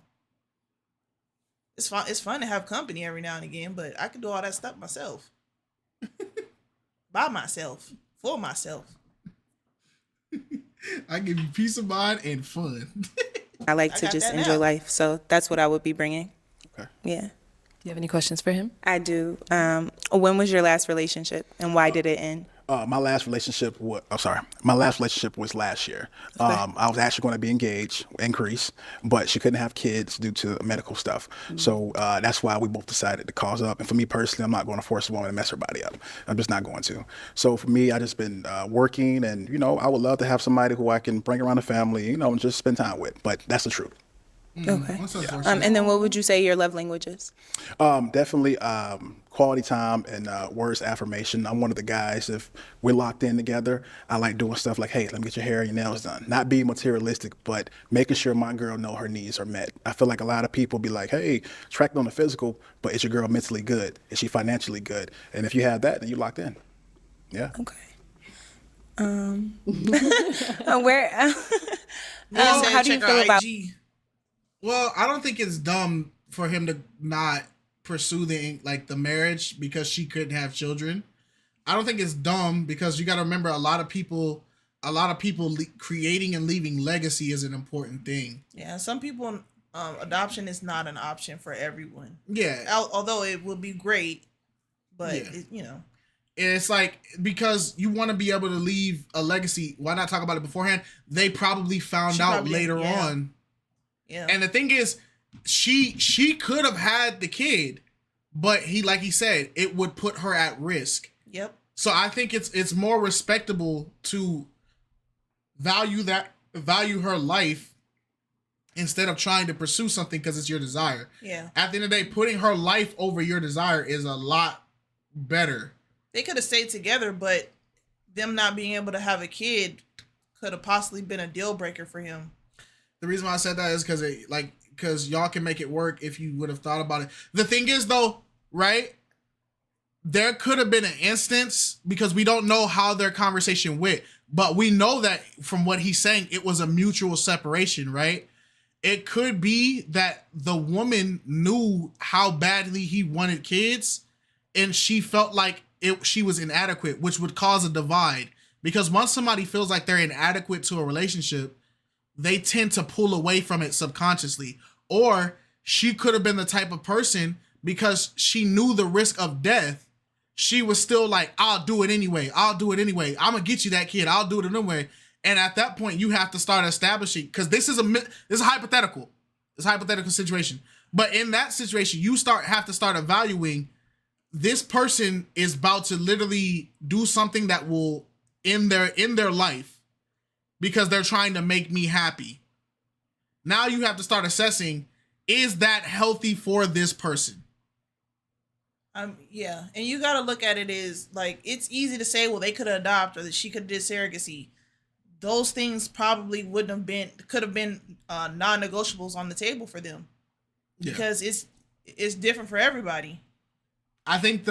S2: It's fun. It's fun to have company every now and again, but I can do all that stuff myself. By myself. For myself.
S1: I give you peace of mind and fun.
S6: I like to just enjoy life, so that's what I would be bringing.
S18: Okay.
S6: Yeah.
S3: Do you have any questions for him?
S6: I do. When was your last relationship, and why did it end?
S18: My last relationship was last year.
S6: Okay.
S18: I was actually going to be engaged, but she couldn't have kids due to medical stuff. Mm-hmm. So that's why we both decided to cause up. And for me personally, I'm not going to force a woman to mess her body up. I'm just not going to. So for me, I just been working, and I would love to have somebody who I can bring around the family, and just spend time with. But that's the truth.
S6: Okay. And then what would you say your love language is?
S18: Definitely quality time and words affirmation. I'm one of the guys, if we're locked in together, I like doing stuff like, hey, let me get your hair and your nails done. Not being materialistic, but making sure my girl know her needs are met. I feel like a lot of people be like, hey, tracked on the physical, but is your girl mentally good? Is she financially good? And if you have that, then you locked in. Yeah.
S6: Okay. Where? How do you feel about?
S1: Well, I don't think it's dumb for him to not pursue the marriage because she couldn't have children. I don't think it's dumb because you got to remember a lot of people creating and leaving legacy is an important thing.
S2: Yeah, some people adoption is not an option for everyone.
S1: Yeah,
S2: although it would be great, but
S1: it's like because you want to be able to leave a legacy. Why not talk about it beforehand? They probably found out later on.
S2: Yeah,
S1: and the thing is, she could have had the kid, but like he said, it would put her at risk.
S2: Yep.
S1: So I think it's more respectable to value her life instead of trying to pursue something because it's your desire.
S2: Yeah.
S1: At the end of the day, putting her life over your desire is a lot better.
S2: They could have stayed together, but them not being able to have a kid could have possibly been a deal breaker for him.
S1: The reason why I said that is because y'all can make it work if you would have thought about it. The thing is though, right? There could have been an instance because we don't know how their conversation went, but we know that from what he's saying, it was a mutual separation, right? It could be that the woman knew how badly he wanted kids and she felt like she was inadequate, which would cause a divide. Because once somebody feels like they're inadequate to a relationship, they tend to pull away from it subconsciously. Or she could have been the type of person because she knew the risk of death. She was still like, I'll do it anyway. I'm going to get you that kid. I'll do it anyway. And at that point, you have to start establishing, because this is a hypothetical. It's a hypothetical situation. But in that situation, you have to start evaluating this person is about to literally do something that will end their life because they're trying to make me happy. Now you have to start assessing, is that healthy for this person?
S2: Yeah, and you got to look at it as like, it's easy to say, well, they could have adopted or that she could have did surrogacy. Those things probably could have been non-negotiables on the table for them because it's different for everybody.
S1: I think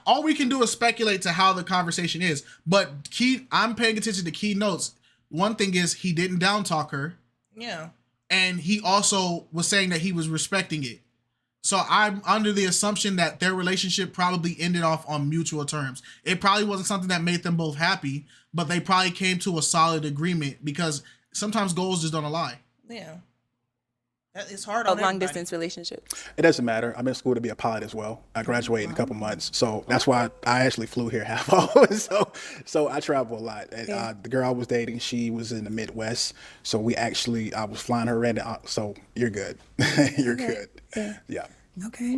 S1: all we can do is speculate to how the conversation is, but I'm paying attention to key notes. One thing is he didn't down talk her.
S2: Yeah.
S1: And he also was saying that he was respecting it. So I'm under the assumption that their relationship probably ended off on mutual terms. It probably wasn't something that made them both happy, but they probably came to a solid agreement because sometimes goals just don't align.
S2: Yeah. It's hard
S6: A
S2: on
S6: long distance relationship.
S18: It doesn't matter. I'm in school to be a pilot as well. I graduate in a couple months. So that's why I actually flew here half off. So I travel a lot. And, the girl I was dating, she was in the Midwest. So I was flying her in. So you're good. You're good. Yeah.
S6: Okay.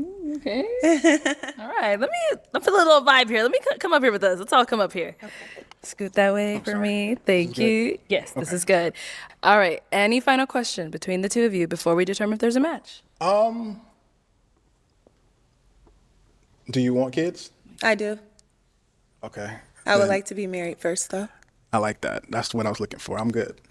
S3: All right. Let's put a little vibe here. Let me come up here with us. Let's all come up here. Okay. Scoot that way for me. Thank you. Yes, this is good. All right. Any final question between the two of you before we determine if there's a match?
S18: Do you want kids?
S6: I do.
S18: Okay.
S6: I would like to be married first, though.
S18: I like that. That's what I was looking for. I'm good.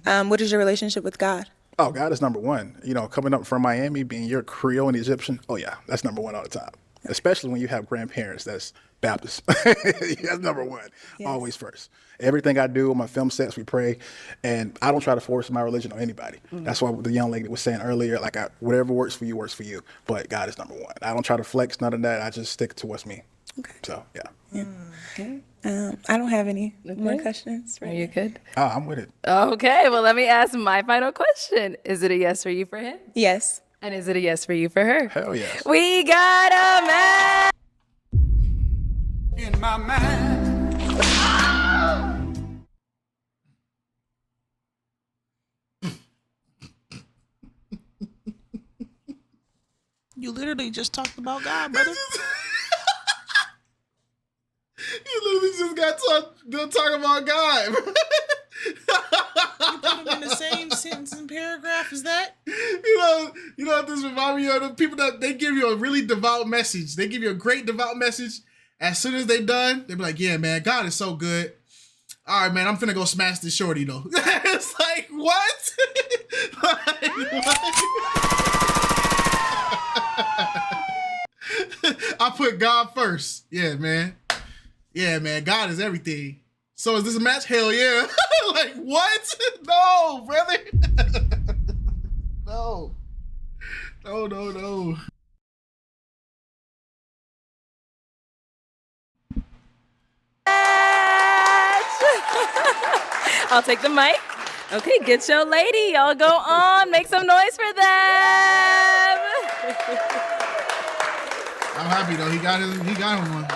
S6: What is your relationship with God?
S18: Oh, God is number one. You know, coming up from Miami, being your Creole and Egyptian, oh yeah, that's number one all the time. Especially when you have grandparents that's Baptist. That's number one. Yes. Always first. Everything I do on my film sets, we pray, and I don't try to force my religion on anybody. Mm-hmm. That's what the young lady was saying earlier, like whatever works for you, works for you. But God is number one. I don't try to flex, none of that. I just stick to what's me. Okay. So, yeah.
S6: Okay. I don't have any more questions.
S3: Are you good?
S18: Oh, I'm with it.
S3: Okay, well, let me ask my final question. Is it a yes for you for him?
S6: Yes.
S3: And is it a yes for you for her?
S18: Hell yes.
S3: We got a match!
S17: In my mind.
S2: You literally just talked about God, brother.
S1: You literally just got talking about God.
S2: You put them in the same sentence and paragraph as that?
S1: You know what this reminds me of? The people that they give you a really devout message. They give you a great devout message. As soon as they're done, they be like, yeah, man, God is so good. All right, man, I'm finna go smash this shorty, though. It's like, what? I put God first. Yeah, man. Yeah, man, God is everything. So is this a match? Hell yeah. Like, what? No, brother. No. No.
S3: I'll take the mic. Okay, get your lady. Y'all go on. Make some noise for them.
S1: I'm happy though. He got him one.